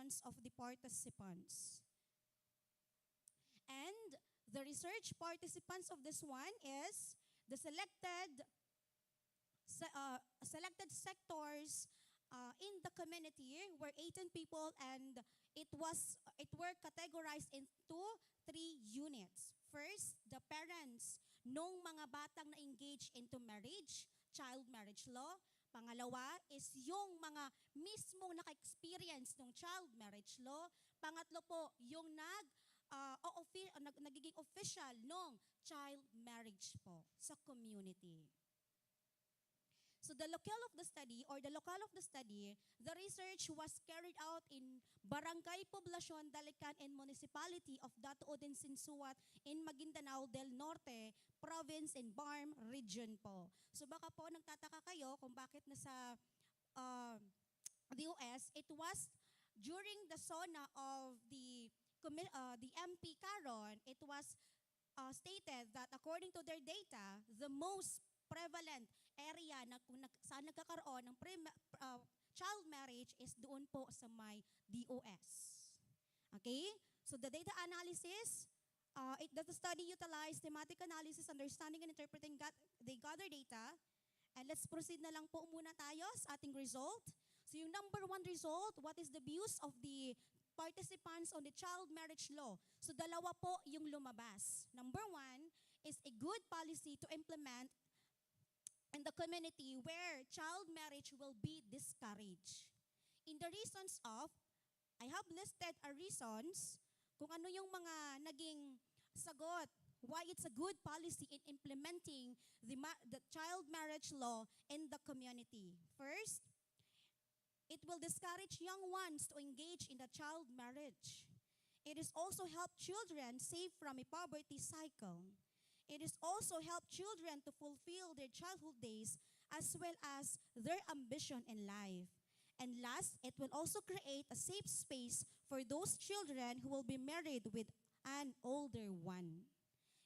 aspirations of the participants. And the research participants of this one is the selected sectors in the community were 18 people, and it were categorized into 3 units. First, the parents nung mga batang na-engage into marriage, child marriage law. Pangalawa is yung mga mismong naka-experience ng child marriage law. Pangatlo po, yung nagiging official ng child marriage po sa community. So the locale of the study, the research was carried out in Barangay Poblacion, Dalican, and Municipality of Datuod and Sinsuat in Maguindanao del Norte, Province and Barm Region po. So baka po nagtataka kayo kung bakit nasa the US, it was during the SONA of the MP Caron, it was stated that according to their data, the most prevalent area na kung saan nagkakaroon ng child marriage is doon po sa may DOS. Okay? So the data analysis, the study utilized thematic analysis, understanding and interpreting the gathered data. And let's proceed na lang po muna tayo sa ating result. So yung number 1 result, what is the views of the participants on the child marriage law? So dalawa po yung lumabas. Number 1 is a good policy to implement in the community where child marriage will be discouraged. In the reasons of, I have listed reasons kung ano yung mga naging sagot why it's a good policy in implementing the child marriage law in the community. First, it will discourage young ones to engage in the child marriage. It is also help children save from a poverty cycle. It is also help children to fulfill their childhood days as well as their ambition in life. And last, it will also create a safe space for those children who will be married with an older one.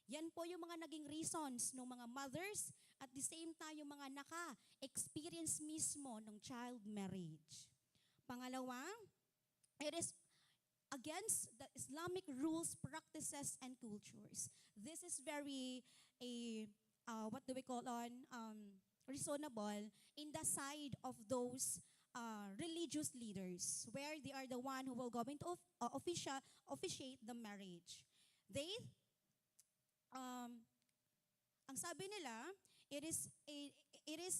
Yan po yung mga naging reasons ng mga mothers at the same time yung mga naka-experience mismo ng child marriage. Pangalawa, it is against the Islamic rules, practices, and cultures. This is very reasonable in the side of those religious leaders, where they are the one who will going to officiate the marriage. Ang sabi nila, it is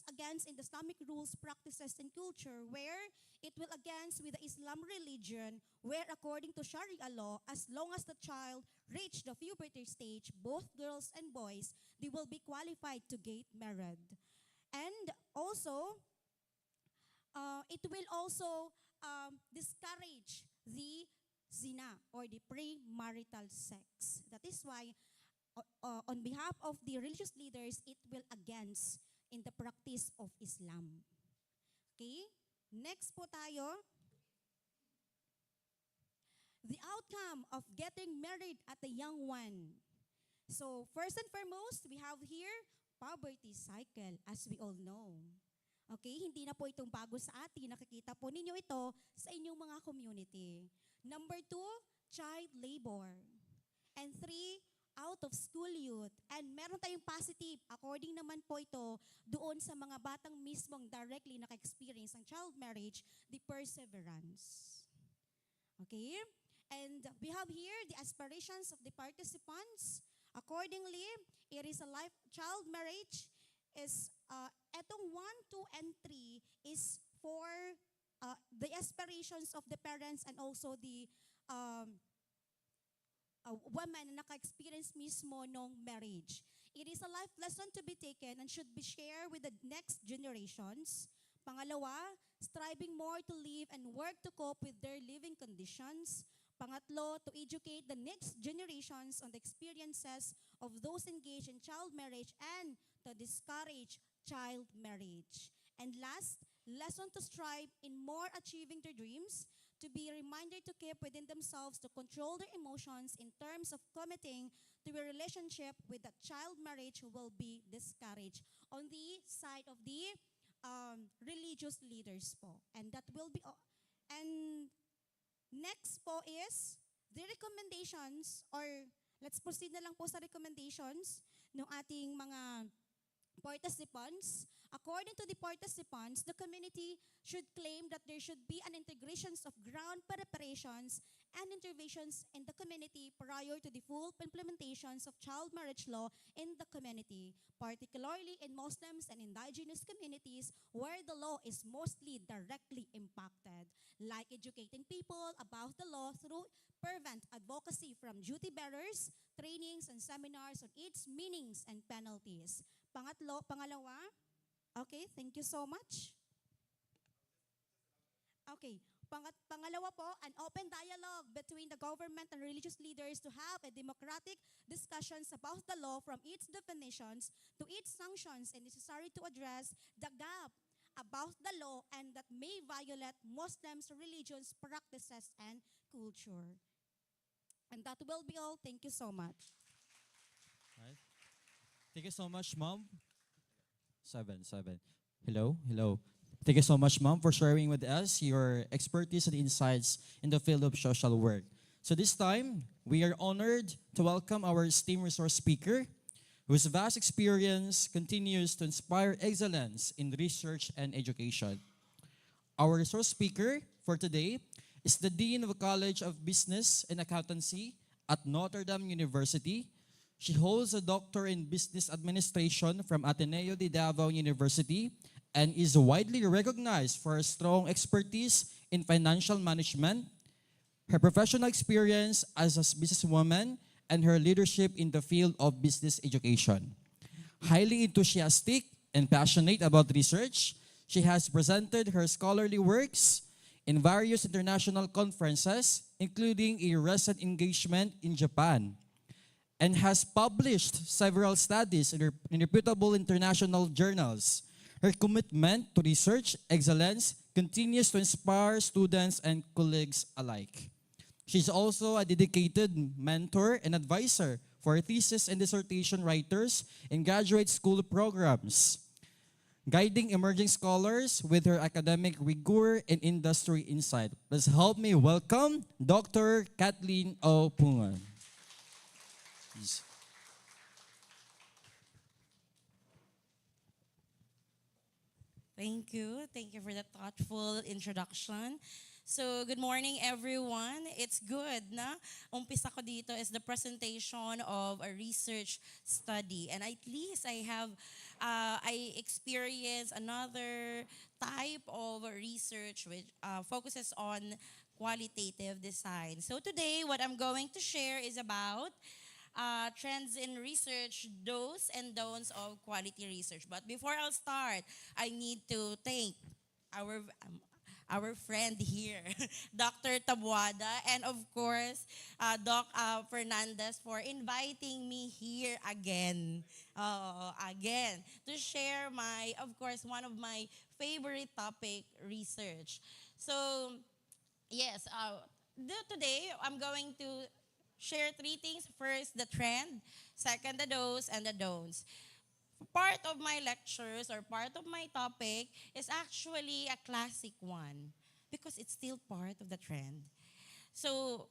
against in the Islamic rules, practices, and culture, where it will against with the Islam religion, where according to Sharia law, as long as the child reach the puberty stage, both girls and boys, they will be qualified to get married. And also, it will also discourage the zina or the premarital sex. That is why on behalf of the religious leaders, it will against in the practice of Islam. Okay? Next po tayo. The outcome of getting married at a young one. So, first and foremost, we have here poverty cycle, as we all know. Okay? Hindi na po itong bago sa atin. Nakikita po ninyo ito sa inyong mga community. Number 2, child labor. And 3, out of school youth. And meron tayong positive, according naman po ito, doon sa mga batang mismong directly naka-experience ng child marriage, the perseverance. Okay? And we have here the aspirations of the participants. Accordingly, it is a child marriage is, etong 1, 2, and 3 is for the aspirations of the parents and also the woman na naka-experience mismo ng marriage. It is a life lesson to be taken and should be shared with the next generations. Pangalawa, striving more to live and work to cope with their living conditions. Pangatlo, to educate the next generations on the experiences of those engaged in child marriage and to discourage child marriage. And last, lesson to strive in more achieving their dreams, to be a reminder to keep within themselves, to control their emotions in terms of committing to a relationship with that child marriage will be discouraged on the side of the religious leaders po. And that will be, and next po is the recommendations, or let's proceed na lang po sa recommendations ng ating mga participants. According to the participants, the community should claim that there should be an integrations of ground preparations and interventions in the community prior to the full implementations of child marriage law in the community, particularly in Muslims and indigenous communities where the law is mostly directly impacted, like educating people about the law through fervent advocacy from duty bearers, trainings and seminars on its meanings and penalties. Pangalawa, okay, thank you so much. Okay, pangalawa po, an open dialogue between the government and religious leaders to have a democratic discussions about the law from its definitions to its sanctions and necessary to address the gap about the law and that may violate Muslims' religions, practices, and culture. And that will be all. Thank you so much. Right. Thank you so much, Mom. Seven. Hello. Thank you so much, Mom, for sharing with us your expertise and insights in the field of social work. So this time, we are honored to welcome our esteemed resource speaker, whose vast experience continues to inspire excellence in research and education. Our resource speaker for today is the Dean of the College of Business and Accountancy at Notre Dame University. She holds a doctor in business administration from Ateneo de Davao University and is widely recognized for her strong expertise in financial management, her professional experience as a businesswoman, and her leadership in the field of business education. Highly enthusiastic and passionate about research, she has presented her scholarly works in various international conferences, including a recent engagement in Japan, and has published several studies in reputable international journals. Her commitment to research excellence continues to inspire students and colleagues alike. She's also a dedicated mentor and advisor for thesis and dissertation writers in graduate school programs, guiding emerging scholars with her academic rigor and industry insight. Please help me welcome Dr. Catlyn O. Pongot. Please. Thank you. Thank you for the thoughtful introduction. So, good morning everyone. It's good na umpisa ko dito is the presentation of a research study. And at least I experienced another type of research which focuses on qualitative design. So today, what I'm going to share is about trends in research, do's and don'ts of quality research. But before I'll start, I need to thank our our friend here, Dr. Tabuada, and of course, Doc Fernandez for inviting me here again, to share of course, one of my favorite topic, research. So, yes, today I'm going to share three things. First, the trend. Second, the do's and the don'ts. Part of my lectures or part of my topic is actually a classic one because it's still part of the trend. So,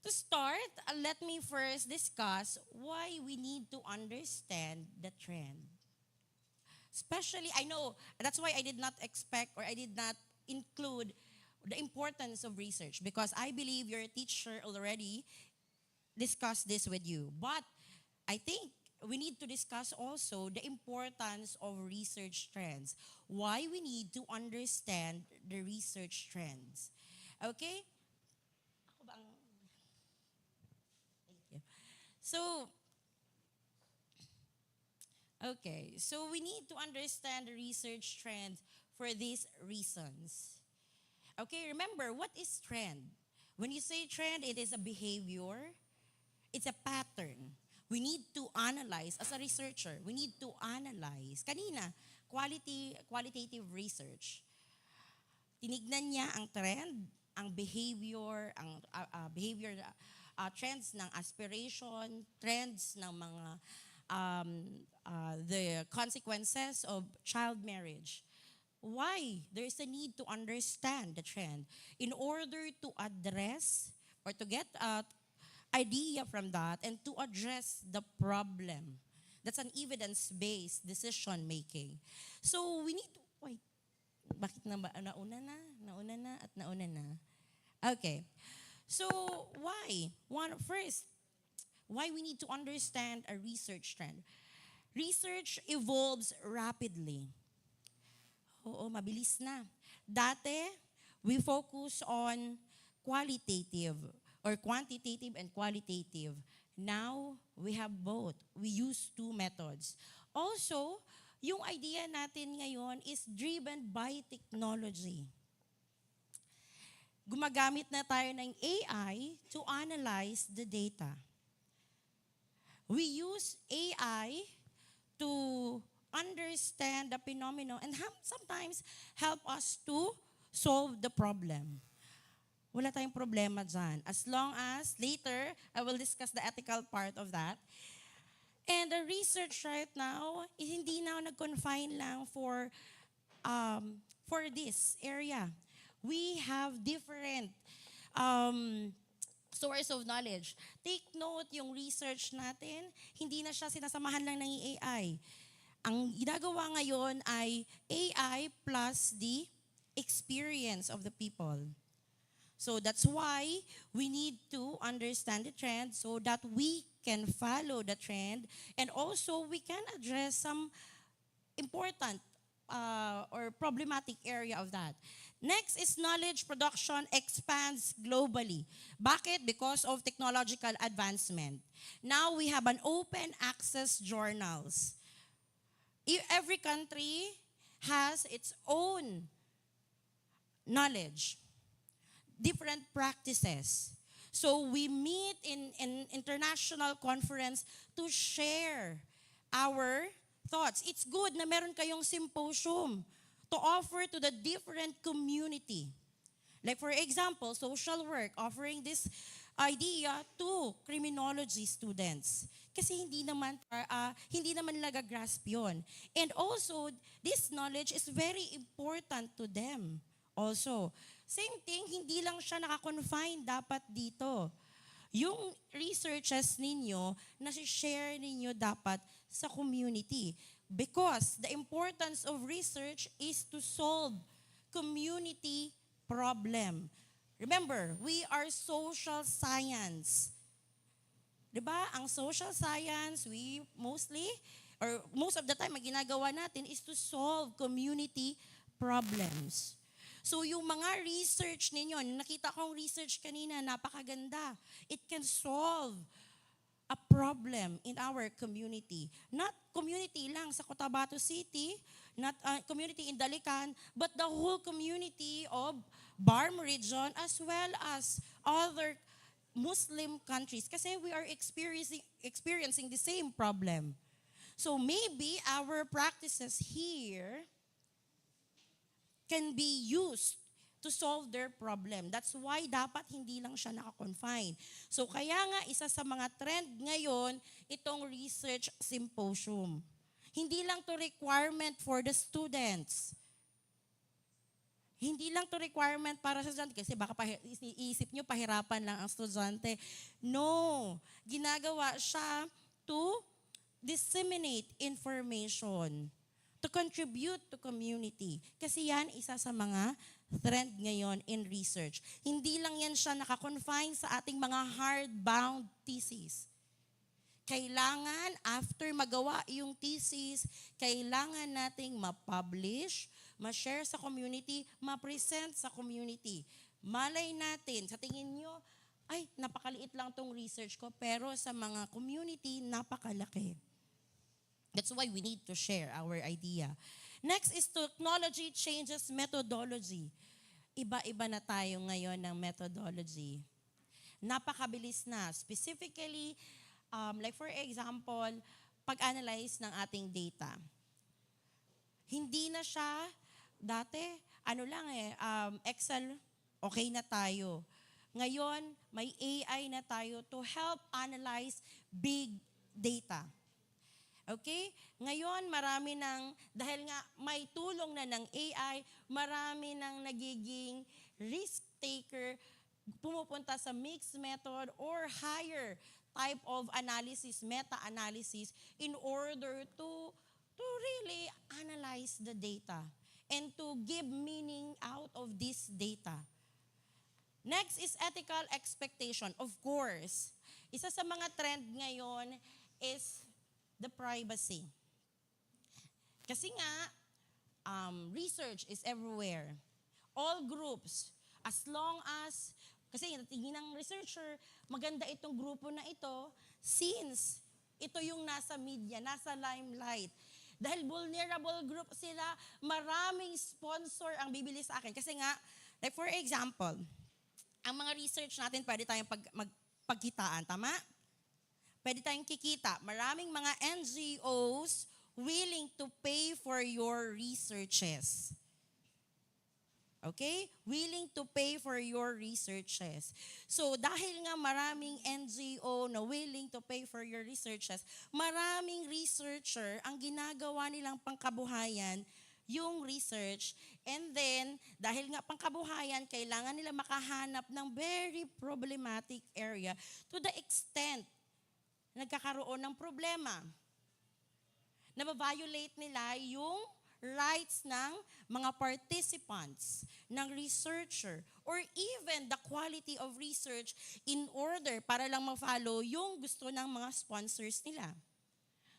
to start, let me first discuss why we need to understand the trend. Especially, I know, that's why I did not expect or I did not include the importance of research because I believe your teacher already discussed this with you. But I think we need to discuss also the importance of research trends. Why we need to understand the research trends. Okay? Ako ba ang... Thank you. So we need to understand the research trends for these reasons. Okay, remember, what is trend? When you say trend, it is a behavior, it's a pattern. We need to analyze, as a researcher, we need to analyze. Kanina, qualitative research. Tinignan niya ang trend, ang behavior, trends ng aspiration, trends ng mga the consequences of child marriage. why there is a need to understand the trend in order to address or to get idea from that and to address the problem. That's an evidence-based decision making. So we need to, wait, bakit na ba, nauna na. Okay. So why? First, why we need to understand a research trend. Research evolves rapidly. Oo, mabilis na. Dati, we focus on qualitative or quantitative and qualitative. Now, we have both. We use two methods. Also, yung idea natin ngayon is driven by technology. Gumagamit na tayo ng AI to analyze the data. We use AI to understand the phenomenon and sometimes help us to solve the problem. Wala tayong problema dyan. As long as later, I will discuss the ethical part of that. And the research right now, hindi na nag-confine lang for this area. We have different source of knowledge. Take note, yung research natin, hindi na siya sinasamahan lang ng AI. Ang ginagawa ngayon ay AI plus the experience of the people. So that's why we need to understand the trend so that we can follow the trend and also we can address some important or problematic area of that. Next is knowledge production expands globally. Bakit? Because of technological advancement. Now we have an open access journals. Every country has its own knowledge, different practices. So we meet in international conference to share our thoughts. It's good na meron kayong symposium to offer to the different community. Like for example, social work, offering this idea to criminology students. Kasi hindi naman nagagrasp yun. And also, this knowledge is very important to them. Also, same thing, hindi lang siya nakakonfine dapat dito. Yung researches ninyo, nasi-share ninyo dapat sa community. Because the importance of research is to solve community problem. Remember, we are social science. Diba? Ang social science, we most of the time, ang ginagawa natin is to solve community problems. So yung mga research ninyo, nakita kong research kanina, napakaganda. It can solve a problem in our community. Not community lang sa Cotabato City, not community in Dalican, but the whole community of Barm region as well as other Muslim countries. Kasi we are experiencing the same problem. So maybe our practices here can be used to solve their problem. That's why dapat hindi lang siya nakakonfine. So kaya nga isa sa mga trend ngayon, itong research symposium. Hindi lang to requirement for the students. Hindi lang to requirement para sa estudyante kasi baka iisip nyo pahirapan lang ang estudyante. No, ginagawa siya to disseminate information, to contribute to community. Kasi yan isa sa mga trend ngayon in research. Hindi lang yan siya nakakonfine sa ating mga hardbound thesis. Kailangan, after magawa yung thesis, kailangan nating ma-publish, ma-share sa community, ma-present sa community. Malay natin, sa tingin nyo, ay, napakaliit lang tong research ko, pero sa mga community, napakalaki. That's why we need to share our idea. Next is technology changes methodology. Iba-iba na tayo ngayon ng methodology. Napakabilis na. Specifically, like for example, pag-analyze ng ating data. Hindi na siya, dati, Excel, okay na tayo. Ngayon, may AI na tayo to help analyze big data. Okay? Ngayon, dahil nga may tulong na ng AI, marami nang nagiging risk taker, pumupunta sa mixed method or higher type of analysis, meta-analysis, in order to really analyze the data and to give meaning out of this data. Next is ethical expectation. Of course, isa sa mga trend ngayon is the privacy. Kasi nga, research is everywhere. All groups, as long as, kasi tingin ng researcher, maganda itong grupo na ito, since ito yung nasa media, nasa limelight. Dahil vulnerable group sila, maraming sponsor ang bibili sa akin. Kasi nga, like for example, ang mga research natin, pwede tayong magpagkitaan, tama? Pwede tayong kikita. Maraming mga NGOs willing to pay for your researches. Okay? Willing to pay for your researches. So, dahil nga maraming NGO na willing to pay for your researches, maraming researcher ang ginagawa nilang pangkabuhayan yung research. And then, dahil nga pangkabuhayan, kailangan nila makahanap ng very problematic area to the extent nagkakaroon ng problema. Nababiolate nila yung rights ng mga participants, ng researcher, or even the quality of research in order para lang ma-follow yung gusto ng mga sponsors nila.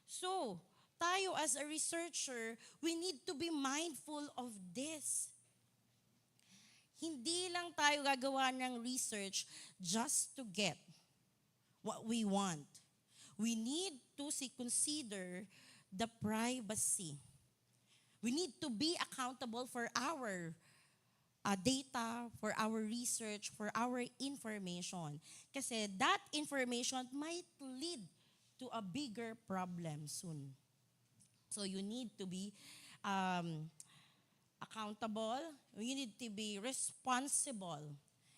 So, tayo as a researcher, we need to be mindful of this. Hindi lang tayo gagawa ng research just to get what we want. We need to consider the privacy. We need to be accountable for our data, for our research, for our information. Kasi that information might lead to a bigger problem soon. So you need to be accountable. You need to be responsible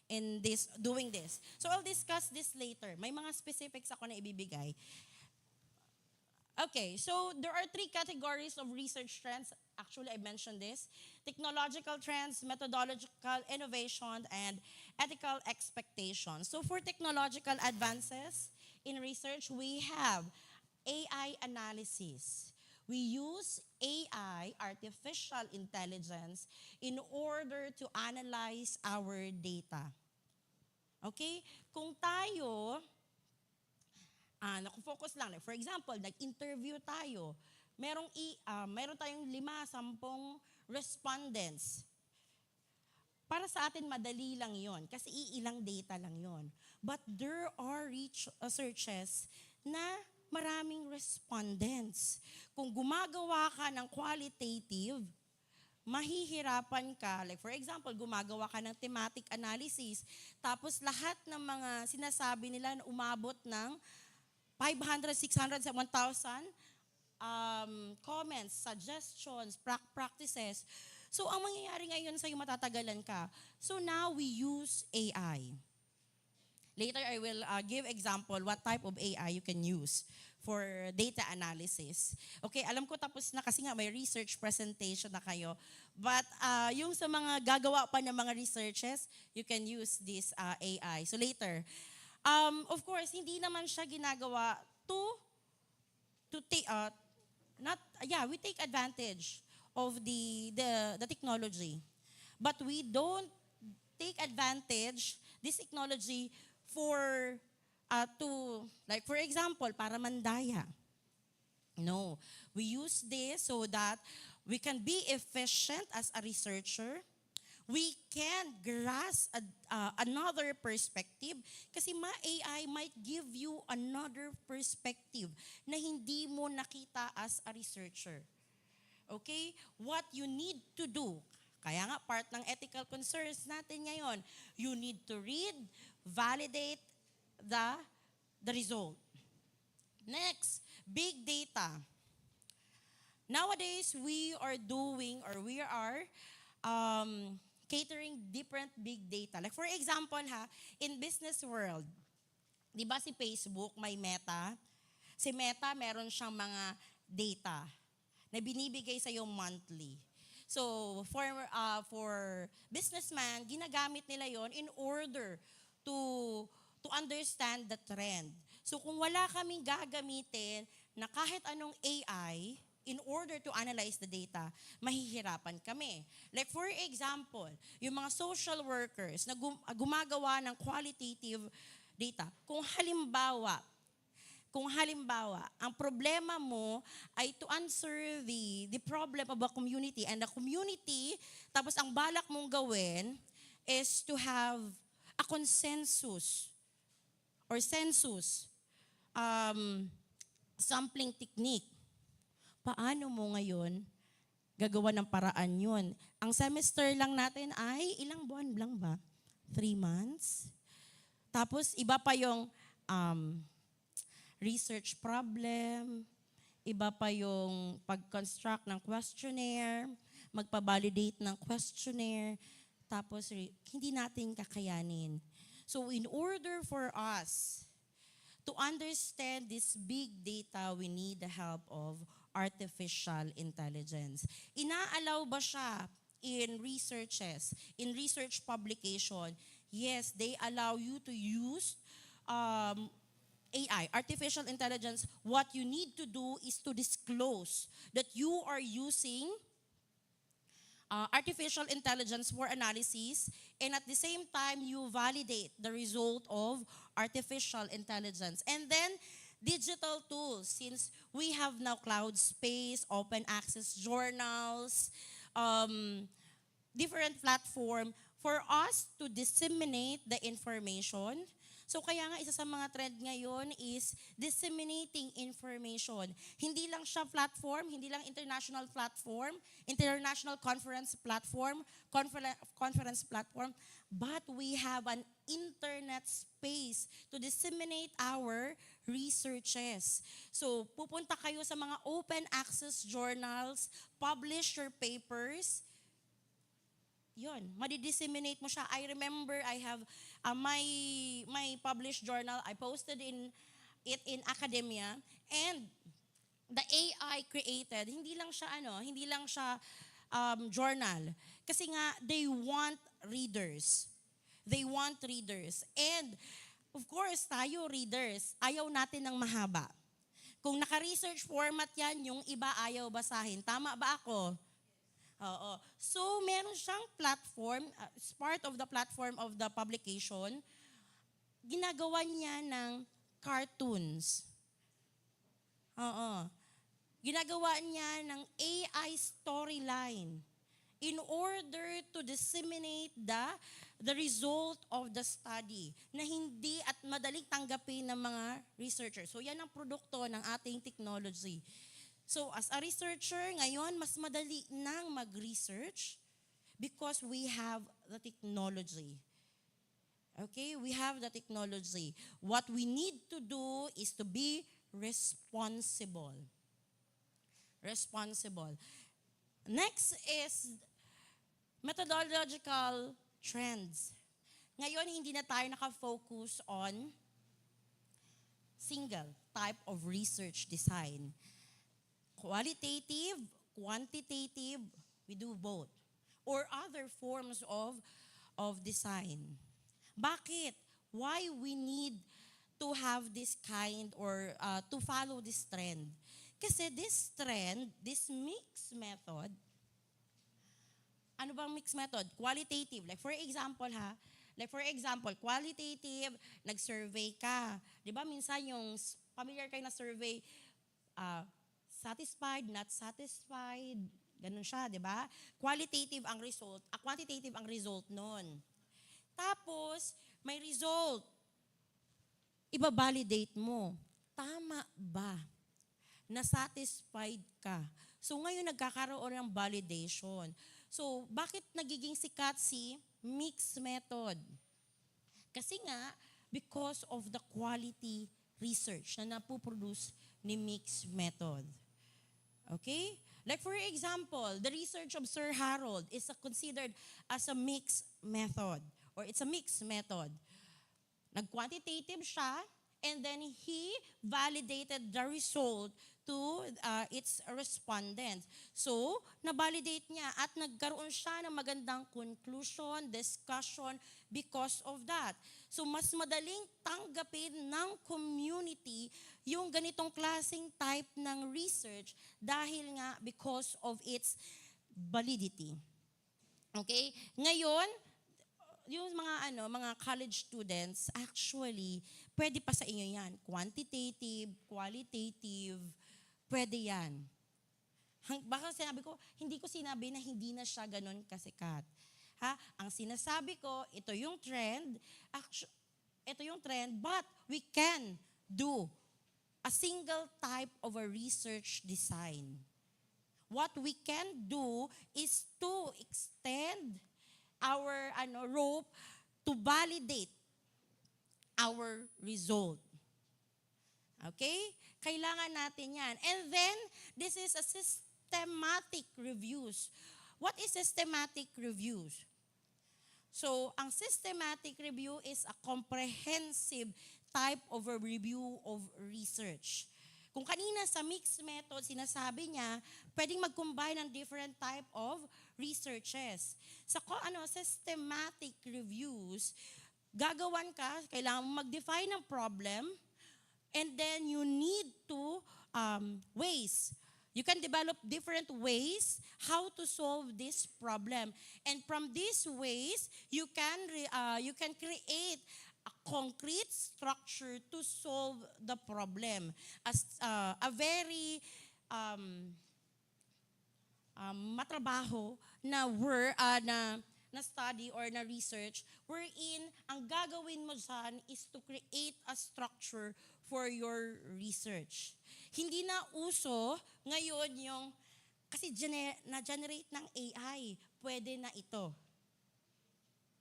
in doing this. So I'll discuss this later. May mga specifics ako na ibibigay. Okay, so there are 3 categories of research trends. Actually, I mentioned this. Technological trends, methodological innovation, and ethical expectations. So for technological advances in research, we have AI analysis. We use AI, artificial intelligence, in order to analyze our data. Okay? Kung tayo, nakufocus lang. For example, nag-interview tayo. Meron tayong 5-10 respondents. Para sa atin, madali lang yon kasi iilang data lang yon. But there are researches na maraming respondents. Kung gumagawa ka ng qualitative, mahihirapan ka. Like for example, gumagawa ka ng thematic analysis, tapos lahat ng mga sinasabi nila na umabot ng 500, 600, 1,000 comments, suggestions, practices. So, ang mangyayari ngayon sa'yo, matatagalan ka. So, now we use AI. Later, I will give example what type of AI you can use for data analysis. Okay, alam ko tapos na kasi nga may research presentation na kayo. But yung sa mga gagawa pa ng mga researches, you can use this AI. So later, of course, hindi naman siya ginagawa we take advantage of the technology. But we don't take advantage this technology for for example, para mandaya. No, we use this so that we can be efficient as a researcher. We can grasp another perspective kasi AI might give you another perspective na hindi mo nakita as a researcher. Okay? What you need to do, kaya nga part ng ethical concerns natin ngayon, you need to read, validate the result. Next, big data. Nowadays, we are catering different big data. Like for example, in business world, di ba si Facebook may Meta? Si Meta, meron siyang mga data na binibigay sa iyo monthly. So, for businessman, ginagamit nila yon in order to understand the trend. So, kung wala kaming gagamitin na kahit anong AI, in order to analyze the data, mahihirapan kami. Like for example, yung mga social workers na gumagawa ng qualitative data, kung halimbawa, ang problema mo ay to answer the problem of a community and the community, tapos ang balak mong gawin is to have a consensus or census sampling technique. Paano mo ngayon gagawa ng paraan yun? Ang semester lang natin ay ilang buwan lang ba? 3 months? Tapos iba pa yung research problem, iba pa yung pag-construct ng questionnaire, magpa-validate ng questionnaire, tapos hindi natin kakayanin. So in order for us to understand this big data, we need the help of artificial intelligence. Inaalaw ba siya in researches, in research publication? Yes, they allow you to use AI, artificial intelligence. What you need to do is to disclose that you are using artificial intelligence for analysis, and at the same time, you validate the result of artificial intelligence. And then, digital tools, since we have now cloud space, open access journals, different platform for us to disseminate the information. So kaya nga isa sa mga trend ngayon is disseminating information. Hindi lang siya platform, hindi lang international platform, international conference platform, but we have an internet space to disseminate our researches. So pupunta kayo sa mga open access journals, publish your papers, yun, madi-disseminate mo siya. I remember I have my published journal, I posted it in academia, and the AI created, hindi lang siya journal. Kasi nga, they want readers. And, of course, tayo readers, ayaw natin ng mahaba. Kung naka-research format yan, yung iba ayaw basahin. Tama ba ako? Oo. So, meron siyang platform, as part of the platform of the publication, ginagawa niya ng cartoons. Oo. Ginagawa niya ng AI storyline in order to disseminate the result of the study na hindi at madaling tanggapin ng mga researchers. So, yan ang produkto ng ating technology. So, as a researcher, ngayon, mas madali nang mag-research because we have the technology. Okay? We have the technology. What we need to do is to be responsible. Next is methodological trends. Ngayon, hindi na tayo nakafocus on single type of research design. Qualitative, quantitative, we do both. Or other forms of design. Bakit? Why we need to have this kind or to follow this trend? Kasi this trend, this mixed method, ano bang mixed method? Qualitative. Like for example, qualitative, nag-survey ka. Di ba minsan yung familiar kayo na survey, satisfied, not satisfied, ganun siya, di ba? Qualitative ang result, quantitative ang result nun. Tapos, may result. Iba-validate mo. Tama ba? Na-satisfied ka. So, ngayon nagkakaroon ng validation. So, bakit nagiging sikat si mixed method? Kasi nga, because of the quality research na napuproduce ni mixed method. Okay? Like for example, the research of Sir Harold is considered as a mixed method, or it's a mixed method. Nag-quantitative siya, and then he validated the result to its respondents. So, na-validate niya at nagkaroon siya ng magandang conclusion, discussion because of that. So, mas madaling tanggapin ng community yung ganitong klaseng type ng research dahil nga because of its validity. Okay? Ngayon, yung mga college students, actually, pwede pa sa inyo yan. Quantitative, qualitative, pwede yan. Baka sinabi ko, hindi ko sinabi na hindi na siya ganun kasikat. Ha? Ang sinasabi ko, ito yung trend, but we can do a single type of a research design. What we can do is to extend our rope to validate our result. Okay? Kailangan natin yan. And then, this is a systematic reviews. What is systematic reviews? So, ang systematic review is a comprehensive type of a review of research. Kung kanina sa mixed method, sinasabi niya, pwedeng mag-combine ng different type of researches. Sa systematic reviews, gagawan ka, kailangan mo mag-define ng problem, and then you need to ways. You can develop different ways how to solve this problem. And from these ways, you can create a concrete structure to solve the problem. As a very matrabaho na study or na research wherein ang gagawin mo dyan is to create a structure for your research. Hindi na uso ngayon yung, kasi na-generate ng AI, pwede na ito.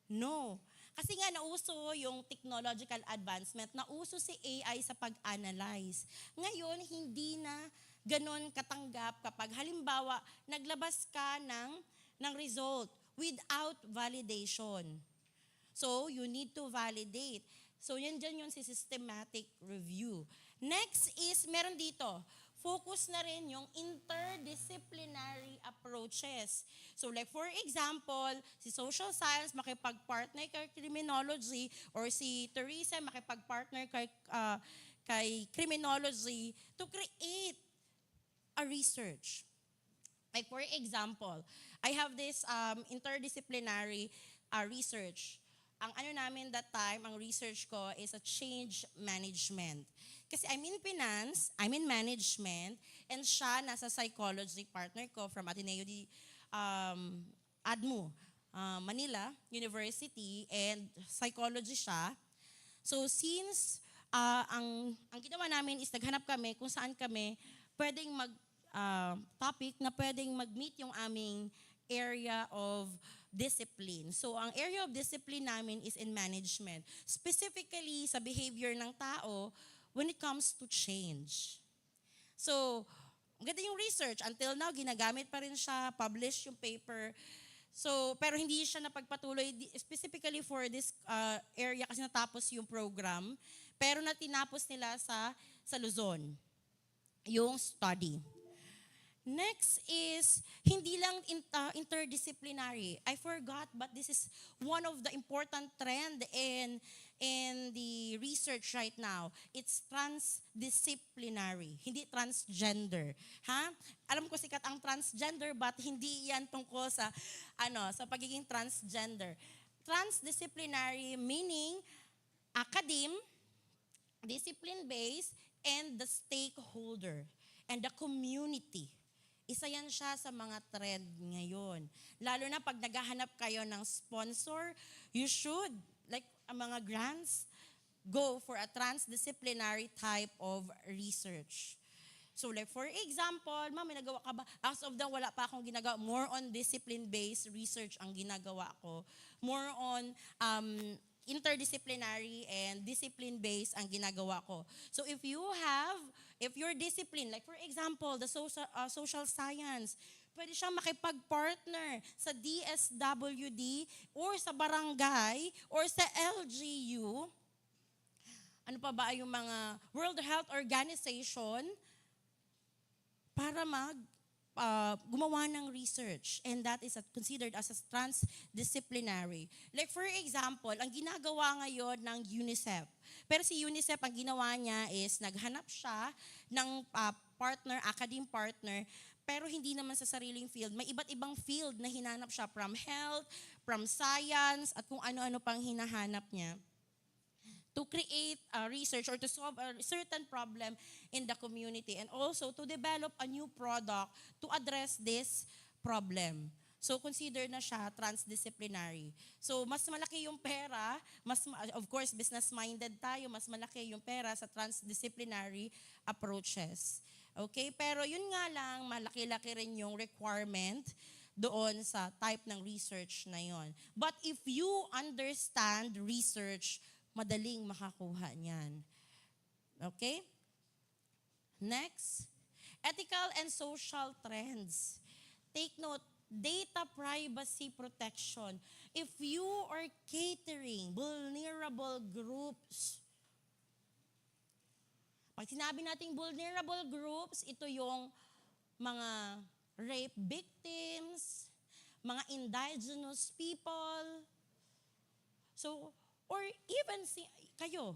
No. Kasi nga nauso yung technological advancement, nauso si AI sa pag-analyze. Ngayon, hindi na ganon katanggap kapag halimbawa, naglabas ka ng result without validation. So, you need to validate. So, yan dyan yung systematic review. Next is, meron dito, focus na rin yung interdisciplinary approaches. So like for example, si social science makipag-partner kay criminology or si Teresa makipag-partner kay criminology to create a research. Like for example, I have this interdisciplinary research. Ang namin that time, ang research ko is a change management. Kasi I'm in finance, I'm in management, and siya nasa psychology, partner ko from Ateneo ADMU, Manila University, and psychology siya. So since ang ginawa namin is naghanap kami kung saan kami pwedeng topic na pwedeng mag-meet yung aming area of discipline. So ang area of discipline namin is in management. Specifically sa behavior ng tao when it comes to change. So, maganda yung research. Until now, ginagamit pa rin siya, publish yung paper. So, pero hindi siya napagpatuloy specifically for this area kasi natapos yung program. Pero natinapos nila sa Luzon, yung study. Next is, hindi lang interdisciplinary. I forgot, but this is one of the important trend in the research right now. It's transdisciplinary, hindi transgender. Ha? Alam ko sikat ang transgender, but hindi yan tungkol sa pagiging transgender. Transdisciplinary meaning academe, discipline-based, and the stakeholder, and the community. Isa yan siya sa mga trend ngayon. Lalo na pag naghahanap kayo ng sponsor, you should, like ang mga grants, go for a transdisciplinary type of research. So like for example, may nagawa ka ba? As of now, wala pa akong ginagawa. More on discipline-based research ang ginagawa ko. More on interdisciplinary and discipline-based ang ginagawa ko. So if you're disciplined, like for example, the social science, pwede siyang makipag-partner sa DSWD or sa barangay or sa LGU. Ano pa ba yung mga World Health Organization para gumawa ng research, and that is considered as a transdisciplinary. Like for example, ang ginagawa ngayon ng UNICEF. Pero si UNICEF, ang ginawa niya is naghanap siya ng partner, academic partner, pero hindi naman sa sariling field. May iba't ibang field na hinanap siya, from health, from science, at kung ano-ano pang hinahanap niya, to create research or to solve a certain problem in the community, and also to develop a new product to address this problem. So consider na siya transdisciplinary. So mas malaki yung pera, of course business-minded tayo, mas malaki yung pera sa transdisciplinary approaches. Okay? Pero yun nga lang, malaki-laki rin yung requirement doon sa type ng research na yon. But if you understand research, madaling makakuha niyan. Okay? Next, ethical and social trends. Take note, data privacy protection. If you are catering vulnerable groups, pag sinabi nating vulnerable groups, ito yung mga rape victims, mga indigenous people. So, or even kayo,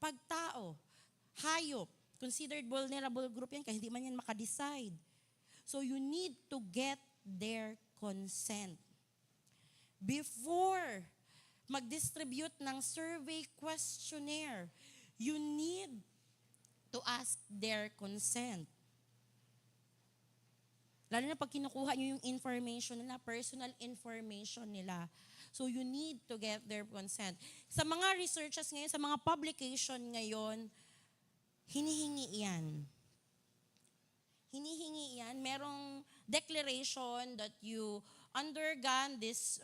pagtao, hayop, considered vulnerable group yan kasi hindi man yan makadecide. So you need to get their consent. Before mag-distribute ng survey questionnaire, you need to ask their consent. Lalo na pag kinukuha nyo yung information nila, personal information nila. So you need to get their consent. Sa mga researches ngayon, sa mga publication ngayon, hinihingi yan. Hinihingi yan. Merong declaration that you undergone this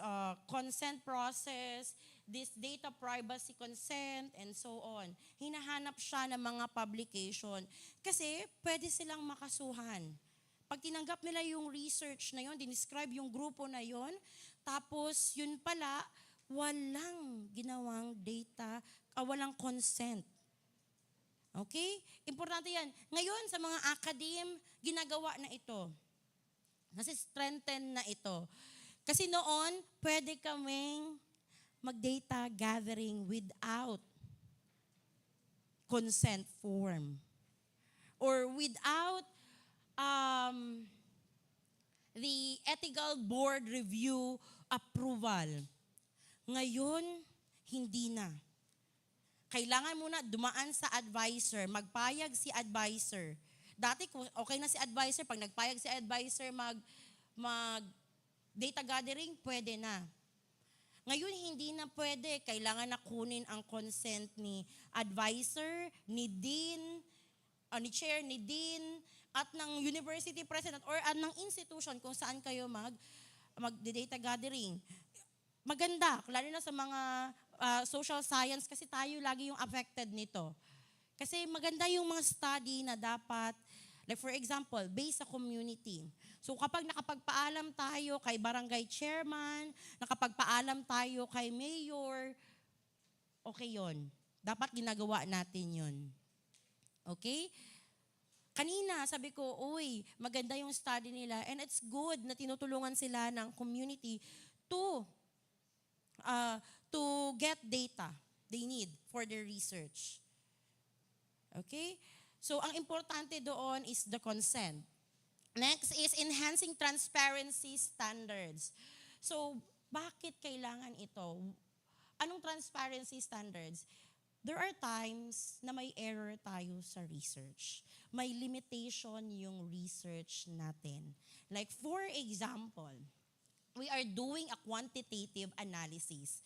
consent process, this data privacy consent, and so on. Hinahanap siya ng mga publication. Kasi pwede silang makasuhan. Pag tinanggap nila yung research na yun, dinescribe yung grupo na yun, tapos yun pala, walang ginawang data, walang consent. Okay? Importante yan. Ngayon, sa mga academe, ginagawa na ito. Kasi strengthen na ito. Kasi noon, pwede kaming mag-data gathering without consent form. Or without the ethical board review approval. Ngayon, hindi na. Kailangan muna dumaan sa advisor, magpayag si advisor. Dati, okay na si advisor, pag nagpayag si advisor mag data gathering, pwede na. Ngayon, hindi na pwede. Kailangan na kunin ang consent ni advisor, ni dean, ni chair, ni dean, at ng university president or ng institution kung saan kayo mag-data gathering. Maganda, lalo na sa mga social science kasi tayo lagi yung affected nito. Kasi maganda yung mga study na dapat, like for example, based sa community. So kapag nakapagpaalam tayo kay barangay chairman, nakapagpaalam tayo kay mayor, okay yun. Dapat ginagawa natin yun. Okay? Kanina, sabi ko, uy, maganda yung study nila and it's good na tinutulungan sila ng community to get data they need for their research. Okay? So, ang importante doon is the consent. Next is enhancing transparency standards. So, bakit kailangan ito? Anong transparency standards? There are times na may error tayo sa research. May limitation yung research natin. Like for example, we are doing a quantitative analysis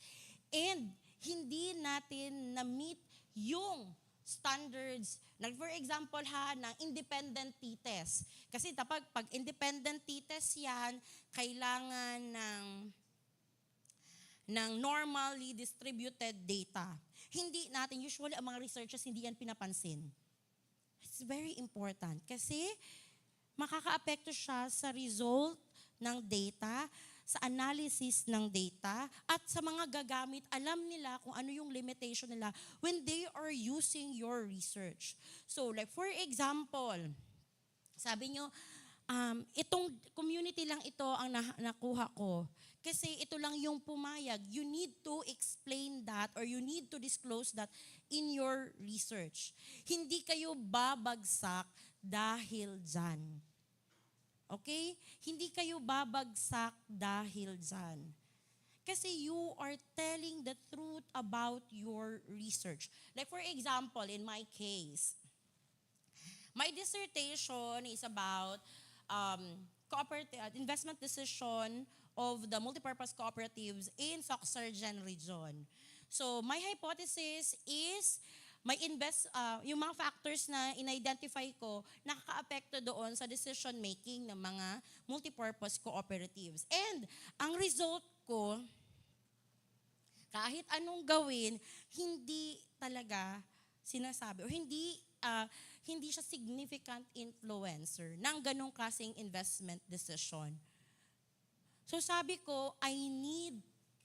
and hindi natin na-meet yung standards, like for example ng independent t-test. Kasi pag independent t-test yan, kailangan ng normally distributed data. Hindi natin, usually ang mga researchers, hindi yan pinapansin. It's very important kasi makaka-apekto siya sa result ng data, sa analysis ng data, at sa mga gagamit, alam nila kung ano yung limitation nila when they are using your research. So like for example, Sabi nyo, itong community lang ito ang nakuha ko. Kasi ito lang yung pumayag. You need to explain that or you need to disclose that in your research. Hindi kayo babagsak dahil dyan. Okay? Hindi kayo babagsak dahil dyan. Kasi you are telling the truth about your research. Like for example, in my case, my dissertation is about investment decision of the multipurpose cooperatives in Soc-Sargen region. So my hypothesis is yung mga factors na in-identify ko nakaka-apekto doon sa decision making ng mga multipurpose cooperatives. And ang result ko, kahit anong gawin, hindi talaga sinasabi o hindi siya significant influencer ng ganong klaseng investment decision. So sabi ko, I need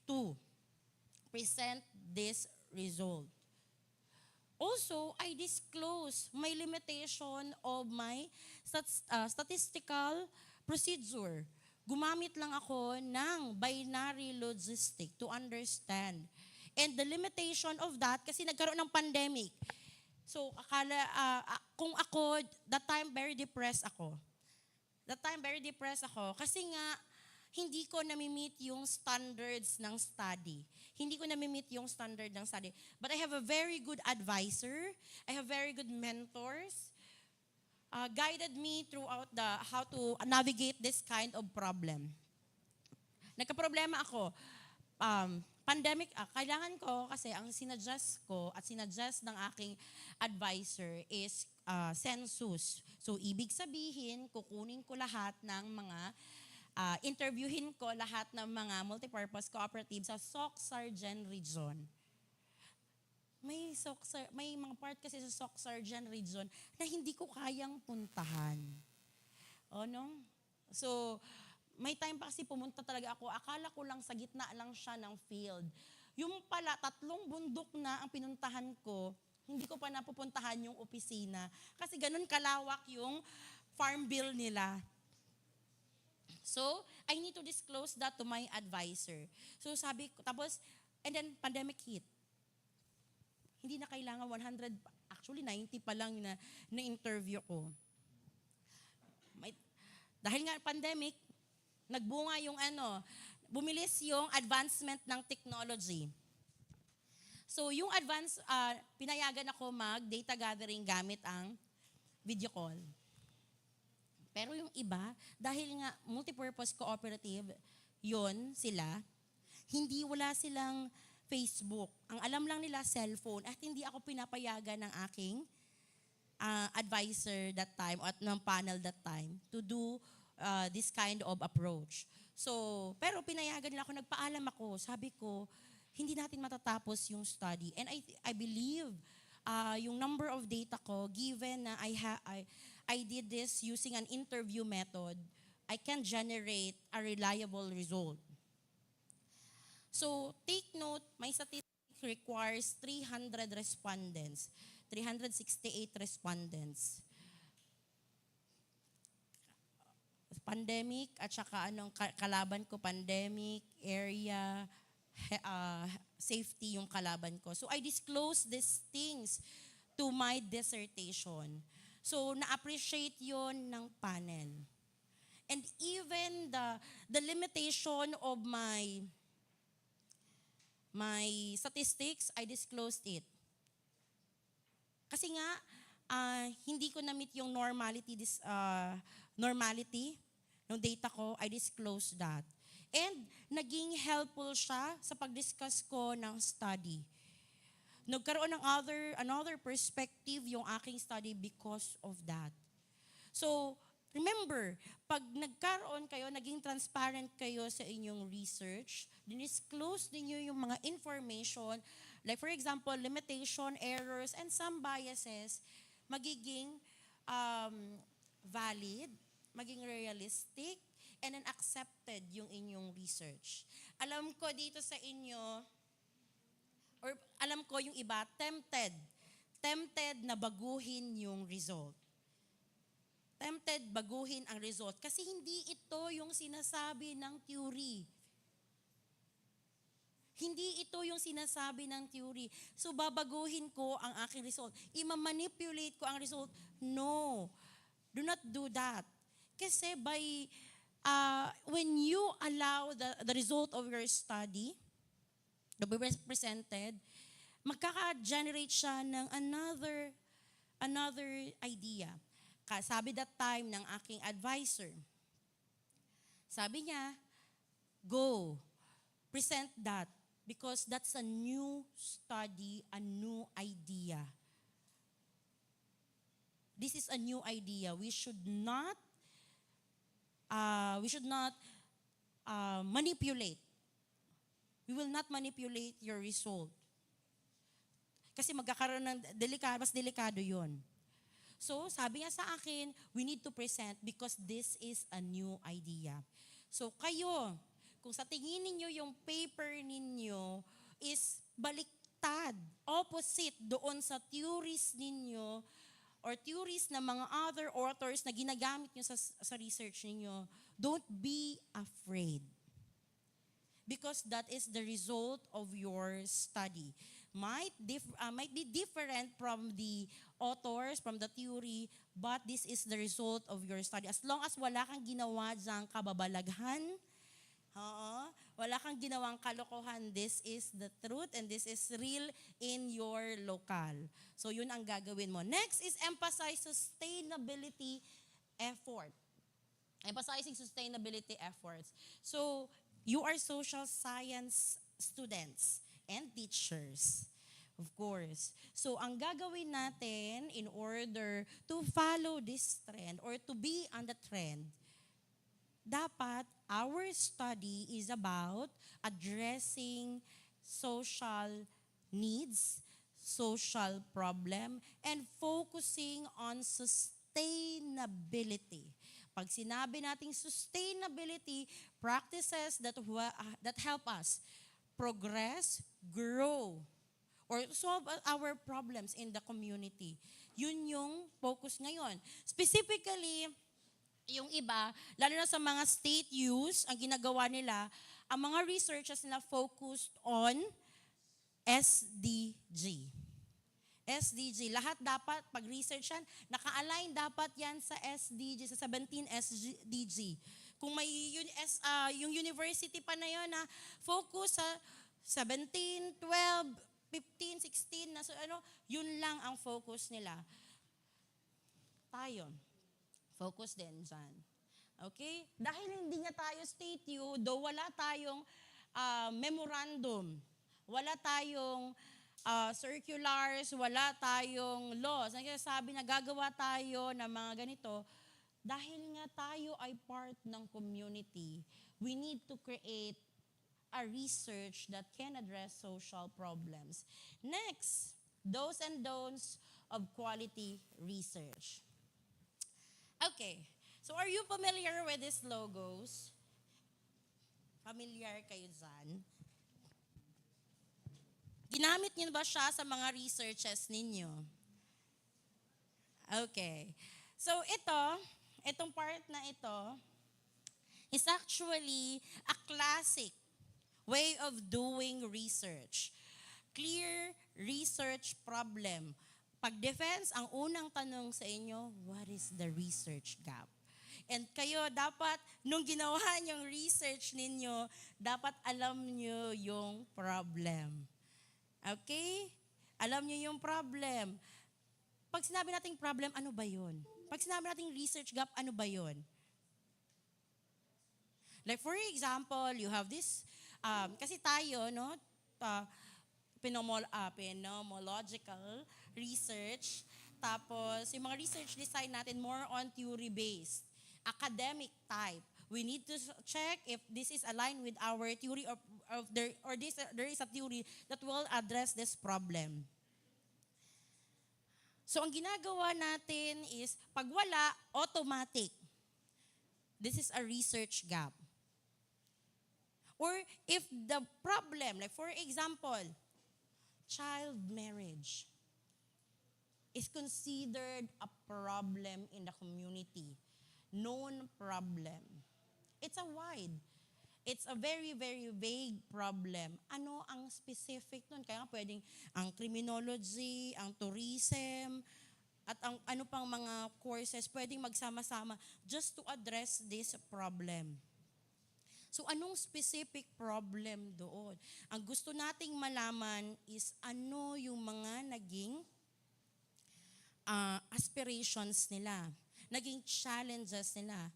to present this result. Also, I disclose my limitation of my statistical procedure. Gumamit lang ako ng binary logistic to understand. And the limitation of that, kasi nagkaroon ng pandemic. So, kung ako, that time very depressed ako. Kasi nga, hindi ko nami-meet yung standards ng study. But I have a very good advisor. I have very good mentors. Guided me throughout how to navigate this kind of problem. Nagka-problema ako. Pandemic, kailangan ko kasi ang sinuggest ko at sinuggest ng aking advisor is census. So, ibig sabihin, kukunin ko lahat ng mga interviewin ko lahat ng mga multipurpose cooperatives sa Soc-Sargen region. May mga part kasi sa Soc-Sargen region na hindi ko kayang puntahan. No? So, may time pa kasi pumunta talaga ako. Akala ko lang sa gitna lang siya ng field. Yung pala, 3 bundok na ang pinuntahan ko, hindi ko pa napupuntahan yung opisina. Kasi ganun kalawak yung farm bill nila. So, I need to disclose that to my advisor. So, sabi ko, tapos, and then pandemic hit. Hindi na kailangan 100, actually 90 pa lang na interview ko. Dahil nga pandemic, nagbunga yung bumilis yung advancement ng technology. So, yung pinayagan ako mag-data gathering gamit ang video call. Pero yung iba, dahil nga multipurpose cooperative, wala silang Facebook. Ang alam lang nila cellphone at hindi ako pinapayagan ng aking advisor that time at ng panel that time to do this kind of approach. So, pero pinayagan nila ako, nagpaalam ako. Sabi ko, hindi natin matatapos yung study. And I believe yung number of data ko, given na I did this using an interview method, I can generate a reliable result. So, take note, my statistic requires 300 respondents, 368 respondents. Pandemic, at saka kalaban ko, pandemic, area, safety yung kalaban ko. So, I disclose these things to my dissertation. So, na-appreciate yon ng panel. And even the limitation of my statistics, I disclosed it. Kasi nga, hindi ko na-meet yung normality ng data ko, I disclosed that. And naging helpful siya sa pag-discuss ko ng study. Nagkaroon ng another perspective yung aking study because of that. So, remember, pag nagkaroon kayo, naging transparent kayo sa inyong research, dinisclose ninyo yung mga information, like for example, limitation, errors, and some biases, magiging valid, maging realistic, and then accepted yung inyong research. Alam ko dito sa inyo, or alam ko yung iba, tempted na baguhin yung result. attempted baguhin ang result kasi hindi ito yung sinasabi ng theory. Hindi ito yung sinasabi ng theory. So, babaguhin ko ang aking result. Ima-manipulate ko ang result. No. Do not do that. Kasi when you allow the result of your study to be presented, magkaka-generate siya ng another idea. Sabi that time ng aking advisor, sabi niya, go, present that. Because that's a new study, a new idea. This is a new idea. We should not manipulate. We will not manipulate your result. Kasi magkakaroon ng mas delikado yun. So, sabi niya sa akin, we need to present because this is a new idea. So, kayo, kung sa tingin ninyo yung paper ninyo is baliktad, opposite doon sa theories ninyo or theories ng mga other authors na ginagamit nyo sa research ninyo, don't be afraid. Because that is the result of your study. Might be different from the authors, from the theory, but this is the result of your study. As long as wala kang ginawa dyang kababalaghan, wala kang ginawang kalokohan, this is the truth and this is real in your local. So yun ang gagawin mo. Next is emphasize sustainability effort. Emphasizing sustainability efforts. So you are social science students and teachers. Of course. So ang gagawin natin in order to follow this trend or to be on the trend, dapat our study is about addressing social needs, social problem, and focusing on sustainability. Pag sinabi nating sustainability, practices that help us progress, grow, or solve our problems in the community. Yun yung focus ngayon. Specifically, yung iba, lalo na sa mga state use, ang ginagawa nila, ang mga researchers nila focused on SDG. SDG. Lahat dapat, pag research yan, naka-align dapat yan sa SDG, sa 17 SDG. Kung may yung university pa na yun na focus sa 17, 12, 15, 16, na so, yun lang ang focus nila. Tayo. Focus din dyan. Okay? Dahil hindi nga tayo state U, though wala tayong memorandum, wala tayong circulars, wala tayong laws. Nagsasabi na gagawa tayo ng mga ganito, dahil nga tayo ay part ng community, we need to create a research that can address social problems. Next, do's and don'ts of quality research. Okay, so are you familiar with these logos? Familiar kayo dyan? Ginamit niyo ba siya sa mga researches ninyo? Okay. So itong part na ito is actually a classic way of doing research. Clear research problem. Pag-defense, ang unang tanong sa inyo, what is the research gap? And kayo dapat, nung ginawa yung research ninyo, dapat alam nyo yung problem. Okay? Alam nyo yung problem. Pag sinabi nating problem, ano ba yun? Pag sinabi nating research gap, ano ba yun? Like for example, you have this, kasi tayo, phenomenological research, tapos yung mga research design natin more on theory-based, academic type. We need to check if this is aligned with our theory or there is a theory that will address this problem. So ang ginagawa natin is, pag wala, automatic. This is a research gap. Or if the problem, like for example, child marriage is is considered a problem in the community. Known problem. It's a very, very vague problem. Ano ang specific nun? Kaya nga pwedeng ang criminology, ang tourism, at ang ano pang mga courses pwedeng magsama-sama just to address this problem. So anong specific problem doon? Ang gusto nating malaman is ano yung mga naging aspirations nila, naging challenges nila.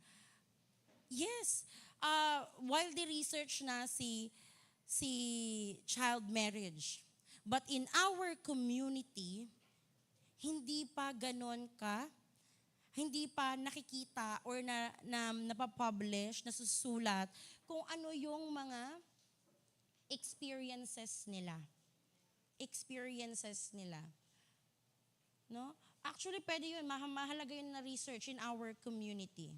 Yes, while the research na si child marriage. But in our community, hindi pa nakikita or napapublish, nasusulat kung ano yung mga experiences nila. No? Actually, pwede yun. Mahalaga yun na research in our community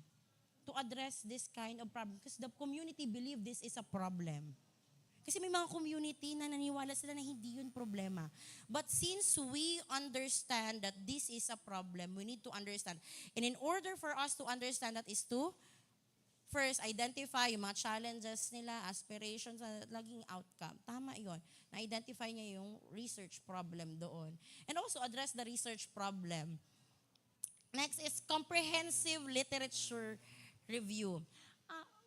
to address this kind of problem. Because the community believe this is a problem. Kasi may mga community na naniwala sila na hindi yun problema. But since we understand that this is a problem, we need to understand. And in order for us to understand that is to first identify yung mga challenges nila, aspirations, laging outcome. Tama yun. Na-identify niya yung research problem doon. And also address the research problem. Next is comprehensive literature review.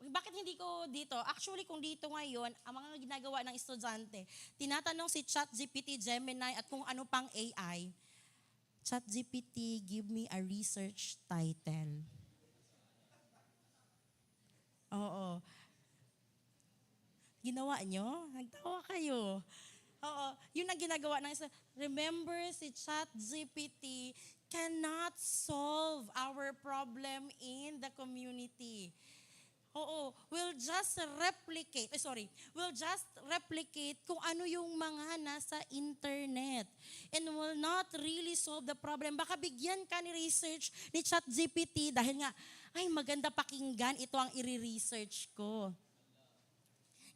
Bakit hindi ko dito? Actually, kung dito ngayon, ang mga ginagawa ng estudyante, tinatanong si ChatGPT, Gemini, at kung ano pang AI, ChatGPT, give me a research title. Oo. Ginawa nyo? Nagtawa kayo. Oo. Yun ang ginagawa ng remember, si ChatGPT cannot solve our problem in the community. Oo, we'll just replicate kung ano yung mga nasa internet and will not really solve the problem. Baka bigyan ka ni research ni ChatGPT dahil nga, ay maganda pakinggan, ito ang i-research ko.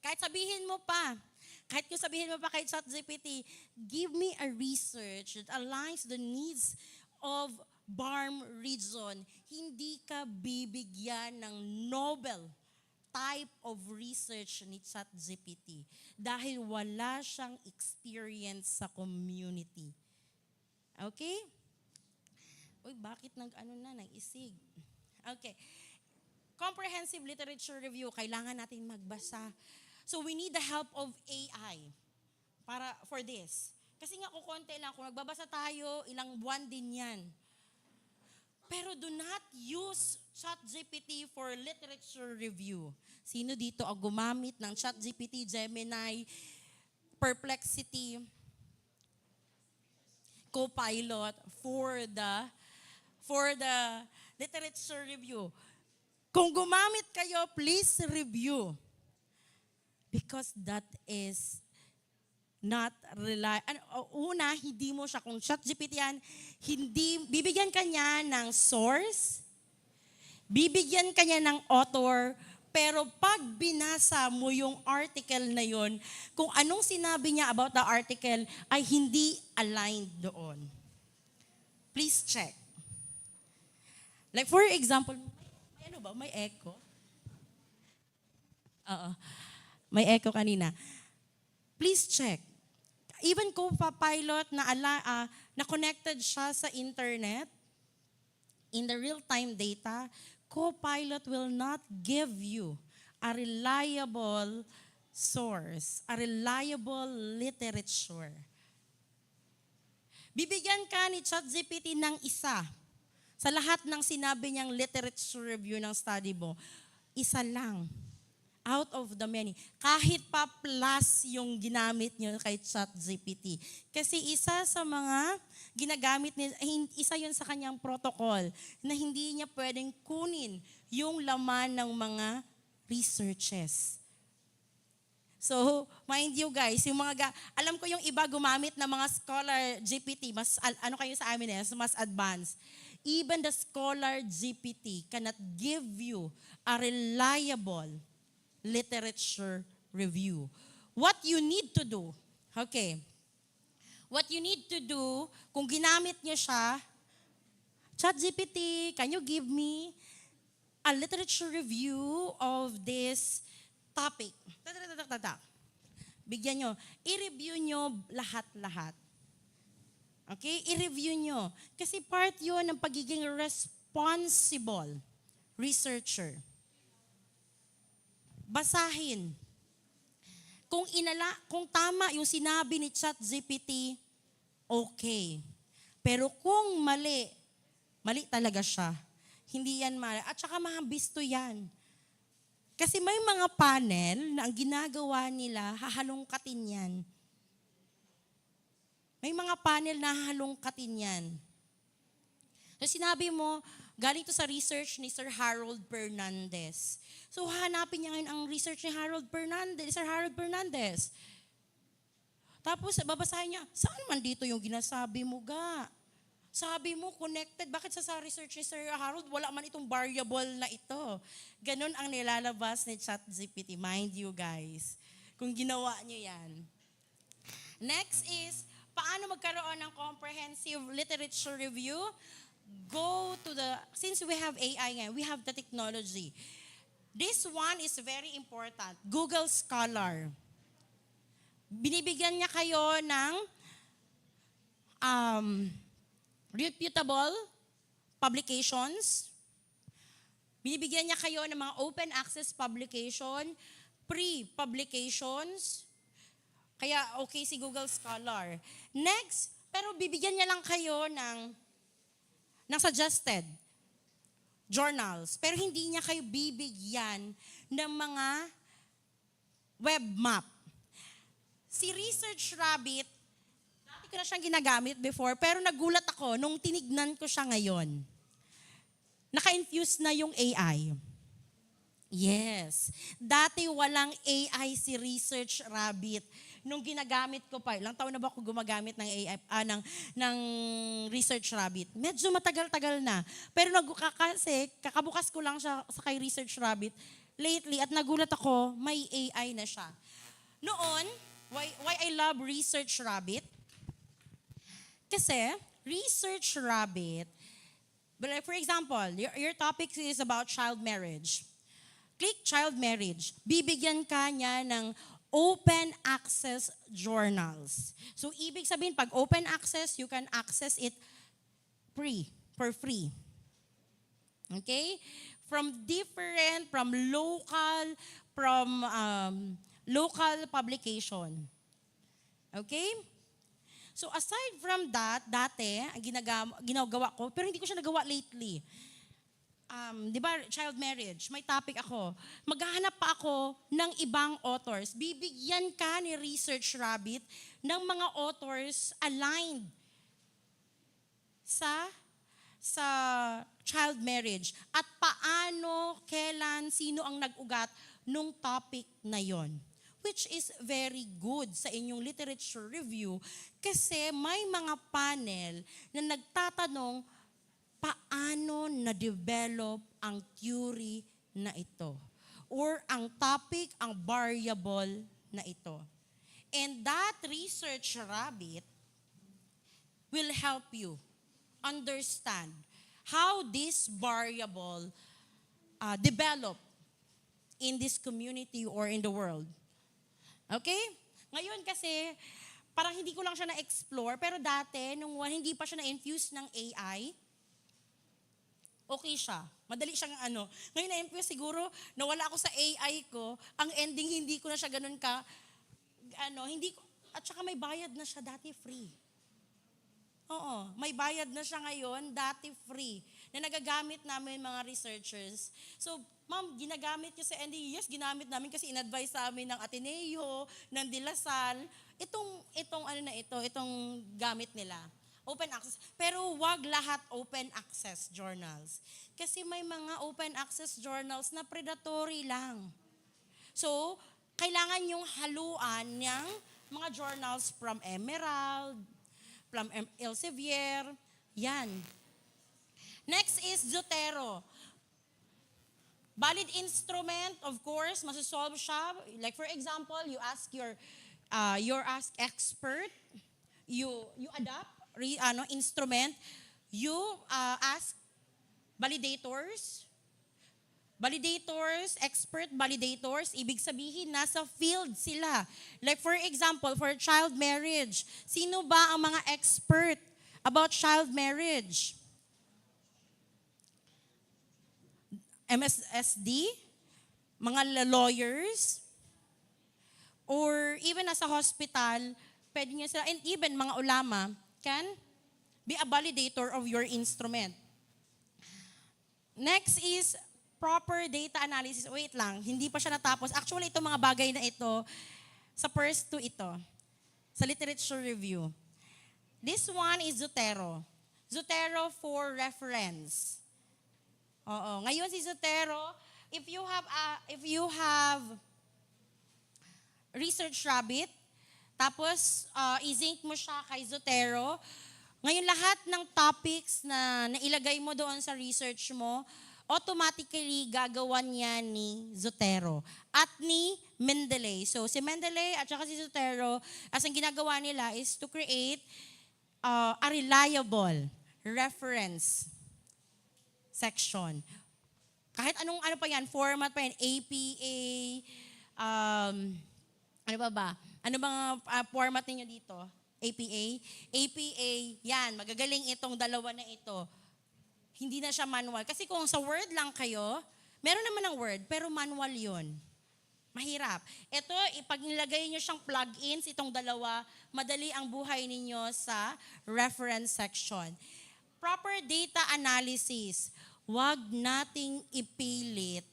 Kahit sabihin mo pa kay ChatGPT, give me a research that aligns the needs of Barm region, hindi ka bibigyan ng Nobel type of research ni ChatGPT dahil wala siyang experience sa community. Okay? Uy, bakit nag-isig? Okay. Comprehensive literature review, kailangan natin magbasa. So we need the help of AI for this. Kasi nga kukonti lang, kung nagbabasa tayo, ilang buwan din yan. Pero do not use ChatGPT for literature review. Sino dito ang gumamit ng ChatGPT, Gemini, Perplexity, Copilot for the literature review? Kung gumamit kayo, please review. Because that is not una, hindi mo siya, kung ChatGPT yan, bibigyan ka niya ng source, bibigyan ka niya ng author, pero pag binasa mo yung article na yon, kung anong sinabi niya about the article ay hindi aligned doon. Please check. Like for example, may echo? Oo. May echo kanina. Please check. Even Copilot na connected siya sa internet, in the real-time data, Copilot will not give you a reliable source, a reliable literature. Bibigyan ka ni ChatGPT ng isa. Sa lahat ng sinabi niyang literature review ng study mo, isa lang. Out of the many. Kahit pa plus yung ginamit niyo kay ChatGPT. Kasi isa sa mga ginagamit niya, isa yun sa kanyang protocol na hindi niya pwedeng kunin yung laman ng mga researches. So, mind you guys, alam ko yung iba gumamit ng mga scholar GPT, mas kayo sa amin mas advanced. Even the scholar GPT cannot give you a reliable literature review. What you need to do, okay, What you need to do, kung ginamit niyo siya, ChatGPT, can you give me a literature review of this topic? Bigyan nyo. I-review nyo lahat-lahat. Okay? I-review nyo. Kasi part yun ng pagiging responsible researcher. Basahin. Kung tama yung sinabi ni ChatGPT, okay. Pero kung mali talaga siya. Hindi yan mali. At saka mahambisto yan. Kasi may mga panel na ang ginagawa nila, hahalongkatin yan. May mga panel na hahalongkatin yan. So sinabi mo, galing to sa research ni Sir Harold Fernandez. So hanapin niya ngayon ang research ni Sir Harold Fernandez. Tapos babasahin niya, saan man dito yung ginasabi mo ga? Sabi mo, connected. Bakit sa research ni Sir Harold, wala man itong variable na ito? Ganon ang nilalabas ni ChatGPT. Mind you guys, kung ginawa niyo yan. Next is, paano magkaroon ng comprehensive literature review? Since we have AI ngayon, we have the technology. This one is very important. Google Scholar. Binibigyan niya kayo ng reputable publications. Binibigyan niya kayo ng mga open access publication, pre-publications. Kaya okay si Google Scholar. Next, pero bibigyan niya lang kayo ng suggested journals. Pero hindi niya kayo bibigyan ng mga web map. Si Research Rabbit, dati ko na siyang ginagamit before, pero nagulat ako nung tinignan ko siya ngayon. Naka-infuse na yung AI. Yes. Dati walang AI si Research Rabbit. Nung ginagamit ko pa, ilang taon na ba ako gumagamit ng AI, ng Research Rabbit? Medyo matagal-tagal na. Pero kasi, kakabukas ko lang siya sa kay Research Rabbit lately at nagulat ako, may AI na siya. Noon, why I love Research Rabbit? Kasi, Research Rabbit, for example, your topic is about child marriage. Click child marriage. Bibigyan ka niya ng open access journals. So, ibig sabihin, pag open access, you can access it for free. Okay? From local publication. Okay? So, aside from that, dati, ang ginagawa ko, pero hindi ko siya nagawa lately. Di ba, child marriage, may topic ako. Maghahanap pa ako ng ibang authors. Bibigyan ka ni Research Rabbit ng mga authors aligned sa child marriage. At paano, kailan, sino ang nag-ugat nung topic na yon. Which is very good sa inyong literature review kasi may mga panel na nagtatanong paano na-develop ang theory na ito? Or ang topic, ang variable na ito. And that Research Rabbit will help you understand how this variable develop in this community or in the world. Okay? Ngayon kasi, parang hindi ko lang siya na-explore, pero dati, nung hindi pa siya na-infuse ng AI, okay siya. Madali siyang Ngayon na-infuse siguro, nawala ako sa AI ko, ang ending hindi ko na siya ganun at saka may bayad na siya, dati free. Oo, may bayad na siya ngayon, dati free, na nagagamit namin mga researchers. So, ma'am, ginagamit niyo sa NDE? Yes, ginamit namin kasi in-advise sa amin ng Ateneo, ng De La Salle, itong gamit nila. Open access. Pero wag lahat open access journals. Kasi may mga open access journals na predatory lang. So, kailangan yung haluan ng mga journals from Emerald, from Elsevier, yan. Next is Zotero. Valid instrument, of course, masasolve siya. Like for example, you ask your expert you adapt instrument, you ask validators, expert validators, ibig sabihin, nasa field sila. Like for example, for child marriage, sino ba ang mga expert about child marriage? MSSD, mga lawyers, or even nasa hospital, pwede nyo sila, and even mga ulama can be a validator of your instrument. Next is proper data analysis. Wait lang, hindi pa siya natapos. Actually, itong mga bagay na ito, sa first two ito, sa literature review. This one is Zotero. Zotero for reference. Oo. Ngayon si Zotero, if you have Research Rabbit, tapos i-sync mo siya kay Zotero, ngayon lahat ng topics na nailagay mo doon sa research mo, automatically gagawan niya ni Zotero at ni Mendeley. So si Mendeley at saka si Zotero, as ang ginagawa nila is to create a reliable reference section. Kahit ano pa yan, format pa yan, APA, ano ba? Ano bang format ninyo dito? APA? APA, yan, magagaling itong dalawa na ito. Hindi na siya manual. Kasi kung sa Word lang kayo, meron naman ng Word, pero manual yun. Mahirap. Ito, pag nilagay nyo siyang plugins, itong dalawa, madali ang buhay ninyo sa reference section. Proper data analysis. Huwag nating ipilit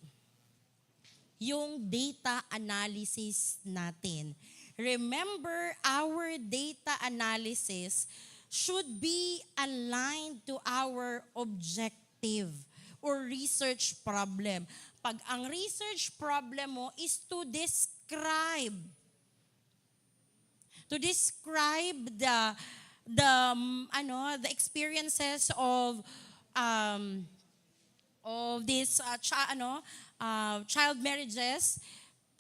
yung data analysis natin. Remember, our data analysis should be aligned to our objective or research problem. Pag ang research problem mo is to describe the experiences of this child marriages,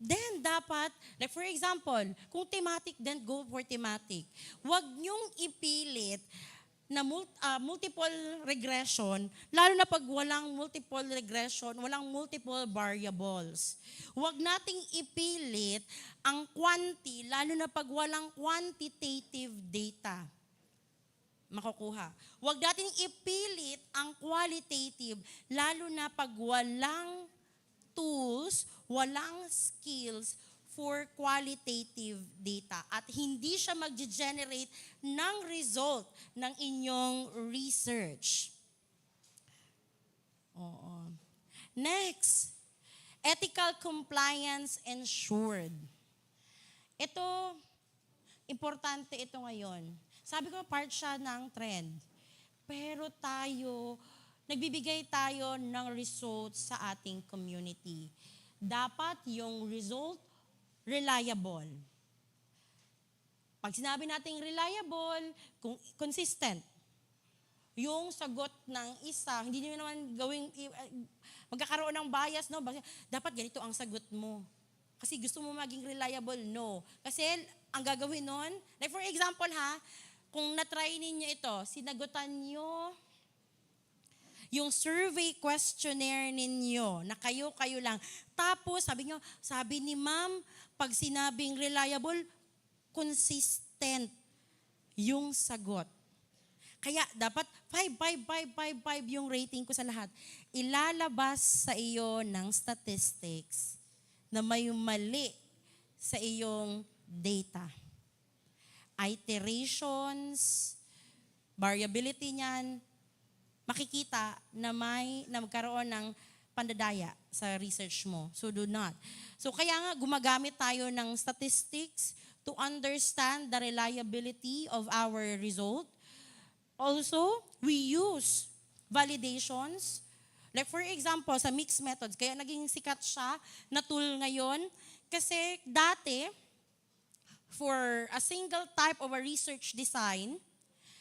then dapat, like for example, kung thematic, then go for thematic. Huwag niyong ipilit na multiple regression, lalo na pag walang multiple regression, walang multiple variables. Huwag nating ipilit ang quantity, lalo na pag walang quantitative data makukuha. Huwag nating ipilit ang qualitative, lalo na pag walang tools, walang skills for qualitative data at hindi siya mag-generate ng result ng inyong research. Oo. Next, ethical compliance ensured. Ito, importante ito ngayon. Sabi ko, part siya ng trend. Pero nagbibigay tayo ng results sa ating community. Dapat yung result reliable. Pag sinabi nating reliable, consistent. Yung sagot ng isa, hindi nyo naman magkakaroon ng bias, no? Dapat ganito ang sagot mo. Kasi gusto mo maging reliable, no. Kasi ang gagawin nun, like for example kung na-try ninyo ito, sinagutan nyo yung survey questionnaire ninyo na kayo lang. Tapos, sabi ni ma'am, pag sinabing reliable, consistent yung sagot. Kaya dapat 5 yung rating ko sa lahat. Ilalabas sa iyo ng statistics na may mali sa iyong data. Iterations, variability niyan, makikita na magkaroon ng pandadaya sa research mo. So do not. So kaya nga gumagamit tayo ng statistics to understand the reliability of our result. Also, we use validations. Like for example, sa mixed methods, kaya naging sikat siya na tool ngayon kasi dati, for a single type of a research design,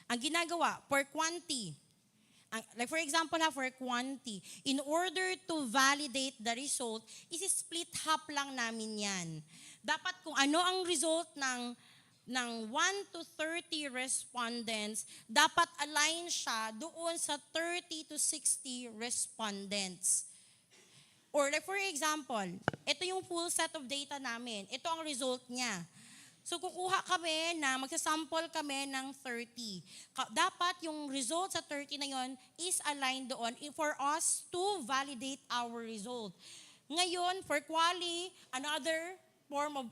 ang ginagawa, for quantity, like for example for quantity, in order to validate the result, isi-split half lang namin yan. Dapat kung ano ang result ng ng 1 to 30 respondents, dapat align siya doon sa 30 to 60 respondents. Or like for example, ito yung full set of data namin. Ito ang result niya. So kukuha kami na, magsasample kami ng 30. Dapat yung result sa 30 na yon is aligned doon for us to validate our result. Ngayon, for quali, another form of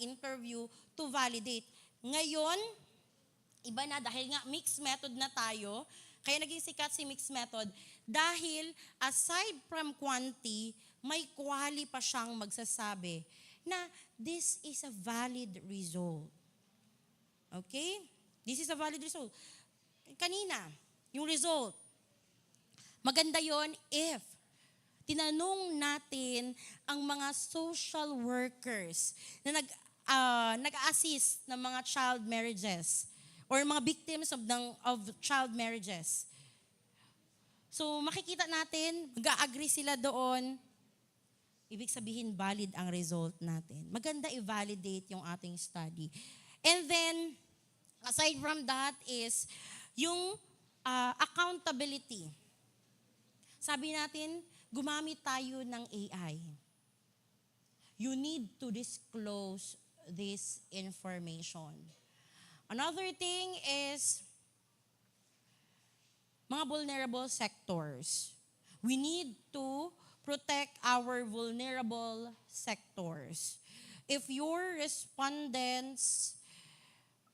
interview to validate. Ngayon, iba na dahil nga mixed method na tayo, kaya naging sikat si mixed method dahil aside from quantity, may quali pa siyang magsasabi na this is a valid result. Okay? This is a valid result. Kanina, yung result, maganda yon if tinanong natin ang mga social workers na nag-assist ng mga child marriages or mga victims of child marriages. So makikita natin, mag-agree sila doon. Ibig sabihin, valid ang result natin. Maganda i-validate yung ating study. And then, aside from that is yung accountability. Sabi natin, gumamit tayo ng AI. You need to disclose this information. Another thing is mga vulnerable sectors. We need to protect our vulnerable sectors. If your respondents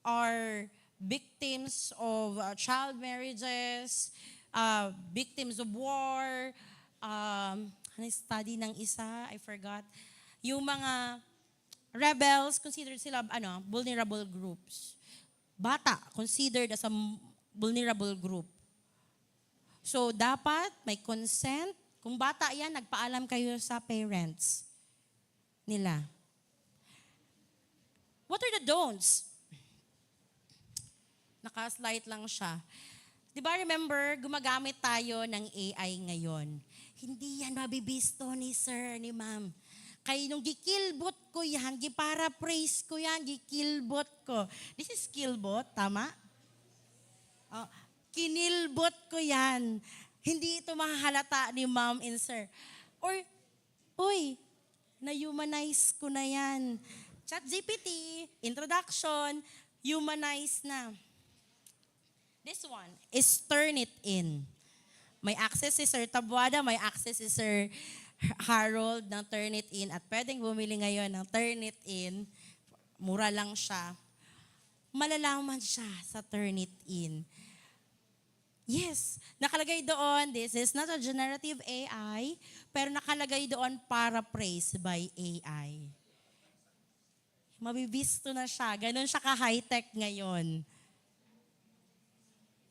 are victims of child marriages, victims of war, study ng isa, I forgot, yung mga rebels, considered sila vulnerable groups. Bata, considered as a vulnerable group. So, dapat may consent. Kung bata yan, nagpaalam kayo sa parents nila. What are the don'ts? Naka-slide lang siya. Di ba remember, gumagamit tayo ng AI ngayon. Hindi yan mabibisto ni sir, ni ma'am. Kaya nung gikilbot ko yan, giparaphrase ko yan, gikilbot ko. This is kilbot, tama? Oh, kinilbot ko yan. Hindi ito mahahalata ni ma'am and sir. Or, uy, na-humanize ko na yan. ChatGPT, introduction, humanize na. This one is Turnitin. May access si Sir Tabuada, may access si Sir Harold ng Turnitin at pwedeng bumili ngayon ng Turnitin. Mura lang siya. Malalaman siya sa Turnitin. Yes, nakalagay doon, this is not a generative AI, pero nakalagay doon paraphrase by AI. Mabibisto na siya. Ganon siya ka-high-tech ngayon.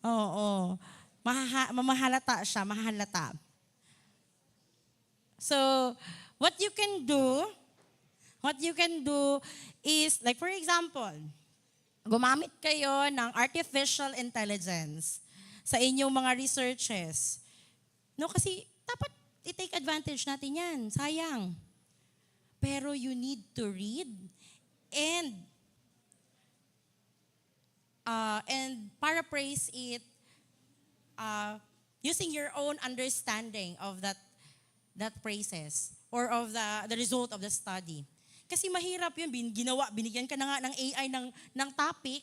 Oo. Mamahalata siya, mahalata. So, what you can do is, like for example, gumamit kayo ng artificial intelligence sa inyong mga researches. No, kasi dapat i-take advantage natin yan. Sayang. Pero you need to read and paraphrase it using your own understanding of that phrases or of the result of the study. Kasi mahirap yun. Binigyan ka na nga ng AI ng topic.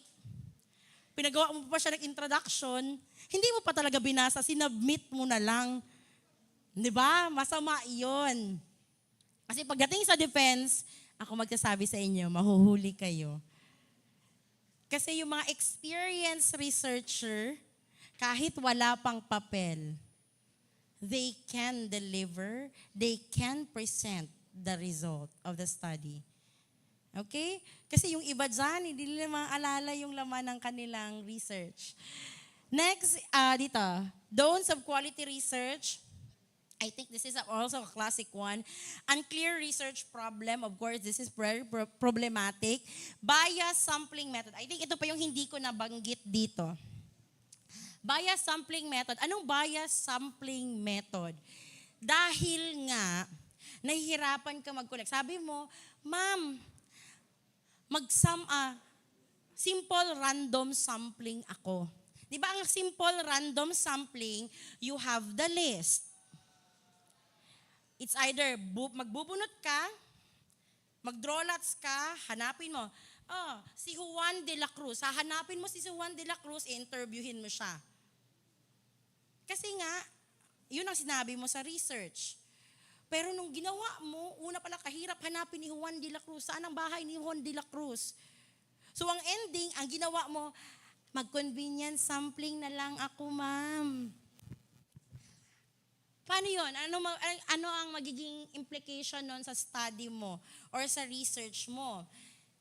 Pinagawa mo pa siya ng introduction, hindi mo pa talaga binasa, sinubmit mo na lang. Di ba? Masama iyon. Kasi pagdating sa defense, ako magsasabi sa inyo, mahuhuli kayo. Kasi yung mga experienced researcher, kahit wala pang papel, they can deliver, they can present the result of the study. Okay? Kasi yung iba dyan, hindi nila maalala yung laman ng kanilang research. Next, dito, don'ts of quality research. I think this is also a classic one. Unclear research problem. Of course, this is very problematic. Bias sampling method. I think ito pa yung hindi ko nabanggit dito. Bias sampling method. Anong bias sampling method? Dahil nga, nahihirapan ka mag-collect. Sabi mo, ma'am, simple random sampling ako. Di ba ang simple random sampling, you have the list. It's either magbubunot ka, mag-draw lots ka, hanapin mo. Si Juan de la Cruz. Hahanapin mo si Juan de la Cruz, interviewin mo siya. Kasi nga, yun ang sinabi mo sa research. Pero nung ginawa mo, una pala kahirap hanapin ni Juan de la Cruz. Saan ang bahay ni Juan de la Cruz? So ang ending, ang ginawa mo, mag-convenience sampling na lang ako, ma'am. Paano yun? Ano ang magiging implication nun sa study mo or sa research mo?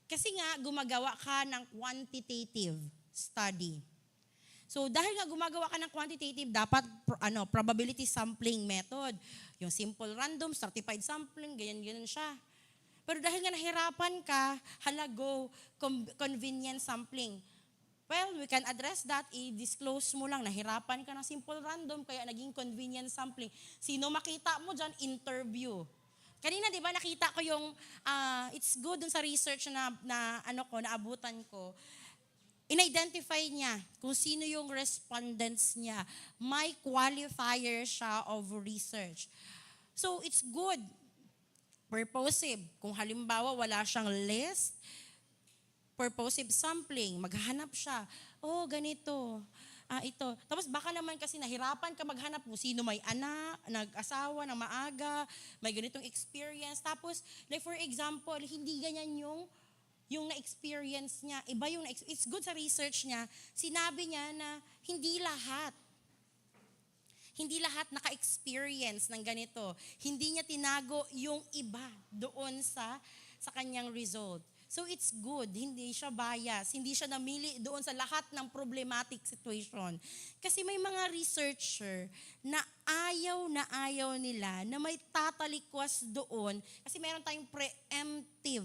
Kasi nga, gumagawa ka ng quantitative study. So dahil nga gumagawa ka ng quantitative, dapat probability sampling method. Yung simple random, stratified sampling, ganyan siya. Pero dahil nga nahirapan ka, go, convenience sampling. Well, we can address that, i-disclose mo lang, nahirapan ka ng simple random, kaya naging convenience sampling. Sino makita mo dyan? Interview. Kanina, di ba, nakita ko yung, it's good dun sa research na naabutan ko. In-identify niya kung sino yung respondents niya. May qualifier siya of research. So, it's good. Purposive. Kung halimbawa, wala siyang list, purposive sampling, maghahanap siya. Ganito. Ito. Tapos baka naman kasi nahirapan ka maghanap kung sino may anak, nag-asawa na maaga, may ganitong experience. Tapos, like for example, hindi ganyan yung na-experience niya, iba yung it's good sa research niya, sinabi niya na hindi lahat naka-experience ng ganito. Hindi niya tinago yung iba doon sa kanyang result. So it's good, hindi siya bias, hindi siya namili doon sa lahat ng problematic situation. Kasi may mga researcher na ayaw nila na may tatalikwas doon kasi meron tayong preemptive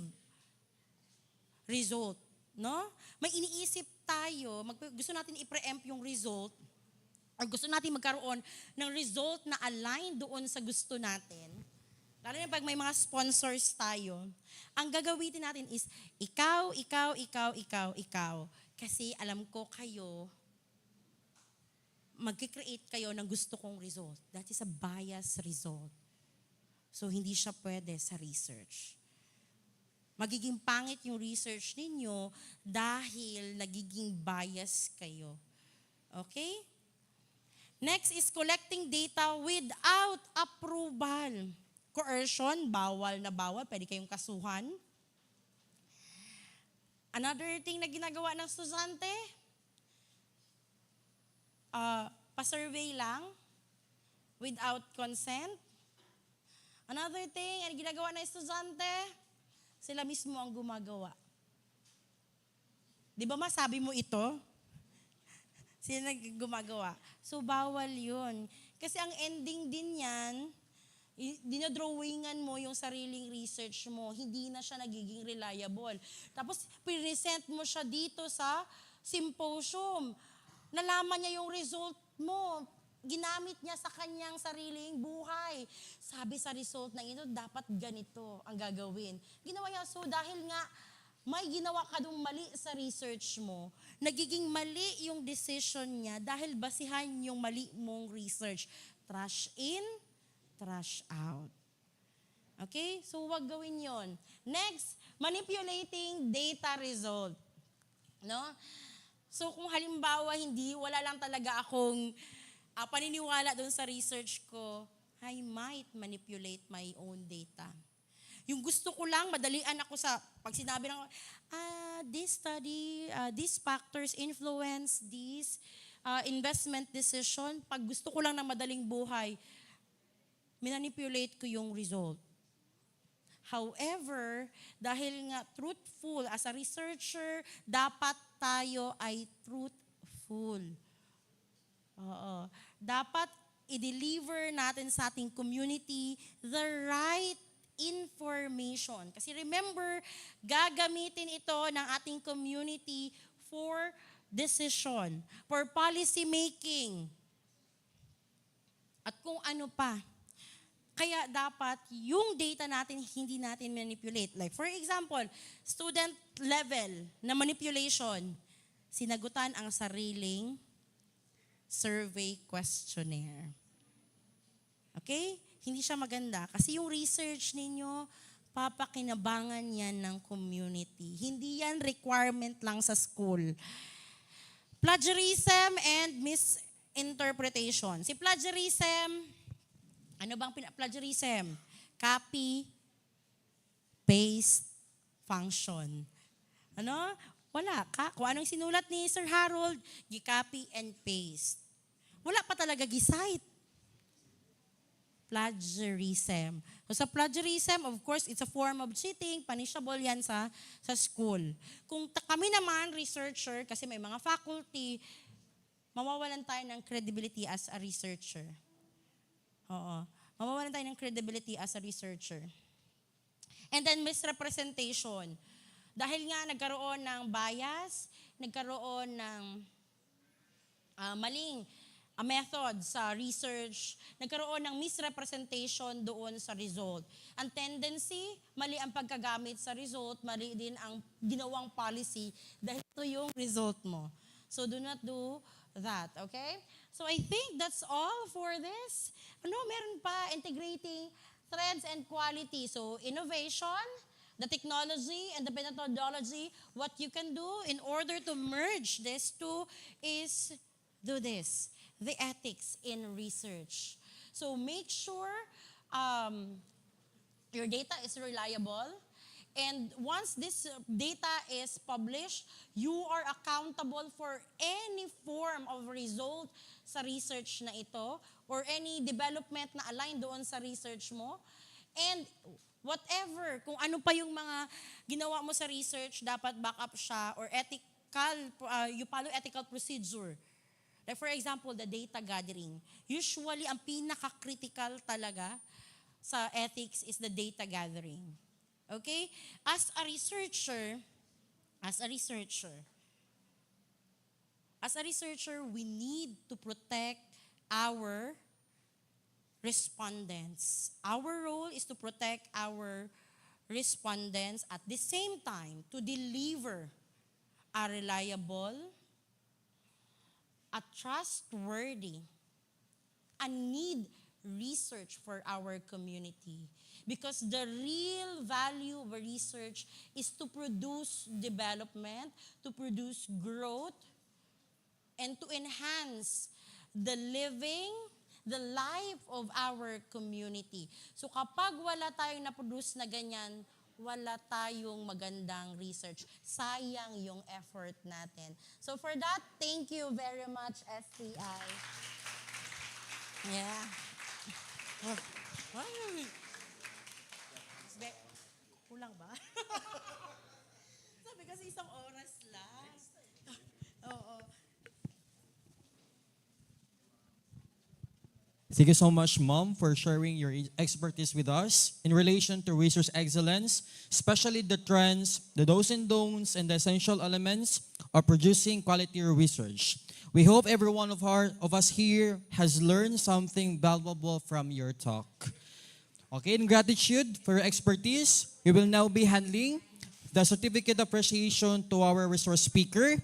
result, no? May iniisip tayo, gusto natin i-preempt yung result, or gusto natin magkaroon ng result na align doon sa gusto natin. Lalo na pag may mga sponsors tayo, ang gagawin natin is, ikaw. Kasi alam ko kayo, mag-create kayo ng gusto kong result. That is a bias result. So, hindi siya pwede sa research. Magiging pangit yung research ninyo dahil nagiging bias kayo. Okay? Next is collecting data without approval. Coercion, bawal na bawal, pwede kayong kasuhan. Another thing na ginagawa ng estudyante, pa-survey lang without consent. Another thing, ang ginagawa ng estudyante, sila mismo ang gumagawa. Di ba masabi mo ito? Sila gumagawa. So, bawal yun. Kasi ang ending din yan, dinodrawingan mo yung sariling research mo. Hindi na siya nagiging reliable. Tapos, present mo siya dito sa symposium. Nalaman niya yung result mo. Ginamit niya sa kanyang sariling buhay. Sabi sa result na ito, dapat ganito ang gagawin. Ginawa niya, so dahil nga may ginawa ka dong mali sa research mo, nagiging mali yung decision niya dahil basihan yung mali mong research. Trash in, trash out. Okay? So wag gawin yon. Next, manipulating data result. No? So kung halimbawa wala lang talaga akong paniniwala doon sa research ko, I might manipulate my own data. Yung gusto ko lang, madalian ako sa, pag sinabi ng, this study, these factors influence this investment decision. Pag gusto ko lang ng madaling buhay, manipulate ko yung result. However, dahil nga truthful, as a researcher, dapat tayo ay truthful. Oo. Dapat i-deliver natin sa ating community the right information. Kasi remember, gagamitin ito ng ating community for decision, for policy making, at kung ano pa. Kaya dapat yung data natin hindi natin manipulate. Like for example, student level na manipulation, sinagutan ang sariling survey questionnaire. Okay? Hindi siya maganda. Kasi yung research ninyo, papakinabangan yan ng community. Hindi yan requirement lang sa school. Plagiarism and misinterpretation. Si plagiarism, ano bang plagiarism? Copy, paste, function. Ano? Wala ka. Kung anong sinulat ni Sir Harold, gi-copy and paste. Wala pa talaga gi-cite. Plagiarism. So sa plagiarism, of course, it's a form of cheating. Punishable yan sa school. Kung kami naman, researcher, kasi may mga faculty, mawawalan tayo ng credibility as a researcher. Oo. Mawawalan tayo ng credibility as a researcher. And then misrepresentation. Dahil nga nagkaroon ng bias, nagkaroon ng maling method sa research, nagkaroon ng misrepresentation doon sa result. Ang tendency, mali ang pagkagamit sa result, mali din ang ginawang policy dahil ito yung result mo. So do not do that, okay? So I think that's all for this. Meron pa, integrating trends and quality. So innovation, the technology, and the methodology, what you can do in order to merge these two is do this, the ethics in research. So make sure your data is reliable. And once this data is published, you are accountable for any form of result sa research na ito or any development na align doon sa research mo. And whatever, kung ano pa yung mga ginawa mo sa research, dapat back up siya or ethical, you follow ethical procedure. Like for example, the data gathering. Usually, ang pinaka-critical talaga sa ethics is the data gathering. Okay? As a researcher, we need to protect our respondents. Our role is to protect our respondents at the same time to deliver a reliable, a trustworthy, a need research for our community. Because the real value of research is to produce development, to produce growth, and to enhance the life of our community. So kapag wala tayong na-produce na ganyan, wala tayong magandang research. Sayang yung effort natin. So for that, thank you very much, STI. Yeah. Kulang ba? Sabi kasi isang oras lang. Oo. Thank you so much, Mom, for sharing your expertise with us in relation to research excellence, especially the trends, the do's and don'ts, and the essential elements of producing quality research. We hope every one of us here has learned something valuable from your talk. Okay, in gratitude for your expertise, we will now be handling the certificate appreciation to our resource speaker.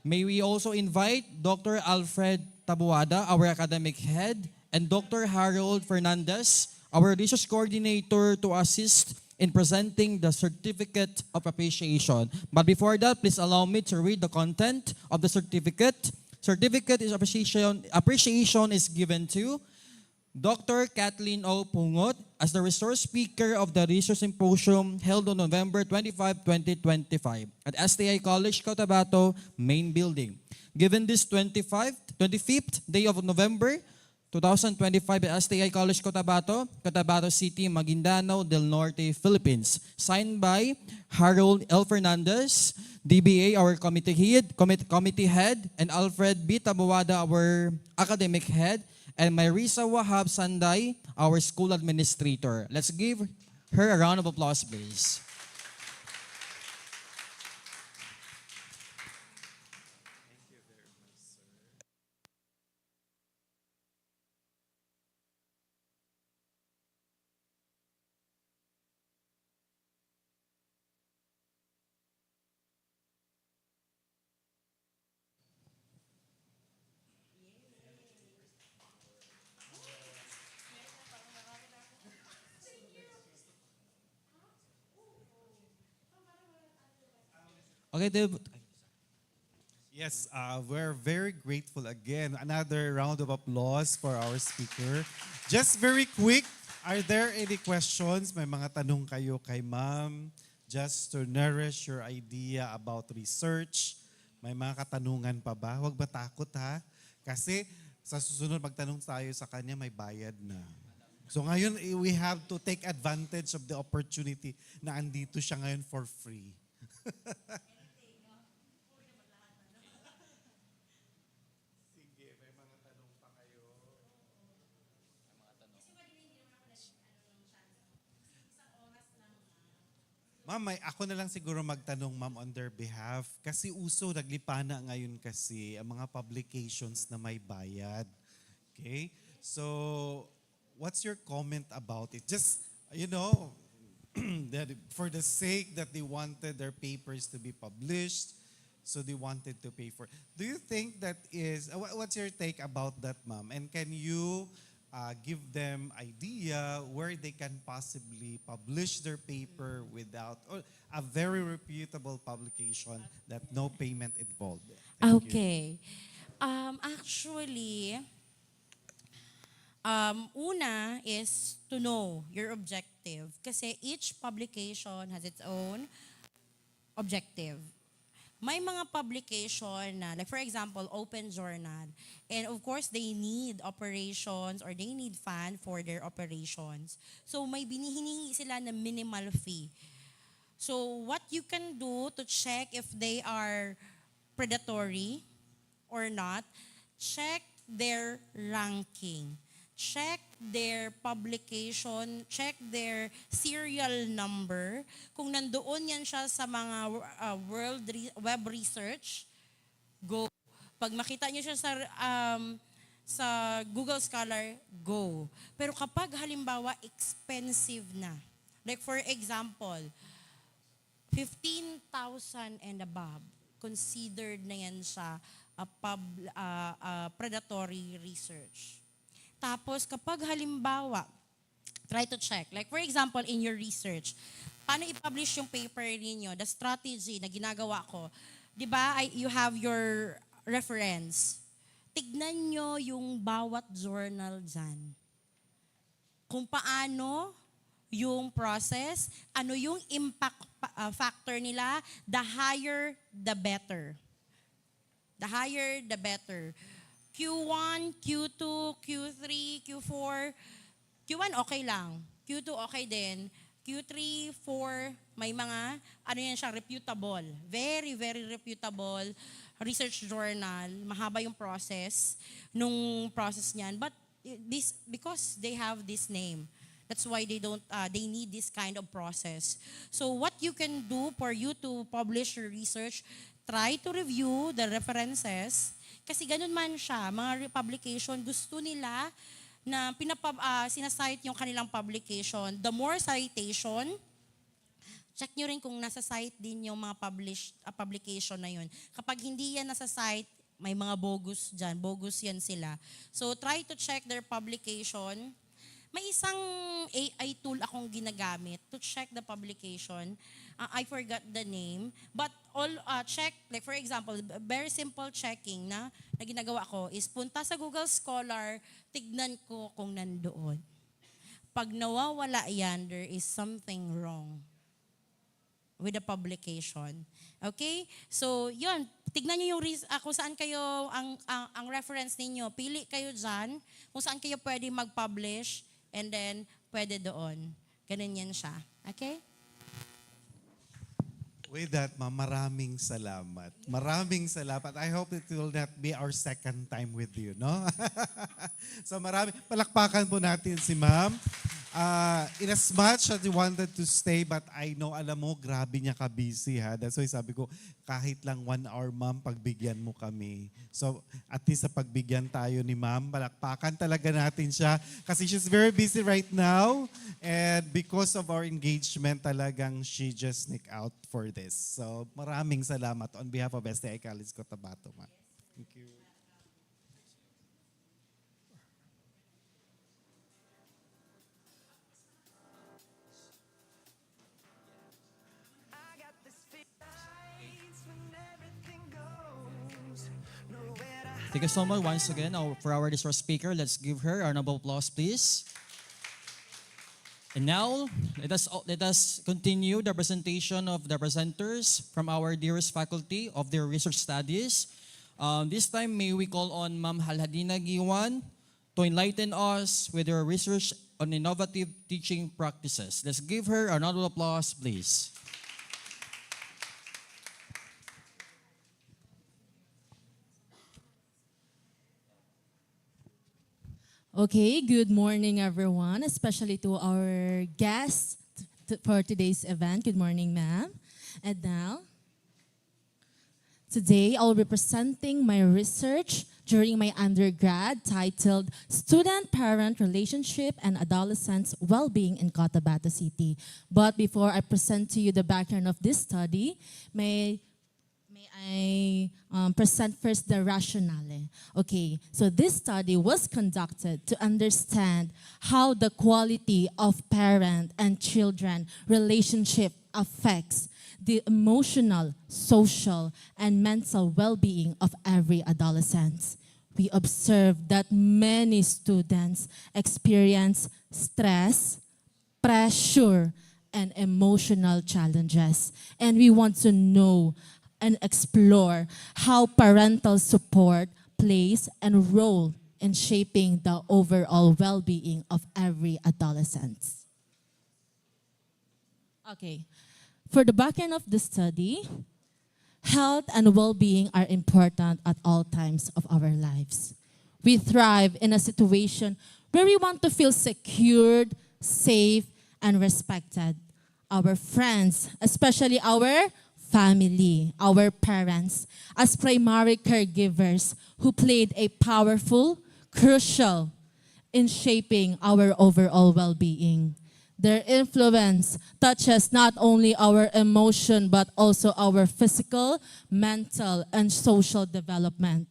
May we also invite Dr. Alfred Tabuada, our academic head, and Dr. Harold Fernandez, our research coordinator, to assist in presenting the certificate of appreciation. But before that, please allow me to read the content of the certificate. Certificate is appreciation is given to Dr. Catlyn O. Pongot as the resource speaker of the Research Symposium held on November 25, 2025 at STI College, Cotabato, Main Building. Given this 25th day of November 2025 at STI College, Cotabato, Cotabato City, Maguindanao del Norte, Philippines. Signed by Harold L. Fernandez, DBA, our committee head, and Alfred B. Tabuada, our academic head, and Marisa Wahab Sanday, our school administrator. Let's give her a round of applause, please. Okay, Deb. Yes, we're very grateful again. Another round of applause for our speaker. Just very quick, are there any questions? May mga tanong kayo kay ma'am? Just to nourish your idea about research. May mga katanungan pa ba? Huwag matakot ha. Kasi sa susunod magtanong tayo sa kanya, may bayad na. So ngayon, we have to take advantage of the opportunity na andito siya ngayon for free. Ma'am, ako na lang siguro magtanong, ma'am, on their behalf. Kasi uso, naglipana ngayon kasi ang mga publications na may bayad. Okay? So, what's your comment about it? Just, that for the sake that they wanted their papers to be published, so they wanted to pay for it. Do you think that is, what's your take about that, ma'am? And can you give them idea where they can possibly publish their paper without or a very reputable publication that no payment involved? Thank you. Okay. Actually, una is to know your objective. Kasi each publication has its own objective. May mga publication na, like for example, open journal. And of course, they need operations or they need fund for their operations. So may hinihingi sila na minimal fee. So what you can do to check if they are predatory or not, check their ranking. Check their publication, check their serial number. Kung nandoon yan siya sa mga web research, go. Pag makita niyo siya sa Google Scholar, go. Pero kapag halimbawa expensive na, like for example, 15,000 and above, considered na yan siya predatory research. Tapos kapag halimbawa, try to check. Like for example, in your research, paano i-publish yung paper ninyo? The strategy na ginagawa ko. Di ba, you have your reference. Tignan nyo yung bawat journal dyan. Kung paano yung process, ano yung impact factor nila, the higher, the better. The higher, the better. Q1, Q2, Q3, Q4. Q1 okay lang. Q2 okay din. Q3, 4, may mga, yan siya, reputable. Very, very reputable research journal. Mahaba yung process, nung process niyan. But because they have this name, that's why they need this kind of process. So what you can do for you to publish your research, try to review the references. Kasi ganun man siya, mga publication, gusto nila na sinasite yung kanilang publication. The more citation, check nyo rin kung nasa site din yung mga publication na yun. Kapag hindi yan nasa site, may mga bogus dyan. Bogus yan sila. So try to check their publication. May isang AI tool akong ginagamit to check the publication. I forgot the name. But check, like for example, very simple checking na ginagawa ko is punta sa Google Scholar, tignan ko kung nandoon. Pag nawawala yan, there is something wrong with the publication. Okay? So, yun. Tignan nyo yung kung saan kayo, ang reference ninyo. Pili kayo dyan kung saan kayo pwede mag-publish and then pwede doon. Ganun yan siya. Okay? With that, ma'am, maraming salamat. Maraming salamat. I hope it will not be our second time with you, no? So palakpakan po natin si ma'am. In as much as you wanted to stay, but I know, alam mo, grabe niya ka-busy ha. That's why sabi ko, kahit lang 1 hour, ma'am, pagbigyan mo kami. So, at least sa pagbigyan tayo ni ma'am, palakpakan talaga natin siya. Kasi she's very busy right now. And because of our engagement, talagang she just sneak out for this. So, maraming salamat on behalf of STI College Cotabato, ma'am. Thank you. Thank you so much once again for our resource speaker. Let's give her a round of applause, please. And now, let us continue the presentation of the presenters from our dearest faculty of their research studies. This time, may we call on Ma'am Halhadina Giwan to enlighten us with her research on innovative teaching practices. Let's give her a round of applause, please. Okay, good morning everyone, especially to our guests for today's event. Good morning, ma'am. And now, today I'll be presenting my research during my undergrad titled Student-Parent Relationship and Adolescents Well-Being in Cotabato City. But before I present to you the background of this study, may I present first the rationale. Okay, so this study was conducted to understand how the quality of parent and children relationship affects the emotional, social, and mental well-being of every adolescent. We observed that many students experience stress, pressure, and emotional challenges. And we want to know and explore how parental support plays a role in shaping the overall well-being of every adolescent. Okay, for the backend of the study, health and well-being are important at all times of our lives. We thrive in a situation where we want to feel secured, safe, and respected. Our friends, especially our family, our parents, as primary caregivers who played a powerful, crucial in shaping our overall well-being. Their influence touches not only our emotion but also our physical, mental, and social development,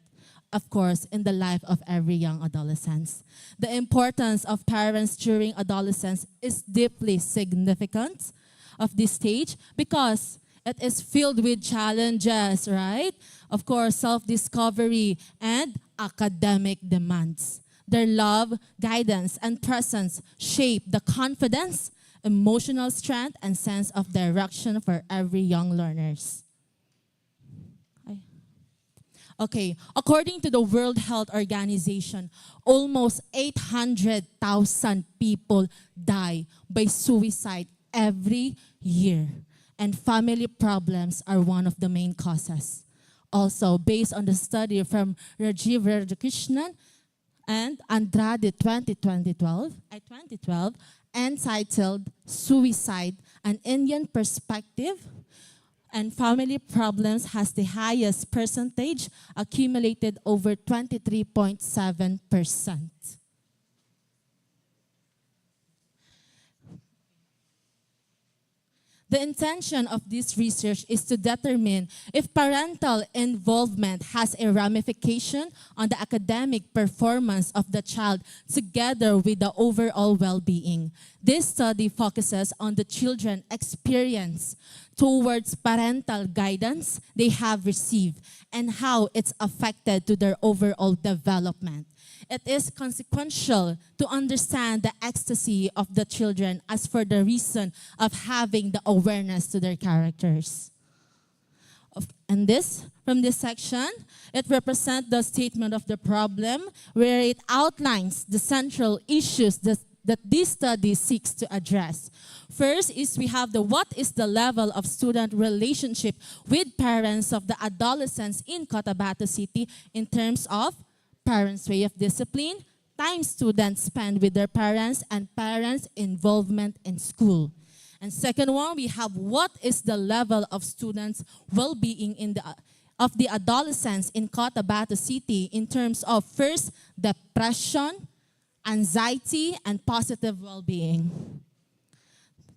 of course, in the life of every young adolescent. The importance of parents during adolescence is deeply significant of this stage because it is filled with challenges, right? Of course, self-discovery and academic demands. Their love, guidance, and presence shape the confidence, emotional strength, and sense of direction for every young learners. Okay, according to the World Health Organization, almost 800,000 people die by suicide every year. And family problems are one of the main causes. Also, based on the study from Rajiv Radhakrishnan and Andrade 2012, entitled Suicide, an Indian Perspective, and family problems has the highest percentage, accumulated over 23.7%. The intention of this research is to determine if parental involvement has a ramification on the academic performance of the child together with the overall well-being. This study focuses on the children's experience towards parental guidance they have received and how it's affected to their overall development. It is consequential to understand the ecstasy of the children as for the reason of having the awareness to their characters. And from this section, it represents the statement of the problem where it outlines the central issues that this study seeks to address. First is we have what is the level of student relationship with parents of the adolescents in Cotabato City in terms of parents' way of discipline, time students spend with their parents, and parents' involvement in school. And second one, we have what is the level of students' well-being of the adolescents in Cotabato City in terms of first, depression, anxiety, and positive well-being.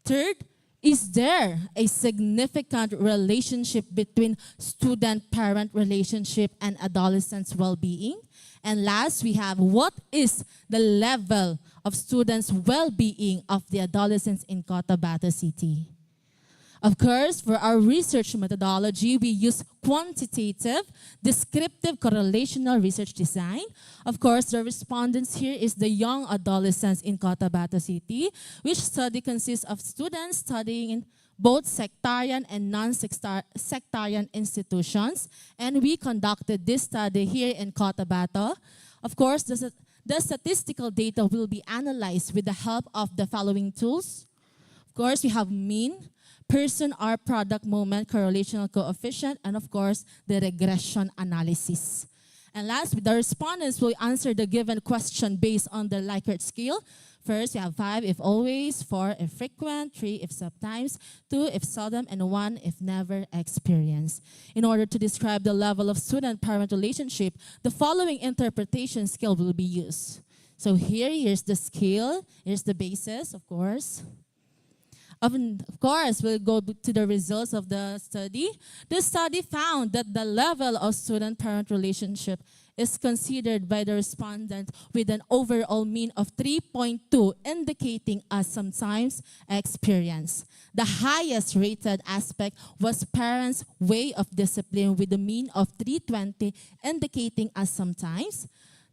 Third, is there a significant relationship between student-parent relationship and adolescents' well-being? And last, we have what is the level of students' well-being of the adolescents in Cotabato City? Of course, for our research methodology, we use quantitative, descriptive correlational research design. Of course, the respondents here is the young adolescents in Cotabato City, which study consists of students studying in both sectarian and non-sectarian institutions. And we conducted this study here in Cotabato. Of course, the statistical data will be analyzed with the help of the following tools. Of course, we have mean, person or product moment correlational coefficient, and of course, the regression analysis. And last, the respondents will answer the given question based on the Likert scale. First, we have 5 if always, 4 if frequent, 3 if sometimes, 2 if seldom, and 1 if never experienced. In order to describe the level of student-parent relationship, the following interpretation scale will be used. So here's the scale, here's the basis, of course. Of course, we'll go to the results of the study. The study found that the level of student-parent relationship is considered by the respondent with an overall mean of 3.2, indicating a sometimes experience. The highest rated aspect was parents' way of discipline with a mean of 320, indicating a sometimes.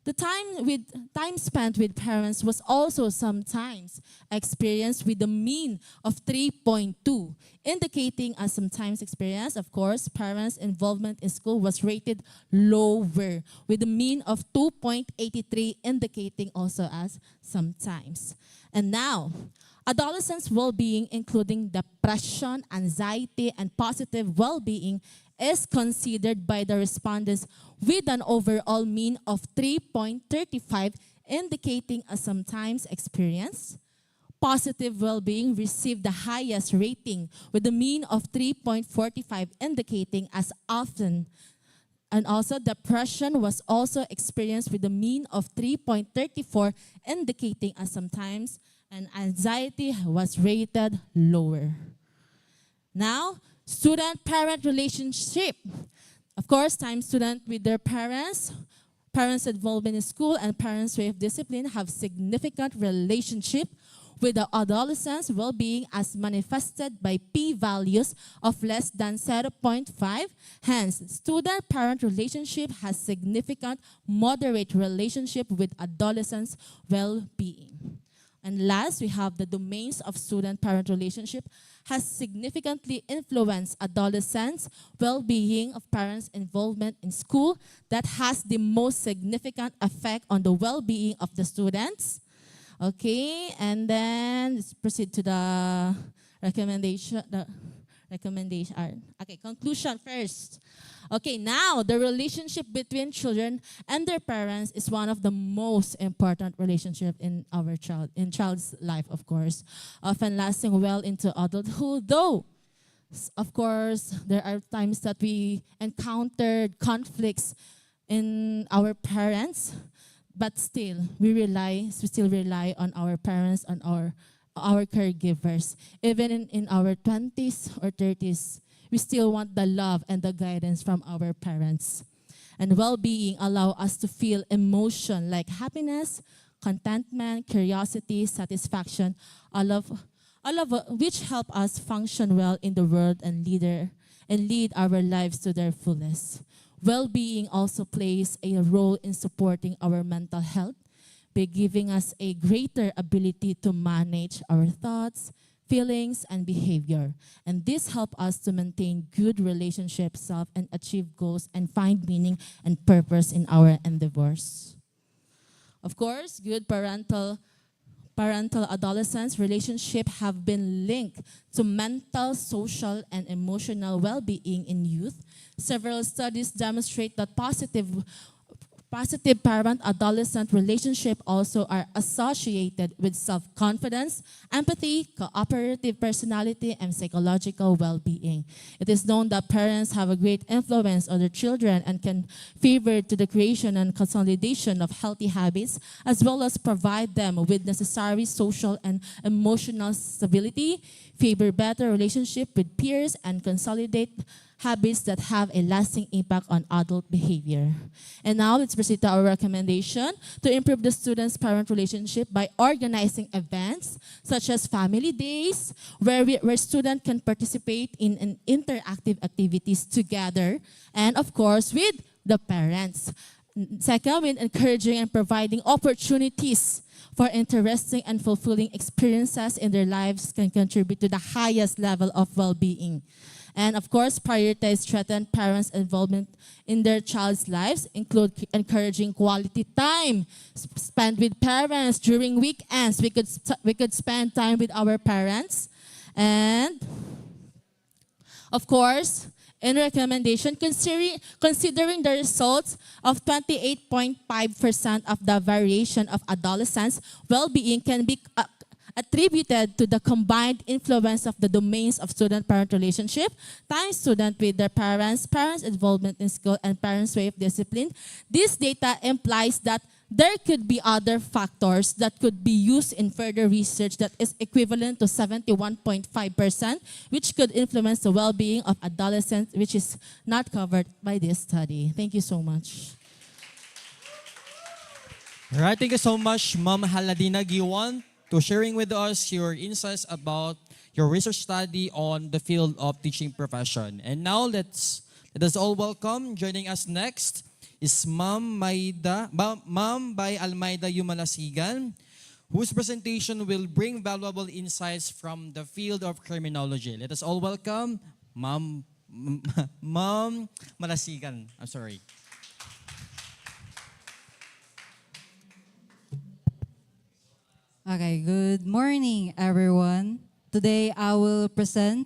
The time spent with parents was also sometimes experienced with a mean of 3.2, indicating a sometimes experience. Of course, parents' involvement in school was rated lower with a mean of 2.83, indicating also as sometimes. And now, adolescents' well-being, including depression, anxiety, and positive well-being, is considered by the respondents with an overall mean of 3.35, indicating a sometimes experience. Positive well-being received the highest rating with a mean of 3.45, indicating as often. And also depression was also experienced with a mean of 3.34, indicating as sometimes, and anxiety was rated lower. Now, student-parent relationship. Of course, time student with their parents, parents' involvement in school, and parents' way of discipline have significant relationship with the adolescent's well-being as manifested by p-values of less than 0.5. Hence, student-parent relationship has significant moderate relationship with adolescents' well-being. And last, we have the domains of student-parent relationship has significantly influenced adolescents' well-being of parents' involvement in school that has the most significant effect on the well-being of the students. Okay, and then let's proceed to the recommendation. Okay, conclusion first. Okay, now the relationship between children and their parents is one of the most important relationships in child's life, of course, often lasting well into adulthood. Though, of course, there are times that we encountered conflicts in our parents, but still we still rely on our parents, on our caregivers. Even in our 20s or 30s, we still want the love and the guidance from our parents. And well-being allow us to feel emotion like happiness, contentment, curiosity, satisfaction, all of which help us function well in the world and lead our lives to their fullest. Well-being also plays a role in supporting our mental health by giving us a greater ability to manage our thoughts, feelings, and behavior. And this helps us to maintain good relationships, and achieve goals and find meaning and purpose in our endeavors. Of course, good parental adolescence relationship have been linked to mental, social, and emotional well-being in youth. Several studies demonstrate that positive parent-adolescent relationship also are associated with self-confidence, empathy, cooperative personality, and psychological well-being. It is known that parents have a great influence on their children and can favor to the creation and consolidation of healthy habits, as well as provide them with necessary social and emotional stability, favor better relationship with peers, and consolidate habits that have a lasting impact on adult behavior. And now let's proceed to our recommendation to improve the students-parent relationship by organizing events such as family days, where students can participate in an interactive activities together, and of course with the parents. Second, with encouraging and providing opportunities for interesting and fulfilling experiences in their lives can contribute to the highest level of well-being. And of course, prioritize strengthen parents' involvement in their child's lives, include encouraging quality time spent with parents during weekends. We could spend time with our parents. And of course, in recommendation, considering the results of 28.5% of the variation of adolescents' well-being can be attributed to the combined influence of the domains of student-parent relationship, time student with their parents, parents' involvement in school, and parents' way of discipline. This data implies that there could be other factors that could be used in further research that is equivalent to 71.5%, which could influence the well-being of adolescents, which is not covered by this study. Thank you so much. All right, thank you so much, Ma'am Haladina Giwan, to sharing with us your insights about your research study on the field of teaching profession. And now let us all welcome, joining us next is Ma'am by Almayda Yumalasigan, whose presentation will bring valuable insights from the field of criminology. Let us all welcome Ma'am Malasigan. I'm sorry. Okay, good morning, everyone. Today, I will present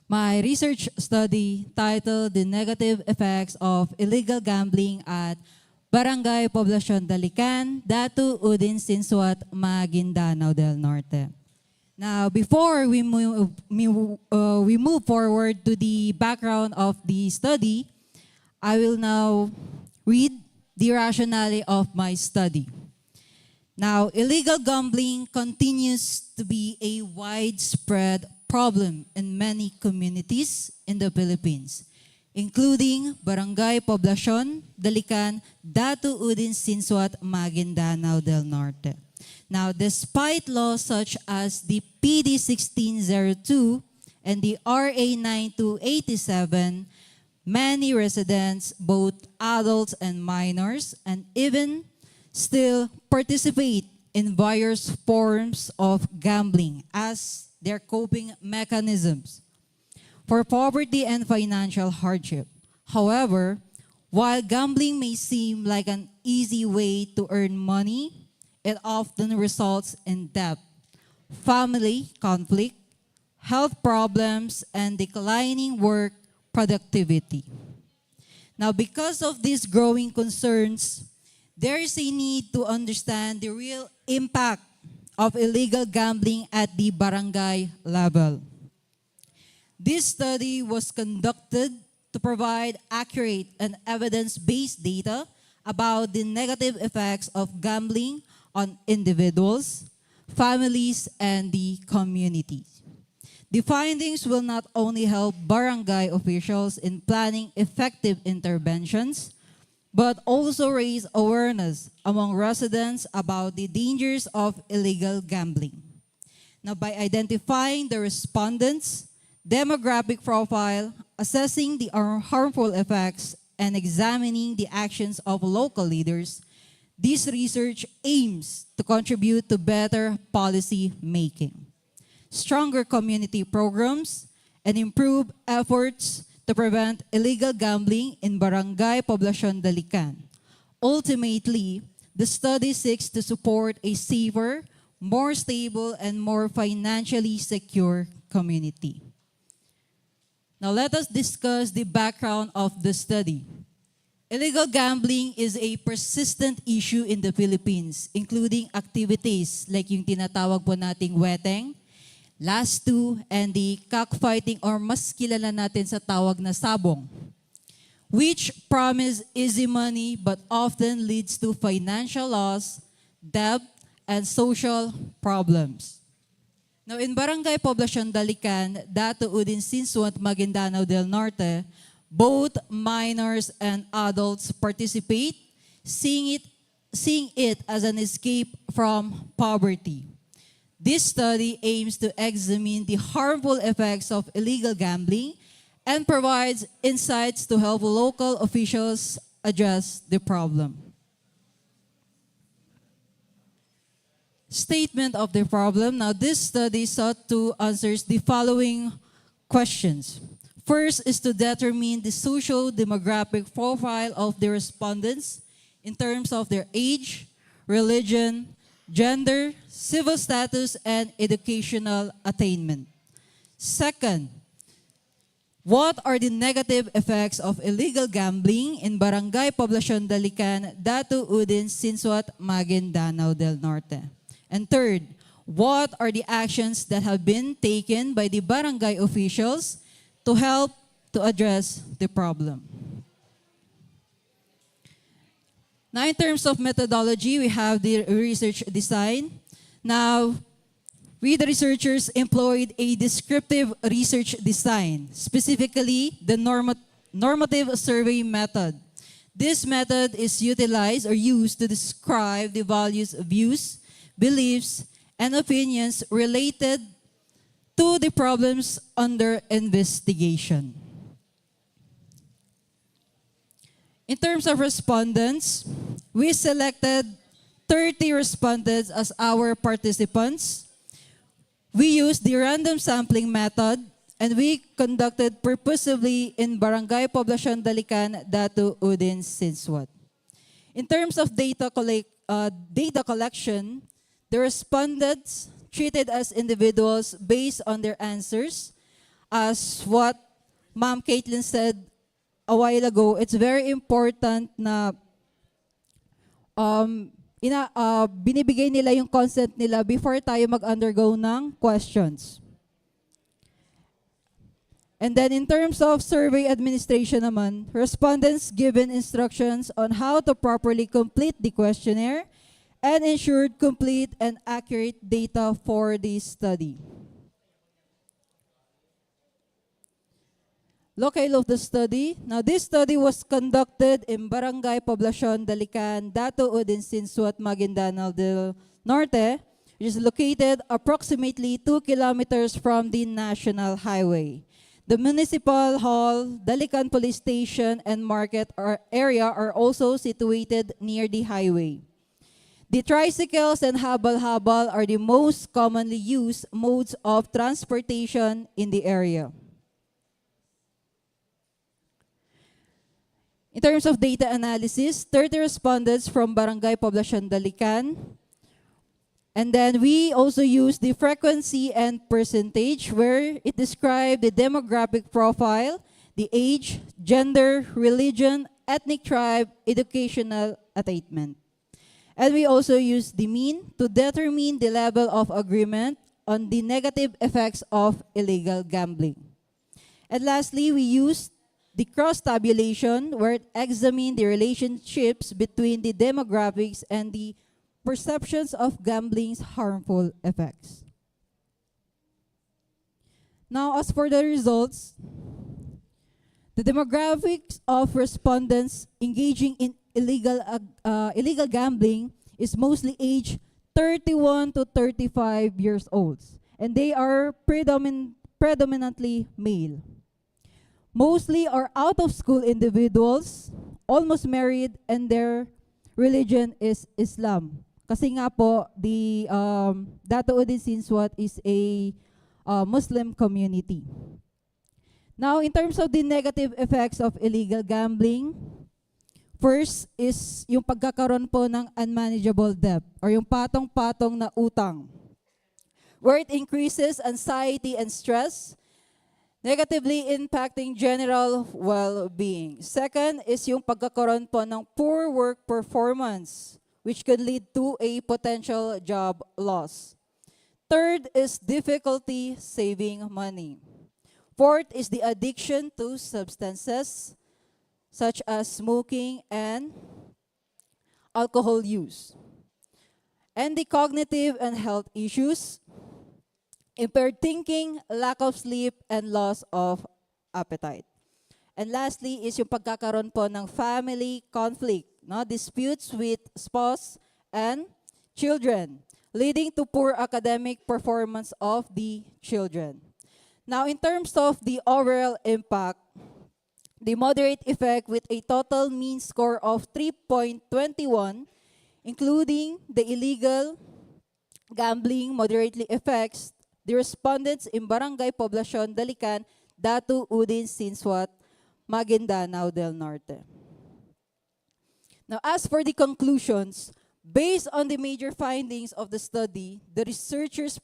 my research study titled The Negative Effects of Illegal Gambling at Barangay Poblacion Dalican, Datu, Udin, Sinsuat, Maguindanao del Norte. Now, before we move forward to the background of the study, I will now read the rationale of my study. Now, illegal gambling continues to be a widespread problem in many communities in the Philippines, including Barangay Poblacion, Dalican, Datu, Udin, Sinsuat, Maguindanao del Norte. Now, despite laws such as the PD 1602 and the RA 9287, many residents, both adults and minors, and even still participate in various forms of gambling as their coping mechanisms for poverty and financial hardship. However, while gambling may seem like an easy way to earn money, it often results in debt, family conflict, health problems, and declining work productivity. Now, because of these growing concerns, there is a need to understand the real impact of illegal gambling at the barangay level. This study was conducted to provide accurate and evidence-based data about the negative effects of gambling on individuals, families, and the communities. The findings will not only help barangay officials in planning effective interventions, but also raise awareness among residents about the dangers of illegal gambling. Now, by identifying the respondents' demographic profile, assessing the harmful effects, and examining the actions of local leaders, this research aims to contribute to better policy making, stronger community programs, and improved efforts to prevent illegal gambling in Barangay Poblacion Dalican. Ultimately, the study seeks to support a safer, more stable, and more financially secure community. Now let us discuss the background of the study. Illegal gambling is a persistent issue in the Philippines, including activities like yung tinatawag po nating weteng, last two, and the cockfighting, or mas kilala natin sa tawag na sabong, which promise easy money but often leads to financial loss, debt, and social problems. Now, in Barangay Poblacion Dalican, Dato Udin Sinsuat, Maguindanao del Norte, both minors and adults participate, seeing it as an escape from poverty. This study aims to examine the harmful effects of illegal gambling and provides insights to help local officials address the problem. Statement of the problem. Now, this study sought to answer the following questions. First is to determine the socio-demographic profile of the respondents in terms of their age, religion, gender, civil status, and educational attainment. Second, what are the negative effects of illegal gambling in Barangay Poblacion Dalican, Dato Udin, Sinsuat, Maguindanao del Norte? And third, what are the actions that have been taken by the barangay officials to help to address the problem? Now, in terms of methodology, we have the research design. Now, we, the researchers, employed a descriptive research design, specifically the normative survey method. This method is utilized or used to describe the values, views, beliefs, and opinions related to the problems under investigation. In terms of respondents, we selected 30 respondents as our participants. We used the random sampling method, and we conducted purposively in Barangay Poblacion Dalican, Dato Udin, Sinsuat. In terms of data collection, the respondents treated as individuals based on their answers. As what Ma'am Catlyn said a while ago, it's very important na binibigay nila yung consent nila before tayo mag-undergo ng questions. And then in terms of survey administration naman, respondents given instructions on how to properly complete the questionnaire and ensured complete and accurate data for the study. Locale of the study. Now, this study was conducted in Barangay Poblacion Dalican, Dato Udin, Sinsuat, Maguindanao del Norte, which is located approximately 2 kilometers from the National Highway. The Municipal Hall, Dalican Police Station, and Market area are also situated near the highway. The tricycles and habal-habal are the most commonly used modes of transportation in the area. In terms of data analysis, 30 respondents from Barangay Poblacion Dalican. And then we also use the frequency and percentage where it described the demographic profile, the age, gender, religion, ethnic tribe, educational attainment. And we also use the mean to determine the level of agreement on the negative effects of illegal gambling. And lastly, we used the cross-tabulation where it examined the relationships between the demographics and the perceptions of gambling's harmful effects. Now, as for the results, the demographics of respondents engaging in illegal gambling is mostly aged 31 to 35 years old, and they are predominantly male. Mostly are out-of-school individuals, almost married, and their religion is Islam. Kasi nga po, the Dato Udin Sinsuat is a Muslim community. Now, in terms of the negative effects of illegal gambling, first is yung pagkakaroon po ng unmanageable debt or yung patong-patong na utang, where it increases anxiety and stress, negatively impacting general well-being. Second is yung pagkakaroon po ng poor work performance, which could lead to a potential job loss. Third is difficulty saving money. Fourth is the addiction to substances, such as smoking and alcohol use. And the cognitive and health issues, impaired thinking, lack of sleep, and loss of appetite. And lastly is yung pagkakaroon po ng family conflict, no? Disputes with spouse and children, leading to poor academic performance of the children. Now, in terms of the overall impact, the moderate effect with a total mean score of 3.21, including the illegal gambling moderately affects the respondents in Barangay Poblacion, Dalican, Datu, Udin, Sinsuat, Maguindanao del Norte. Now, as for the conclusions, based on the major findings of the study, the researchers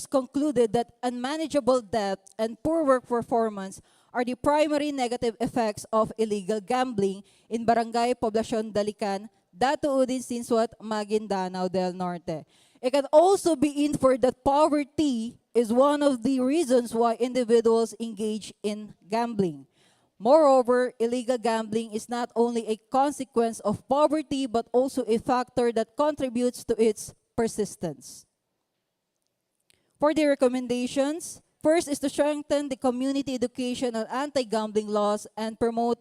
concluded that unmanageable debt and poor work performance are the primary negative effects of illegal gambling in Barangay Poblacion, Dalican, Datu, Udin, Sinsuat, Maguindanao del Norte. It can also be inferred that poverty is one of the reasons why individuals engage in gambling. Moreover, illegal gambling is not only a consequence of poverty but also a factor that contributes to its persistence. For the recommendations, first is to strengthen the community education on anti-gambling laws and promote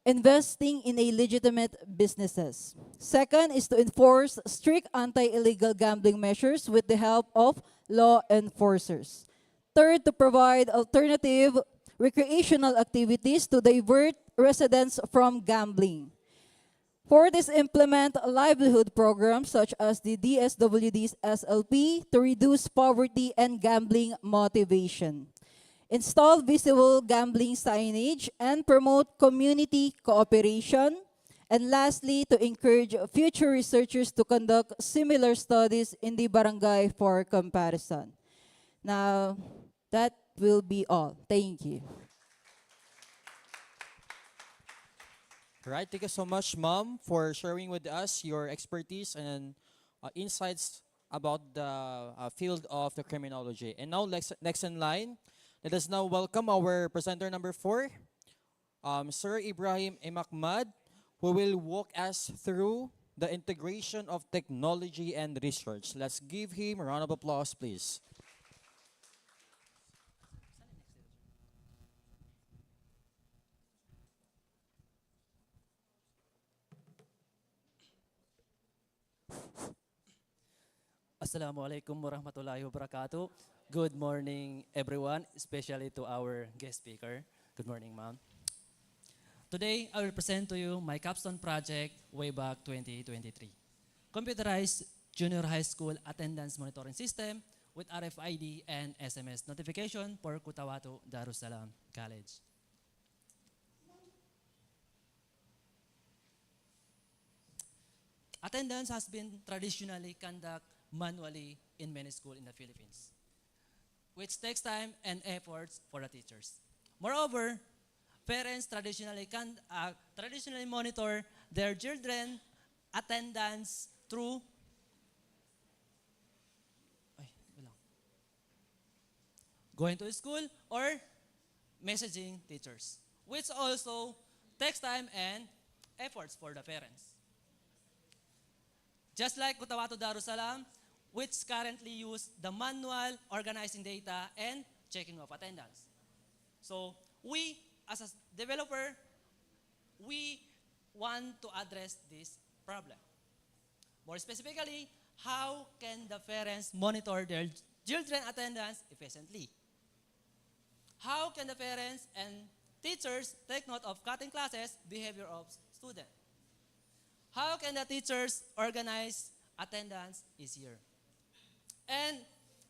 investing in a legitimate businesses. Second is to enforce strict anti-illegal gambling measures with the help of law enforcers. Third, to provide alternative recreational activities to divert residents from gambling. Fourth is implement livelihood programs such as the DSWD's SLP to reduce poverty and gambling motivation. Install visible gambling signage and promote community cooperation. And lastly, to encourage future researchers to conduct similar studies in the barangay for comparison. Now, that will be all. Thank you. Right, thank you so much, Mom, for sharing with us your expertise and insights about the field of the criminology. And now, next in line, let us now welcome our presenter number 4, Sir Ibrahim Emakmad, who will walk us through the integration of technology and research. Let's give him a round of applause, please. Assalamualaikum warahmatullahi wabarakatuh. Good morning, everyone, especially to our guest speaker. Good morning, ma'am. Today, I will present to you my capstone project way back 2023. Computerized junior high school attendance monitoring system with RFID and SMS notification for Kutawatu Darussalam College. Attendance has been traditionally conducted manually in many schools in the Philippines, which takes time and efforts for the teachers. Moreover, parents traditionally monitor their children attendance through going to school or messaging teachers, which also takes time and efforts for the parents. Just like Kutawatu Darussalam, which currently use the manual organizing data and checking of attendance. So we, as a developer, we want to address this problem. More specifically, how can the parents monitor their children attendance efficiently? How can the parents and teachers take note of cutting classes, behavior of students? How can the teachers organize attendance easier? And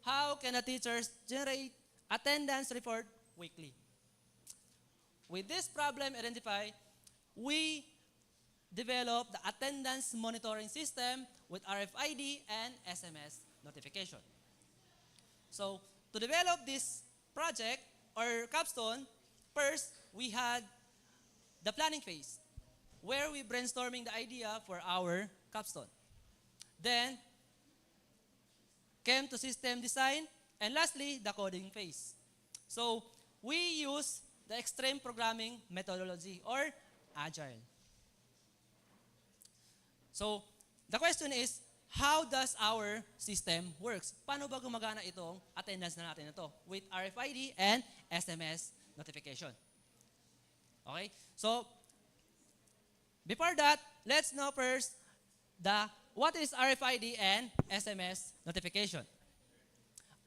how can the teachers generate attendance report weekly? With this problem identified, we developed the attendance monitoring system with RFID and SMS notification. So to develop this project or capstone, first we had the planning phase, where we brainstorming the idea for our capstone. Then came to system design, and lastly, the coding phase. So we use the extreme programming methodology or agile. So the question is, how does our system works? Paano ba gumagana itong attendance na natin ito with RFID and SMS notification? Okay? So, before that, let's know first what is RFID and SMS notification.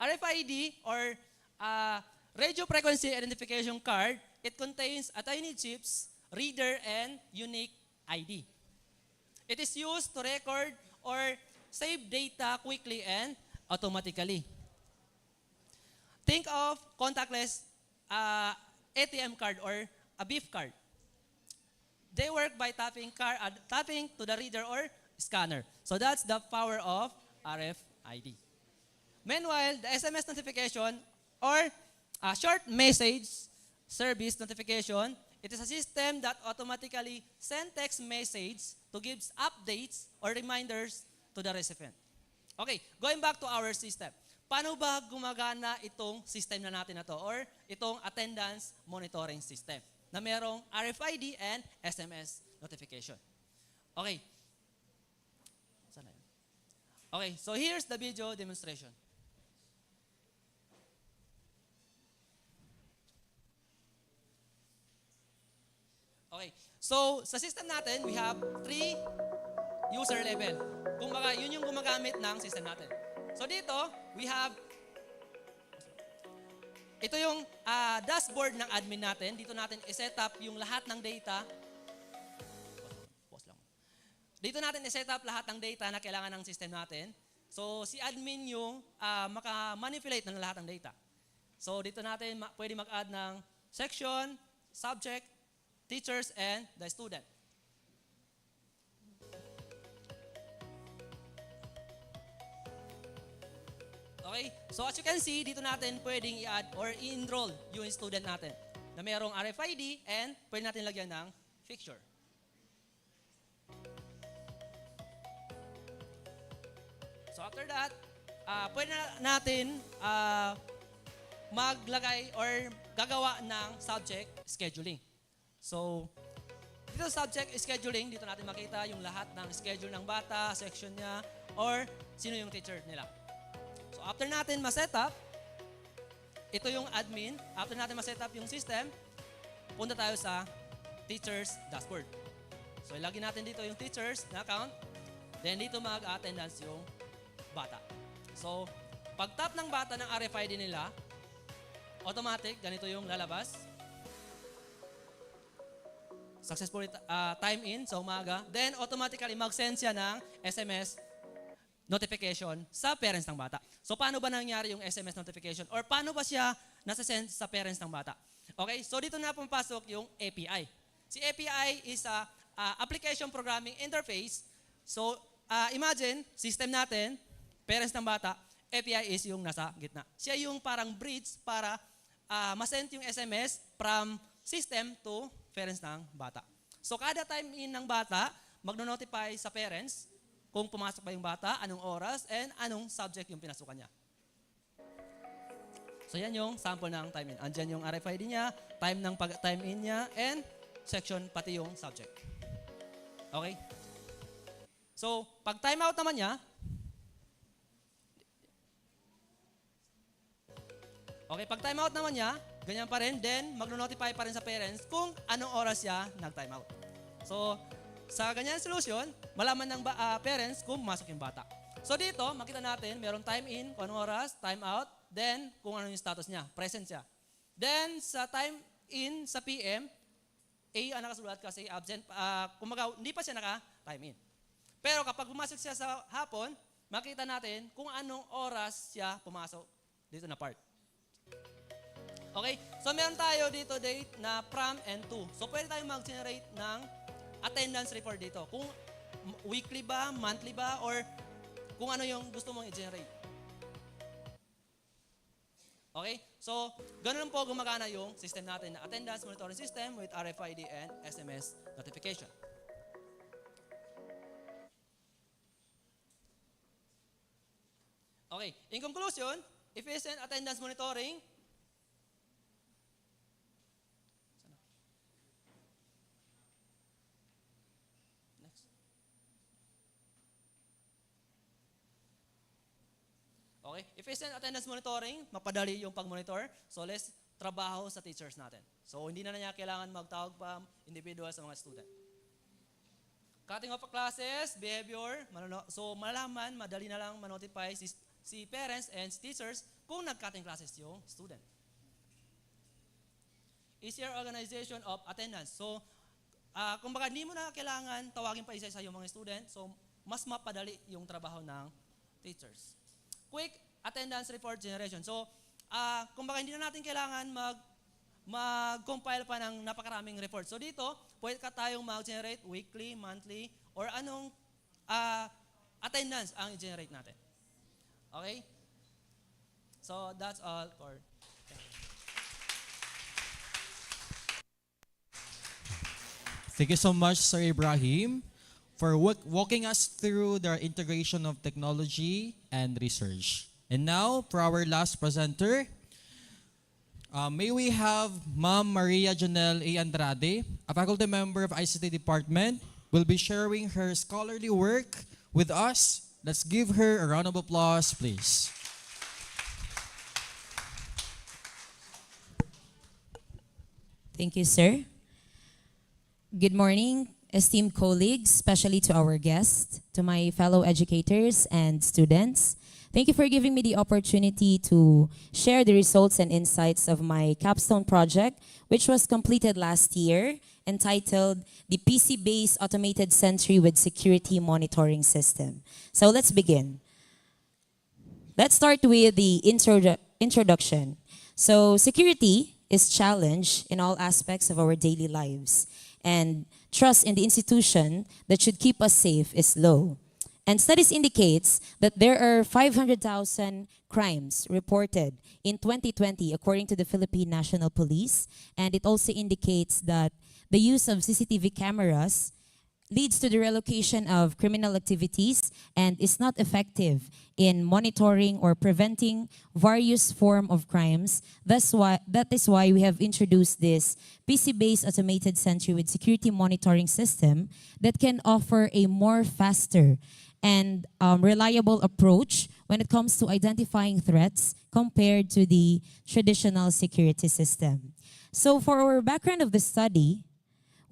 RFID or radio frequency identification card, it contains a tiny chips, reader, and unique ID. It is used to record or save data quickly and automatically. Think of contactless ATM card or a beef card. They work by tapping to the reader or scanner. So that's the power of RFID. Meanwhile, the SMS notification or a short message service notification, it is a system that automatically sends text message to give updates or reminders to the recipient. Okay, going back to our system. Paano ba gumagana itong system na natin na to or itong attendance monitoring system na merong RFID and SMS notification? Okay. Sana yun? Okay, so here's the video demonstration. Okay, so sa system natin, we have 3 user level. Kumbaga, yun yung gumagamit ng system natin. So dito, we have, ito yung dashboard ng admin natin. Dito natin i-set up yung lahat ng data. Pause lang. Dito natin i-set up lahat ng data na kailangan ng system natin. So si admin yung maka-manipulate ng lahat ng data. So dito natin pwede mag-add ng section, subject, teachers, and the student. Okay? So as you can see, dito natin pwedeng i-add or i-enroll yung student natin na mayroong RFID and pwede natin lagyan ng picture. So after that, pwede natin maglagay or gagawa ng subject scheduling. So, dito sa subject scheduling, dito natin makita yung lahat ng schedule ng bata, section niya, or sino yung teacher nila. So, after natin ma-set up, ito yung admin. After natin ma-set up yung system, punta tayo sa teacher's dashboard. So, ilagay natin dito yung teacher's na account. Then, dito mag-attendance yung bata. So, pag tap ng bata ng RFID nila, automatic, ganito yung lalabas. Successfully time in sa umaga. Then, automatically mag-send siya ng SMS notification sa parents ng bata. So, paano ba nangyari yung SMS notification? Or paano ba siya nasa-send sa parents ng bata? Okay, so dito na pumapasok yung API. Si API is a application programming interface. So, imagine, system natin, parents ng bata, API is yung nasa gitna. Siya yung parang bridge para ma-send yung SMS from system to parents ng bata. So, kada time in ng bata, magno-notify sa parents kung pumasok ba yung bata, anong oras, and anong subject yung pinasukan niya. So, yan yung sample ng time in. Andyan yung RFID niya, time ng time in niya, and section pati yung subject. Okay? So, pag time out naman niya, pag time out naman niya, ganyan pa rin, then magno-notify pa rin sa parents kung anong oras siya nag-time out. So, sa ganyan solution, malaman ng parents kung pumasok yung bata. So dito, makita natin, merong time in, kung anong oras, time out, then kung ano yung status niya, present siya. Then sa time in, sa PM, A ang nakasulat kasi absent, hindi pa siya naka-time in. Pero kapag pumasok siya sa hapon, makita natin kung anong oras siya pumasok dito na part. Okay? So, meron tayo dito date na from and to. So, pwede tayong mag-generate ng attendance report dito. Kung weekly ba, monthly ba, or kung ano yung gusto mong i-generate. Okay? So, ganun po gumagana yung system natin na attendance monitoring system with RFID and SMS notification. Okay. In conclusion, efficient attendance monitoring Okay? Efficient attendance monitoring, mapadali yung pag-monitor. So less trabaho sa teachers natin. So hindi na niya kailangan magtawag pa individual sa mga student. Cutting off classes, behavior, so malalaman, madali na lang manotify si parents and teachers kung nag-cutting classes yung student. Easier organization of attendance. So, kung baka hindi mo na kailangan tawagin pa isa-isa yung mga student, so mas mapadali yung trabaho ng teachers. Quick attendance report generation. So, kung baka hindi na natin kailangan mag-compile pa ng napakaraming report. So dito, pwede ka tayong mag-generate weekly, monthly, or anong attendance ang i-generate natin. Okay? So that's all for... Thank you so much, Sir Ibrahim, for walking us through the integration of technology and research. And now, for our last presenter, may we have Ma'am Maria Janelle A. Andrade, a faculty member of ICT Department, will be sharing her scholarly work with us. Let's give her a round of applause, please. Thank you, sir. Good morning, esteemed colleagues, especially to our guests, to my fellow educators and students. Thank you for giving me the opportunity to share the results and insights of my capstone project, which was completed last year, entitled the PC-based automated sentry with security monitoring system. So let's begin. Let's start with the introduction. So security is challenged in all aspects of our daily lives, and trust in the institution that should keep us safe is low. And studies indicates that there are 500,000 crimes reported in 2020 according to the Philippine National Police. And it also indicates that the use of CCTV cameras leads to the relocation of criminal activities and is not effective in monitoring or preventing various forms of crimes. That is why we have introduced this PC-based automated sentry with security monitoring system that can offer a more faster and reliable approach when it comes to identifying threats compared to the traditional security system. So for our background of the study,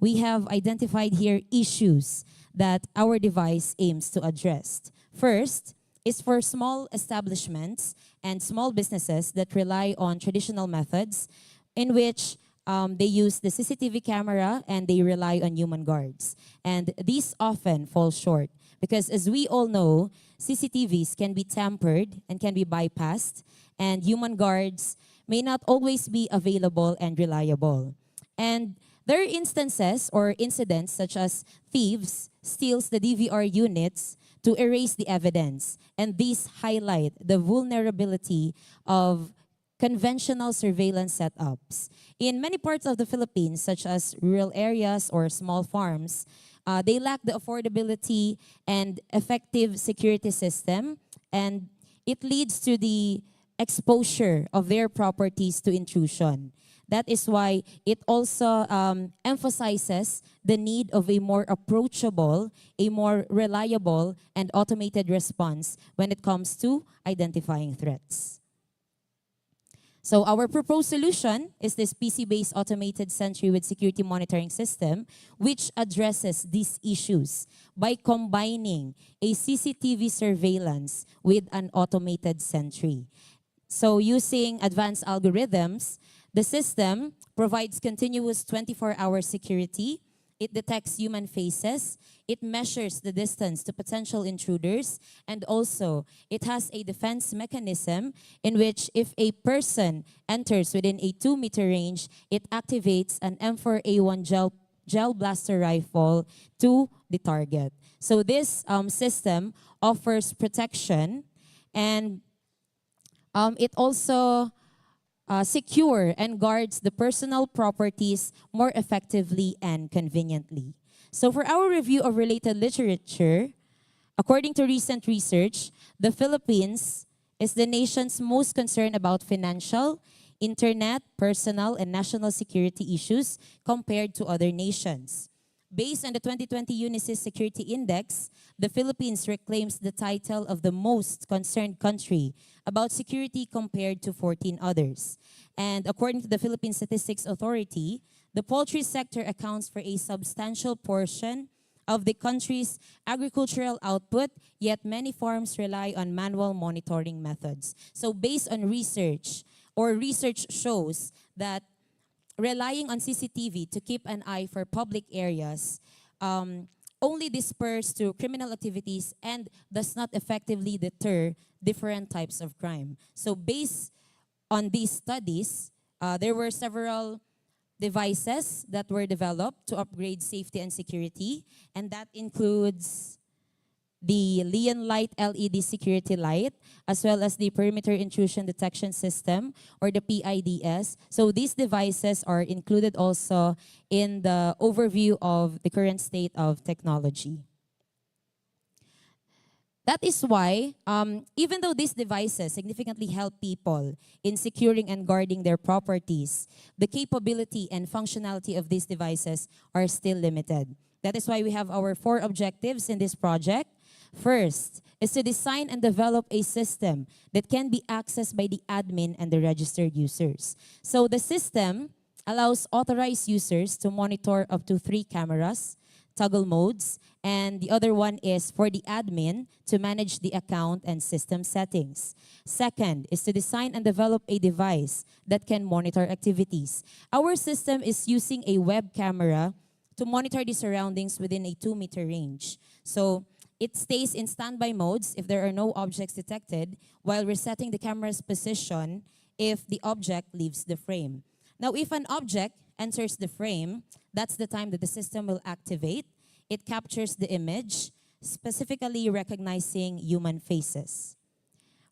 we have identified here issues that our device aims to address. First is for small establishments and small businesses that rely on traditional methods in which they use the CCTV camera and they rely on human guards. And these often fall short because, as we all know, CCTVs can be tampered and can be bypassed, and human guards may not always be available and reliable. And there are instances or incidents such as thieves steals the DVR units to erase the evidence, and these highlight the vulnerability of conventional surveillance setups. In many parts of the Philippines, such as rural areas or small farms, they lack the affordability and effective security system, and it leads to the exposure of their properties to intrusion. That is why it also emphasizes the need of a more approachable, a more reliable, and automated response when it comes to identifying threats. So our proposed solution is this PC-based automated sentry with security monitoring system, which addresses these issues by combining a CCTV surveillance with an automated sentry. So using advanced algorithms, the system provides continuous 24-hour security. It detects human faces. It measures the distance to potential intruders. And also, it has a defense mechanism in which if a person enters within a 2-meter range, it activates an M4A1 gel blaster rifle to the target. So this system offers protection, and it also secure and guards the personal properties more effectively and conveniently. So for our review of related literature, according to recent research, the Philippines is the nation's most concerned about financial, internet, personal, and national security issues compared to other nations. Based on the 2020 UNICEF Security Index, the Philippines reclaims the title of the most concerned country about security compared to 14 others. And according to the Philippine Statistics Authority, the poultry sector accounts for a substantial portion of the country's agricultural output, yet many farms rely on manual monitoring methods. So based on research, or research shows that relying on CCTV to keep an eye for public areas only disperse to criminal activities and does not effectively deter different types of crime. So based on these studies, there were several devices that were developed to upgrade safety and security, and that includes the Leon Light LED security light, as well as the perimeter intrusion detection system, or the PIDS. So these devices are included also in the overview of the current state of technology. That is why, even though these devices significantly help people in securing and guarding their properties, the capability and functionality of these devices are still limited. That is why we have our 4 objectives in this project. First is to design and develop a system that can be accessed by the admin and the registered users. So the system allows authorized users to monitor up to 3 cameras, toggle modes, and the other one is for the admin to manage the account and system settings. Second is to design and develop a device that can monitor activities. Our system is using a web camera to monitor the surroundings within a 2-meter range. So it stays in standby modes if there are no objects detected, while resetting the camera's position if the object leaves the frame. Now, if an object enters the frame, that's the time that the system will activate. It captures the image, specifically recognizing human faces.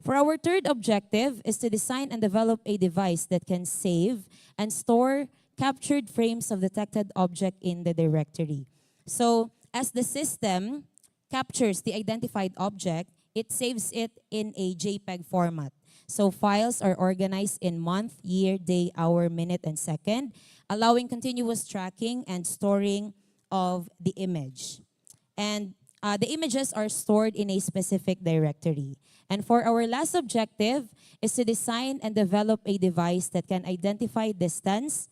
For our third objective is to design and develop a device that can save and store captured frames of detected object in the directory. So, as the system captures the identified object, it saves it in a JPEG format. So files are organized in month, year, day, hour, minute, and second, allowing continuous tracking and storing of the image. And the images are stored in a specific directory. And for our last objective is to design and develop a device that can identify distance,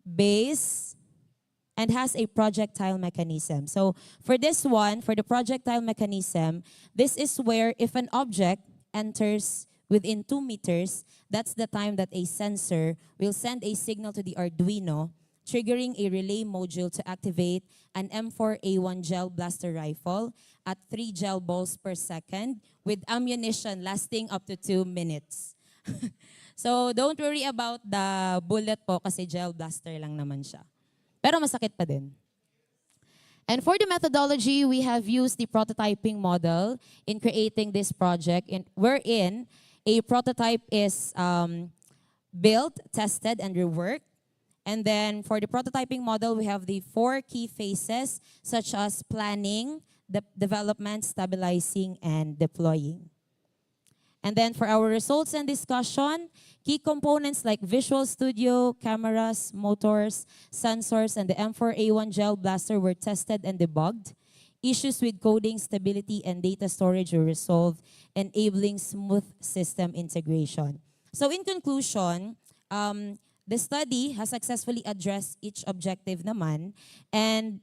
base, and has a projectile mechanism. So for this one, for the projectile mechanism, this is where if an object enters within 2 meters, that's the time that a sensor will send a signal to the Arduino, triggering a relay module to activate an M4A1 gel blaster rifle at 3 gel balls per second with ammunition lasting up to 2 minutes. So don't worry about the bullet po kasi gel blaster lang naman siya. Pero masakit pa din. And for the methodology, we have used the prototyping model in creating this project, wherein a prototype is built, tested, and reworked. And then for the prototyping model, we have the 4 key phases, such as planning, development, stabilizing, and deploying. And then for our results and discussion, key components like Visual Studio, cameras, motors, sensors, and the M4A1 gel blaster were tested and debugged. Issues with coding, stability, and data storage were resolved, enabling smooth system integration. So in conclusion, the study has successfully addressed each objective naman, and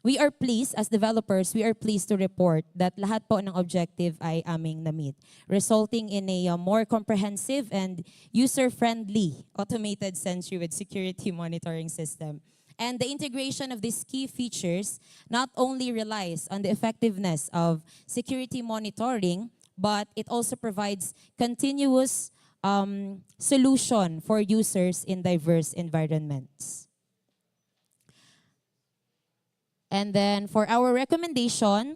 we are pleased, as developers, we are pleased to report that lahat po ng objective ay aming na-meet, resulting in a more comprehensive and user-friendly automated sentry with security monitoring system. And the integration of these key features not only relies on the effectiveness of security monitoring, but it also provides continuous solution for users in diverse environments. And then for our recommendation,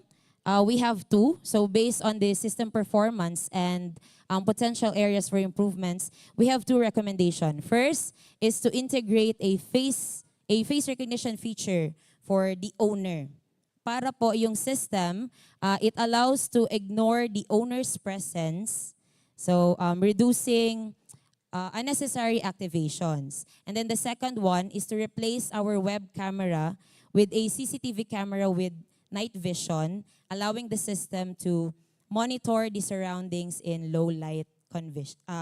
we have 2. So based on the system performance and potential areas for improvements, we have 2 recommendations. First is to integrate a face recognition feature for the owner. Para po yung system, it allows to ignore the owner's presence. So reducing unnecessary activations. And then the second one is to replace our web camera with a CCTV camera with night vision, allowing the system to monitor the surroundings in low light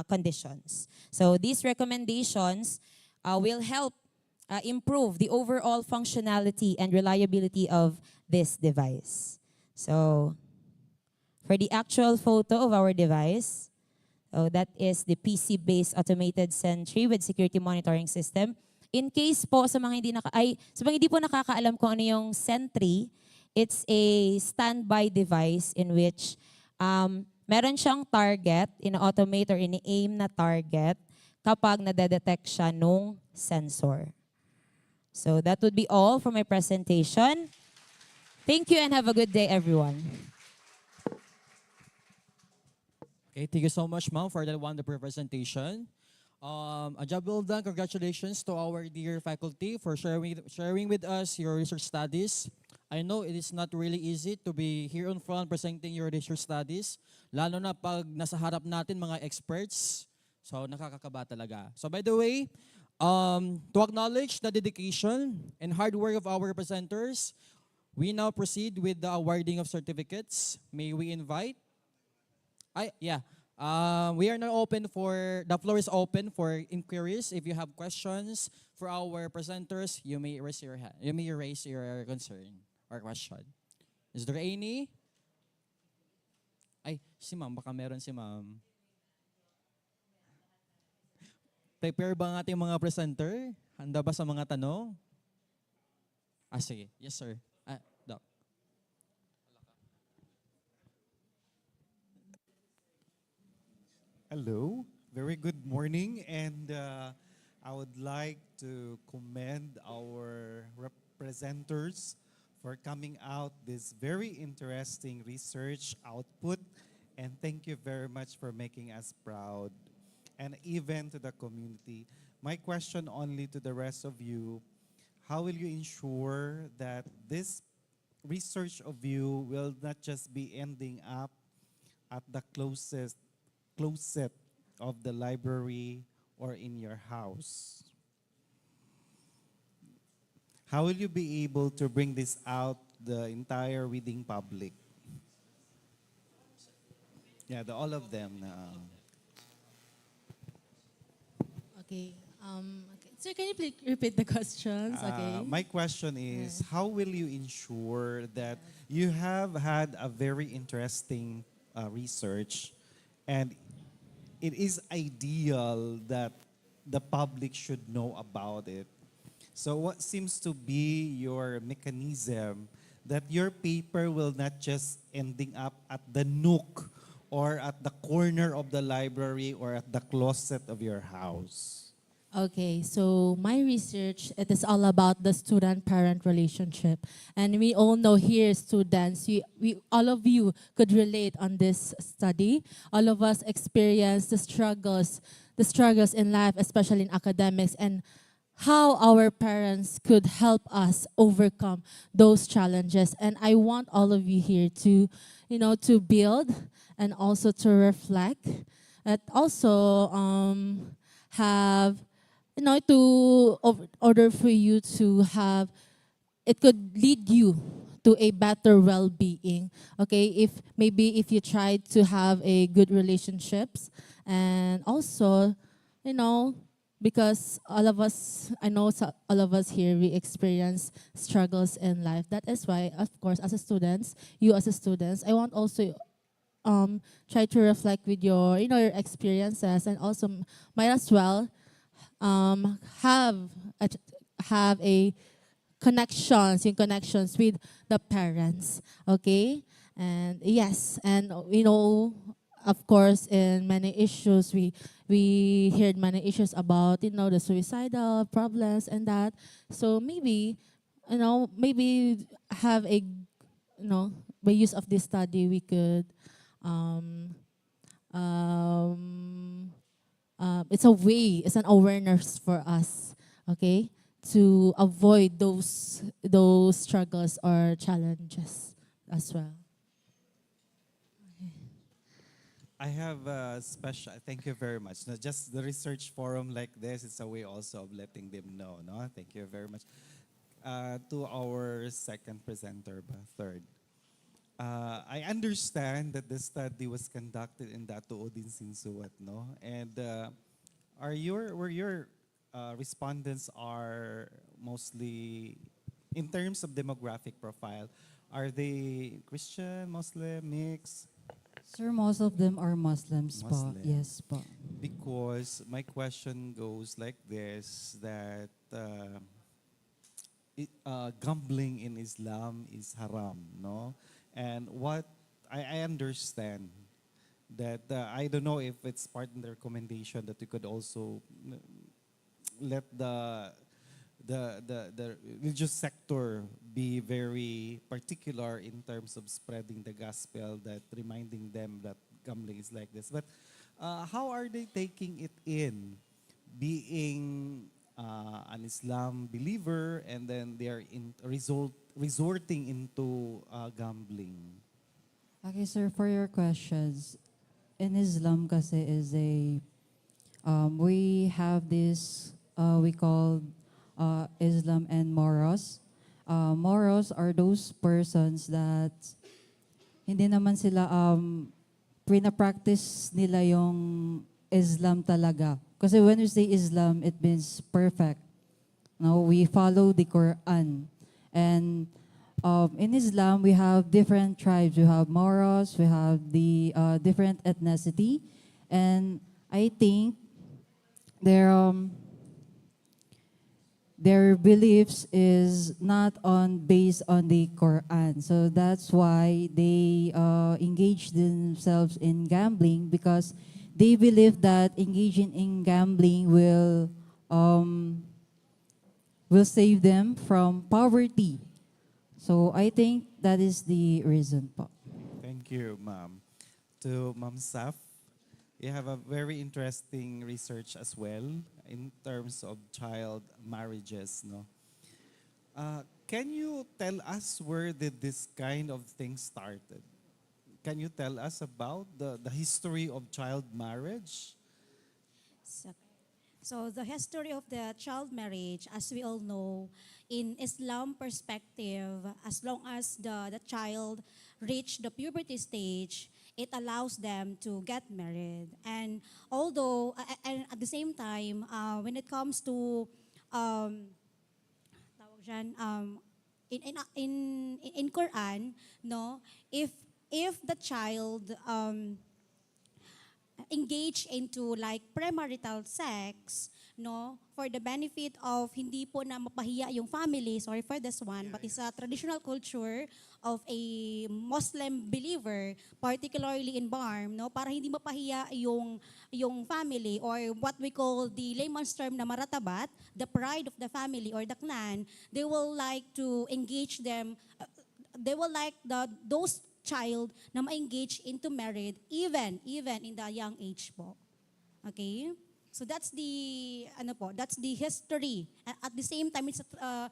conditions. So these recommendations will help improve the overall functionality and reliability of this device. So for the actual photo of our device, that is the PC-based automated sentry with security monitoring system. In case po sa mga hindi po nakakaalam kung ano yung sentry, it's a standby device in which meron siyang target, in-automate or in-aim na target kapag nadedetect siya nung sensor. So that would be all for my presentation. Thank you and have a good day, everyone. Okay, thank you so much, ma'am, for that wonderful presentation. A job well done. Congratulations to our dear faculty for sharing with us your research studies. I know it is not really easy to be here on front presenting your research studies, lalo na pag nasa harap natin mga experts. So nakakakaba talaga. So by the way, to acknowledge the dedication and hard work of our presenters, we now proceed with the awarding of certificates. May we invite? We are now open the floor is open for inquiries. If you have questions for our presenters, you may raise your hand. You may raise your concern or question. Is there any? Si ma'am, baka meron si ma'am. Prepare ba ang ating mga presenter? Handa ba sa mga tanong? Sige. Yes, sir. Doc. Hello, very good morning, and I would like to commend our presenters for coming out this very interesting research output, and thank you very much for making us proud, and even to the community. My question only to the rest of you, how will you ensure that this research of you will not just be ending up at the closet of the library or in your house? How will you be able to bring this out the entire reading public? Yeah, all of them. Okay. Sir, can you please repeat the questions? Okay. My question is, how will you ensure that you have had a very interesting research, and it is ideal that the public should know about it? So what seems to be your mechanism that your paper will not just ending up at the nook or at the corner of the library or at the closet of your house? Okay, so my research, it is all about the student-parent relationship. And we all know here, students, all of you could relate on this study. All of us experience the struggles in life, especially in academics, and how our parents could help us overcome those challenges. And I want all of you here to, to build and also to reflect, and also have, order for you to have, it could lead you to a better well-being. Okay, if you try to have a good relationships, and also, because all of us, all of us here, we experience struggles in life. That is why, of course, as a students, I want also try to reflect with your, your experiences, and also might as well have a connections with the parents. Okay, and yes, and of course, in many issues, we heard many issues about, the suicidal problems and that. So maybe, maybe have a, by use of this study, we could, it's a way, it's an awareness for us, okay, to avoid those struggles or challenges as well. I have a special, thank you very much. No, just the research forum like this, it's a way also of letting them know. No, thank you very much. To our second presenter, third. I understand that the study was conducted in Datuodin Sinsuat, no? And were your respondents are mostly, in terms of demographic profile, are they Christian, Muslim, mixed? Sir, most of them are Muslims po. Muslim. Yes po. Because my question goes like this, that gambling in Islam is haram, no? And what I understand that I don't know if it's part in the recommendation that you could also let the religious sector be very particular in terms of spreading the gospel, that reminding them that gambling is like this. But how are they taking it in, being an Islam believer, and then they are resorting into gambling? Okay, sir, for your questions, in Islam kasi is we have this, we call Islam and Moros. Moros are those persons that hindi naman sila practice nila yung Islam talaga. Kasi when we say Islam, it means perfect. No, we follow the Quran. And in Islam, we have different tribes. We have Moros, we have the different ethnicity. And I think their beliefs is not based on the Quran. So that's why they engage themselves in gambling, because they believe that engaging in gambling will save them from poverty. So I think that is the reason po. Thank you, ma'am. To Ma'am Saf, you have a very interesting research as well in terms of child marriages, no? Can you tell us where did this kind of thing started? Can you tell us about the history of child marriage? So the history of the child marriage, as we all know, in Islam perspective, as long as the child reach the puberty stage, it allows them to get married. And although, and at the same time, when it comes to tawag dyan, in Quran, no, if the child engage into like premarital sex, no, for the benefit of hindi po na mapahiya yung family, sorry for this one, but it's a traditional culture of a Muslim believer, particularly in Barm, no, para hindi mapahiya yung family, or what we call the layman's term na maratabat, the pride of the family or the clan. They will like to engage them, they will like those child na ma-engage into marriage even in the young age po. Okay? So that's the that's the history. At the same time, it's a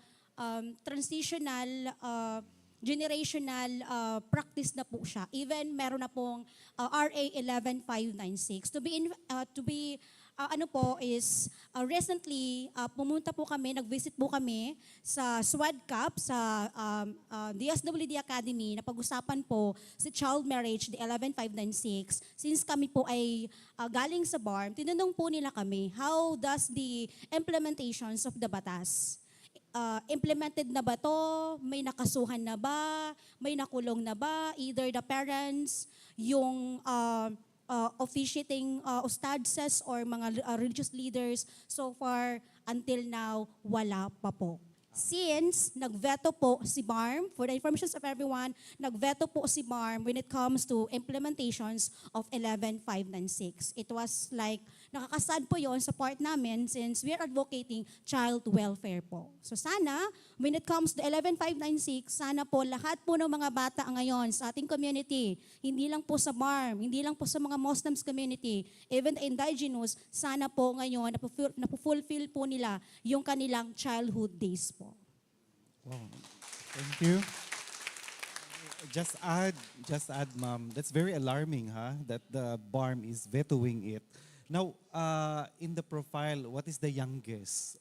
transitional generational practice na po siya. Even meron na pong RA 11596 to be recently pumunta po kami, nag-visit po kami sa SWADCAP, sa DSWD Academy, na pag-usapan po si child marriage, the 11596. Since kami po ay galing sa BARM, tinanong po nila kami, how does the implementations of the batas? Implemented na ba to? May nakasuhan na ba? May nakulong na ba? Either the parents, yung officiating ustadses or mga religious leaders. So far, until now, wala pa po. Since nagveto po si BARM, for the information of everyone, nagveto po si BARM when it comes to implementations of 11596. It was like, nakakasad po yon sa part namin since we are advocating child welfare po. So sana, when it comes to 11596, sana po lahat po ng mga bata ngayon sa ating community, hindi lang po sa BARM, hindi lang po sa mga Muslims community, even the indigenous, sana po ngayon napufulfill po nila yung kanilang childhood days po. Wow. Thank you. just add, ma'am. That's very alarming, huh? That the BARM is vetoing it. Now, in the profile, what is the youngest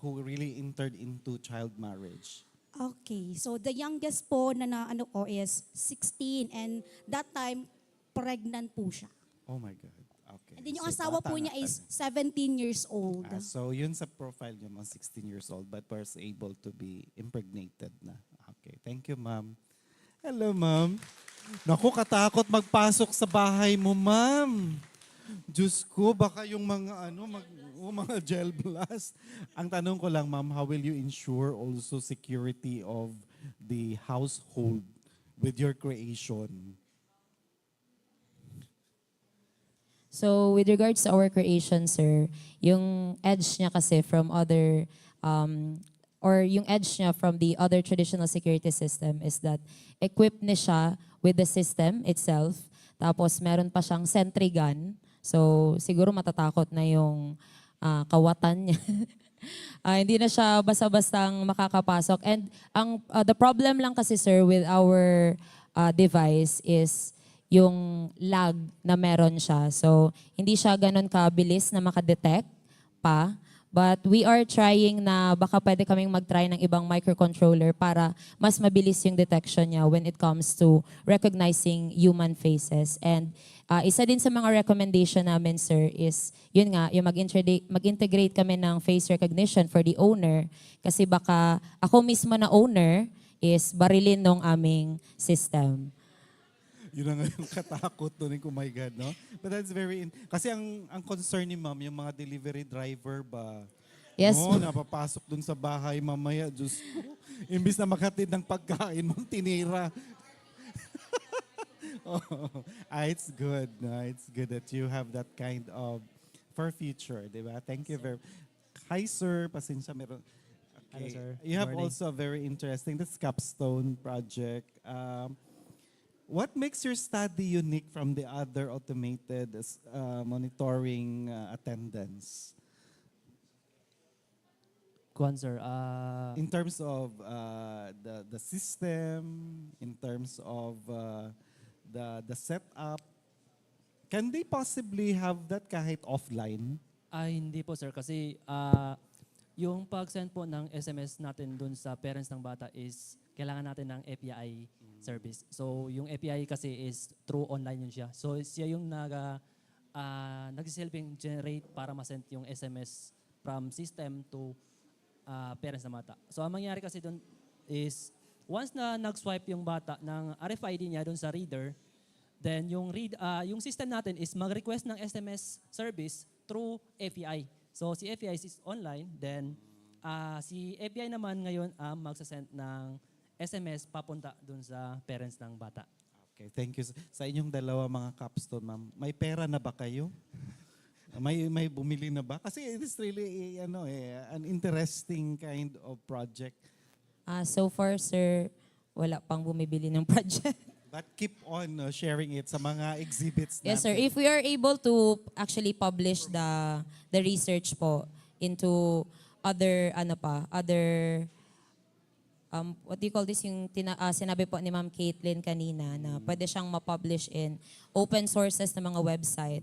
who really entered into child marriage? Okay, so the youngest po na ano ko is 16 and that time pregnant po siya. Oh my God. Okay. And then yung So, asawa bata po na niya is talaga. 17 years old. So, yun sa profile niya, mga 16 years old, but was able to be impregnated na. Okay. Thank you, ma'am. Hello, ma'am. Naku, katakot magpasok sa bahay mo, ma'am. Diyos ko, baka yung mga mga gel blast. Ang tanong ko lang, ma'am, how will you ensure also security of the household with your creation? So with regards to our creation, sir, yung edge niya kasi from other, or yung edge niya from the other traditional security system is that equipped niya siya with the system itself. Tapos meron pa siyang sentry gun. So siguro matatakot na yung kawatan niya. Hindi na siya basta-bastang makakapasok. And the problem lang kasi, sir, with our device is yung lag na meron siya. So, hindi siya ganun kabilis na makadetect pa. But we are trying na baka pwede kaming mag-try ng ibang microcontroller para mas mabilis yung detection niya when it comes to recognizing human faces. And isa din sa mga recommendation namin, sir, is yun nga, yung mag-integrate kami ng face recognition for the owner. Kasi baka ako mismo na owner is barilin ng aming system. Yun na nga yung katakot doon, oh my God, no? But that's kasi ang concern ni ma'am, yung mga delivery driver ba? Yes. No, napapasok doon sa bahay mamaya, Diyos ko. Imbis na maghatid ng pagkain mo, tinira. It's good. No? It's good that you have that kind of for future, di ba? Thank you very Hi, sir. Pasensya, meron. Okay. Hello, sir. You have Morning. also a very interesting, this capstone project. What makes your study unique from the other automated monitoring attendance? Kuan, sir. In terms of the system, in terms of the setup, can they possibly have that kahit offline? Ay, hindi po, sir. Kasi yung pag-send po ng SMS natin dun sa parents ng bata is kailangan natin ng API service. So, yung API kasi is through online yun siya. So, siya yung nagsisilbing generate para ma-send yung SMS from system to parents ng bata. So, ang mangyari kasi dun is once na nag-swipe yung bata ng RFID niya dun sa reader, then yung system natin is mag-request ng SMS service through API. So, si API is online, then si API naman ngayon magsasend ng SMS papunta dun sa parents ng bata. Okay, thank you. Sa inyong dalawa mga capstone, ma'am, may pera na ba kayo? May bumili na ba? Kasi it is really an interesting kind of project. So far, sir, wala pang bumibili ng project. But keep on sharing it sa mga exhibits natin. Yes, sir. If we are able to actually publish the research po into other what do you call this, yung sinabi po ni Ma'am Catlyn kanina na pwede siyang ma-publish in open sources na mga website.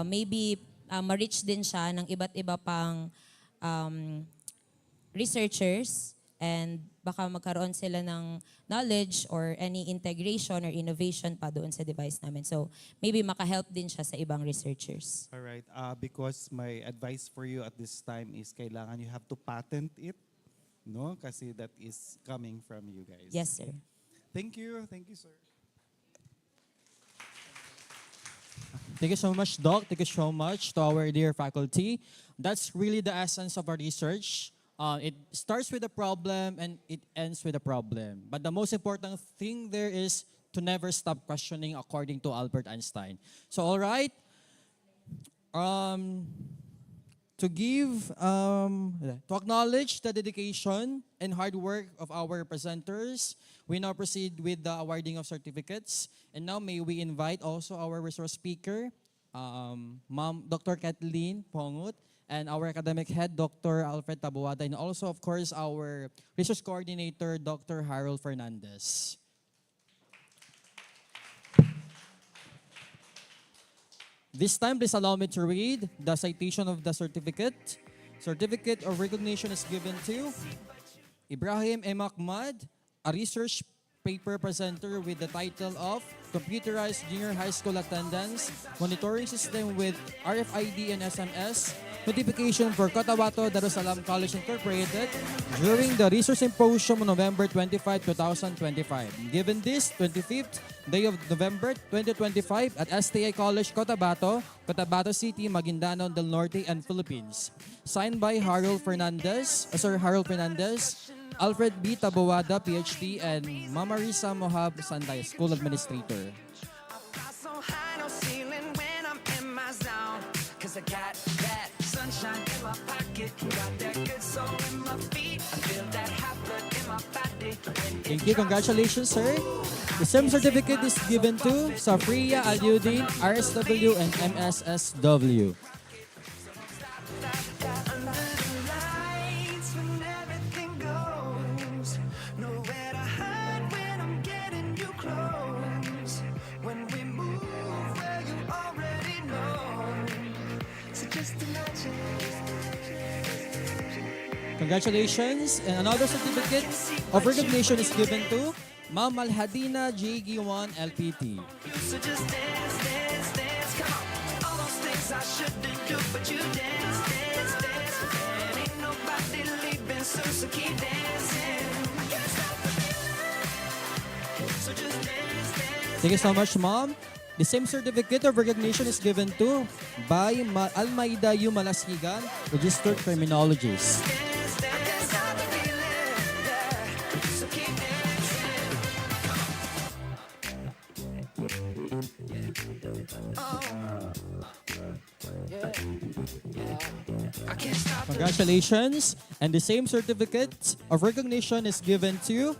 Maybe ma-reach din siya ng iba't iba pang researchers and baka magkaroon sila ng knowledge or any integration or innovation pa doon sa device namin. So maybe maka-help din siya sa ibang researchers. All right. Because my advice for you at this time is kailangan you have to patent it. No? Kasi that is coming from you guys. Yes, sir. Thank you. Thank you, sir. Thank you so much, Doc. Thank you so much to our dear faculty. That's really the essence of our research. It starts with a problem and it ends with a problem. But the most important thing there is to never stop questioning according to Albert Einstein. So, all right. To acknowledge the dedication and hard work of our presenters, we now proceed with the awarding of certificates. And now may we invite also our resource speaker, Ma'am Dr. Catlyn Pongot, and our academic head, Dr. Alfred Tabuada, and also, of course, our research coordinator, Dr. Harold Fernandez. This time, please allow me to read the citation of the certificate. Certificate of recognition is given to Ibrahim M. Ahmad, a research paper presenter with the title of Computerized Junior High School Attendance Monitoring System with RFID and SMS Notification for Cotabato Darussalam College Incorporated during the Research Symposium on November 25, 2025. Given this 25th day of November 2025 at STI College Cotabato, Cotabato City, Maguindanao del Norte, and Philippines. Signed by Sir Harold Fernandez, Alfred B. Taboada, PhD, and Mama Risa Mohab Sanday, School Administrator. Thank you. Congratulations, sir. The same certificate is given to Safriya Alyudin, RSW, and MSSW. Congratulations. And another certificate of recognition is given to Ma'am Alhadina J. Giwan, LPT. So just dance, dance, dance, come on. All those things I shouldn't do, but you dance, dance, dance. And ain't nobody leaving soon, so keep dancing. I can't stop the feeling. So just dance, dance. Thank you so much, Ma'am. The same certificate of recognition is given to by Almaida U. Malasigan, registered criminologist. Congratulations. And the same certificate of recognition is given to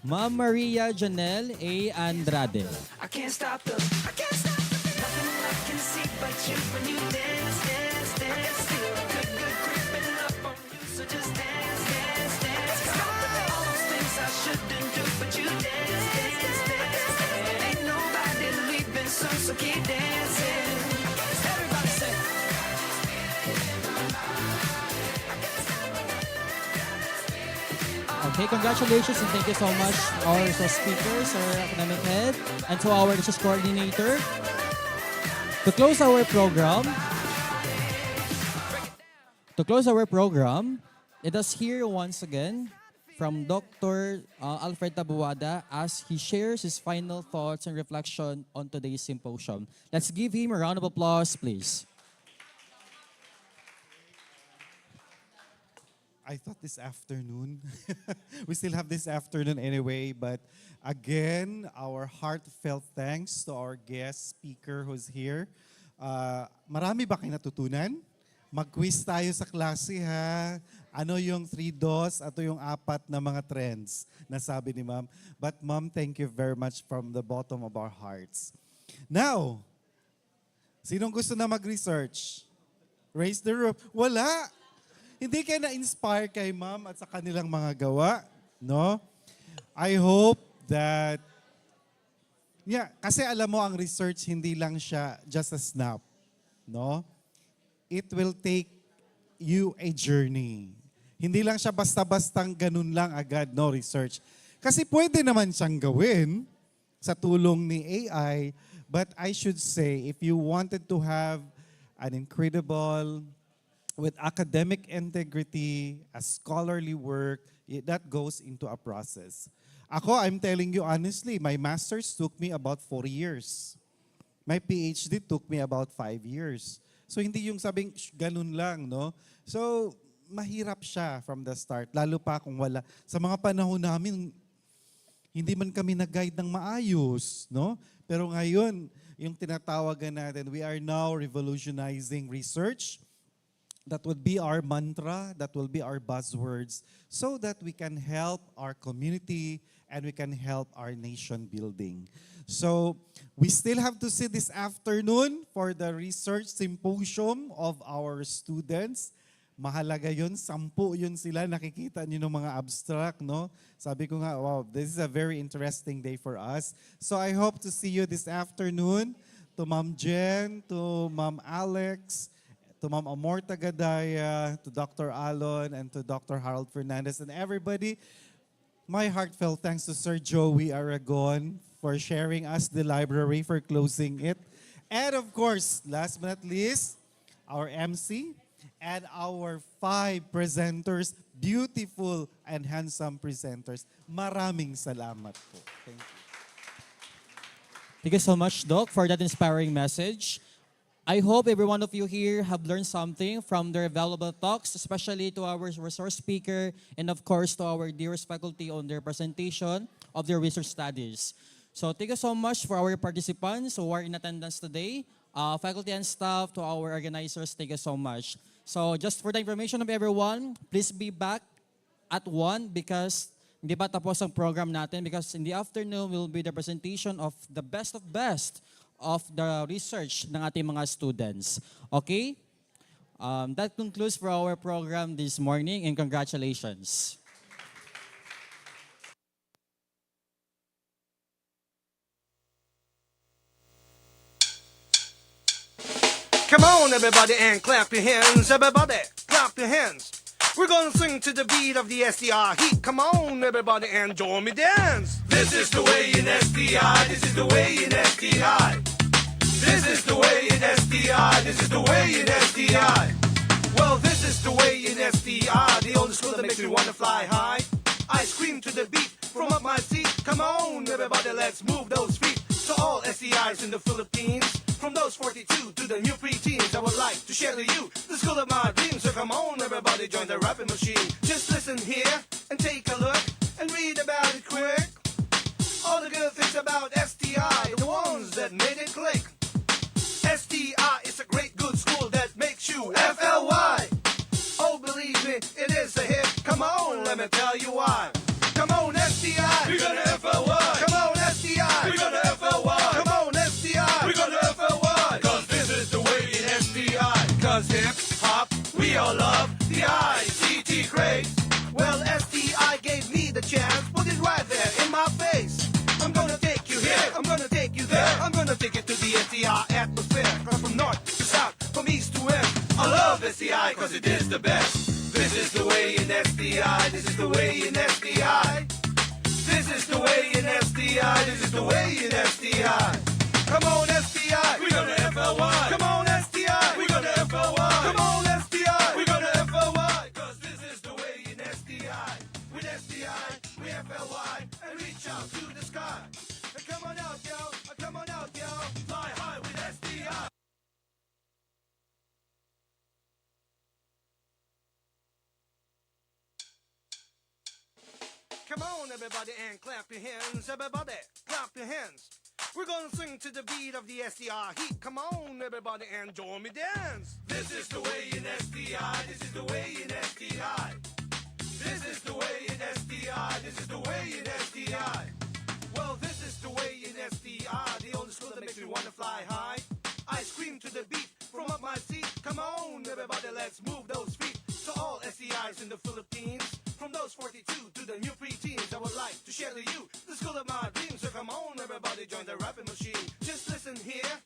Ma'am Maria Janelle A. Andrade. I can't stop the nothing I can see but you when you dance, dance, dance. Feel good, good creeping up on you. So just dance, dance, dance. All those things I shouldn't do, but you dance, dance, dance. Ain't nobody leaving soon, so keep dancing. Everybody say. Okay, congratulations and thank you so much our speakers, our academic head, and to our research coordinator. To close our program, let us hear once again from Dr. Alfred Taboada as he shares his final thoughts and reflection on today's symposium. Let's give him a round of applause, please. I thought this afternoon. We still have this afternoon anyway, but again, our heartfelt thanks to our guest speaker who's here. Marami ba kayo natutunan? Mag-quiz tayo sa klase ha. Ano yung 3 dos at yung 4 na mga trends na sabi ni ma'am. But ma'am, thank you very much from the bottom of our hearts. Now, sinong gusto na mag-research? Raise the roof. Wala! Hindi kayo na-inspire kay ma'am at sa kanilang mga gawa, no? I hope that, kasi alam mo ang research hindi lang siya just a snap, no? It will take you a journey. Hindi lang siya basta-bastang ganun lang agad, no, research. Kasi pwede naman siyang gawin sa tulong ni AI, but I should say, if you wanted to have an incredible with academic integrity, a scholarly work, that goes into a process. Ako, I'm telling you honestly, my master's took me about 4 years. My PhD took me about 5 years. So hindi yung sabing ganun lang, no? So mahirap siya from the start, lalo pa kung wala. Sa mga panahon namin, hindi man kami nag-guide ng maayos, no? Pero ngayon, yung tinatawagan natin, we are now revolutionizing research. That would be our mantra, that will be our buzzwords, so that we can help our community and we can help our nation building. So we still have to see this afternoon for the research symposium of our students. Mahalaga yun, 10 yun sila, nakikita niyo ng mga abstract, no? Sabi ko nga, wow, this is a very interesting day for us. So I hope to see you this afternoon. to Ma'am Jen, to Ma'am Alex, to Ma'am Amorta Gadaya, to Dr. Alon, and to Dr. Harold Fernandez, and everybody. My heartfelt thanks to Sir Joey Aragon for sharing us the library, for closing it. And of course, last but not least, our MC and our 5 presenters, beautiful and handsome presenters. Maraming salamat po. Thank you. Thank you so much, Doc, for that inspiring message. I hope every one of you here have learned something from their valuable talks, especially to our resource speaker and of course to our dearest faculty on their presentation of their research studies. So thank you so much for our participants who are in attendance today, faculty and staff, to our organizers, thank you so much. So just for the information of everyone, please be back at 1 because hindi pa tapos ang program natin, because in the afternoon will be the presentation of the best of the research ng ating mga students. Okay? That concludes for our program this morning, and congratulations. Come on, everybody, and clap your hands. Everybody, clap your hands. We're gonna swing to the beat of the SDR heat. Come on, everybody, and join me dance. This is the way in SDI. This is the way in SDI. This is the way in SDI. This is the way in SDI. Well, this is the way in SDI. The only school that makes me wanna fly high. I scream to the beat from up my seat. Come on, everybody, let's move those feet. To all SDIs in the Philippines, from those 42 to the new preteens, I would like to share to you the school of my dreams. So come on, everybody, join the rapping machine. Just listen here and take a look and read about it quick. All the good things about STI, the ones that made it click. STI is a great good school that makes you FLY. Oh, believe me, it is a hit. Come on, let me tell you why. Come on, STI, we're gonna FLY. Come on, STI, we're gonna FLY. Come on, STI, we're gonna FLY. Cause this is the way in STI. Cause hip hop, we all love the ICT craze. Well, STI gave me the chance, put it right there in my face. I'm gonna take you here, I'm gonna take you there, I'm gonna take it to the STI atmosphere. From north to south, from east to west, I love STI cause it is the best. This is the way in STI, this is the way in STI. This is the way in STI, this is the way in STI. Come on STI, we're gonna FLY. Come on STI, we're gonna FLY. Come on STI, we're gonna FLY. Cause this is the way in STI. With STI, we FLY and reach out to the sky. Come on out, yo, come on out, yo. Fly high with STI. Come on, everybody, and clap your hands. Everybody, clap your hands. We're gonna swing to the beat of the SDR heat. Come on, everybody, and join me dance. This is the way in SDI. This is the way in SDI. This is the way in SDI. This is the way in SDI. Well, this is the way in SDI. The only school that makes me wanna fly high. I scream to the beat from up my seat. Come on, everybody, let's move those feet. To all SDIs in the Philippines, from those 42 to the new preteens, I would like to share to you the school of my dreams. So come on, everybody, join the rapping machine. Just listen here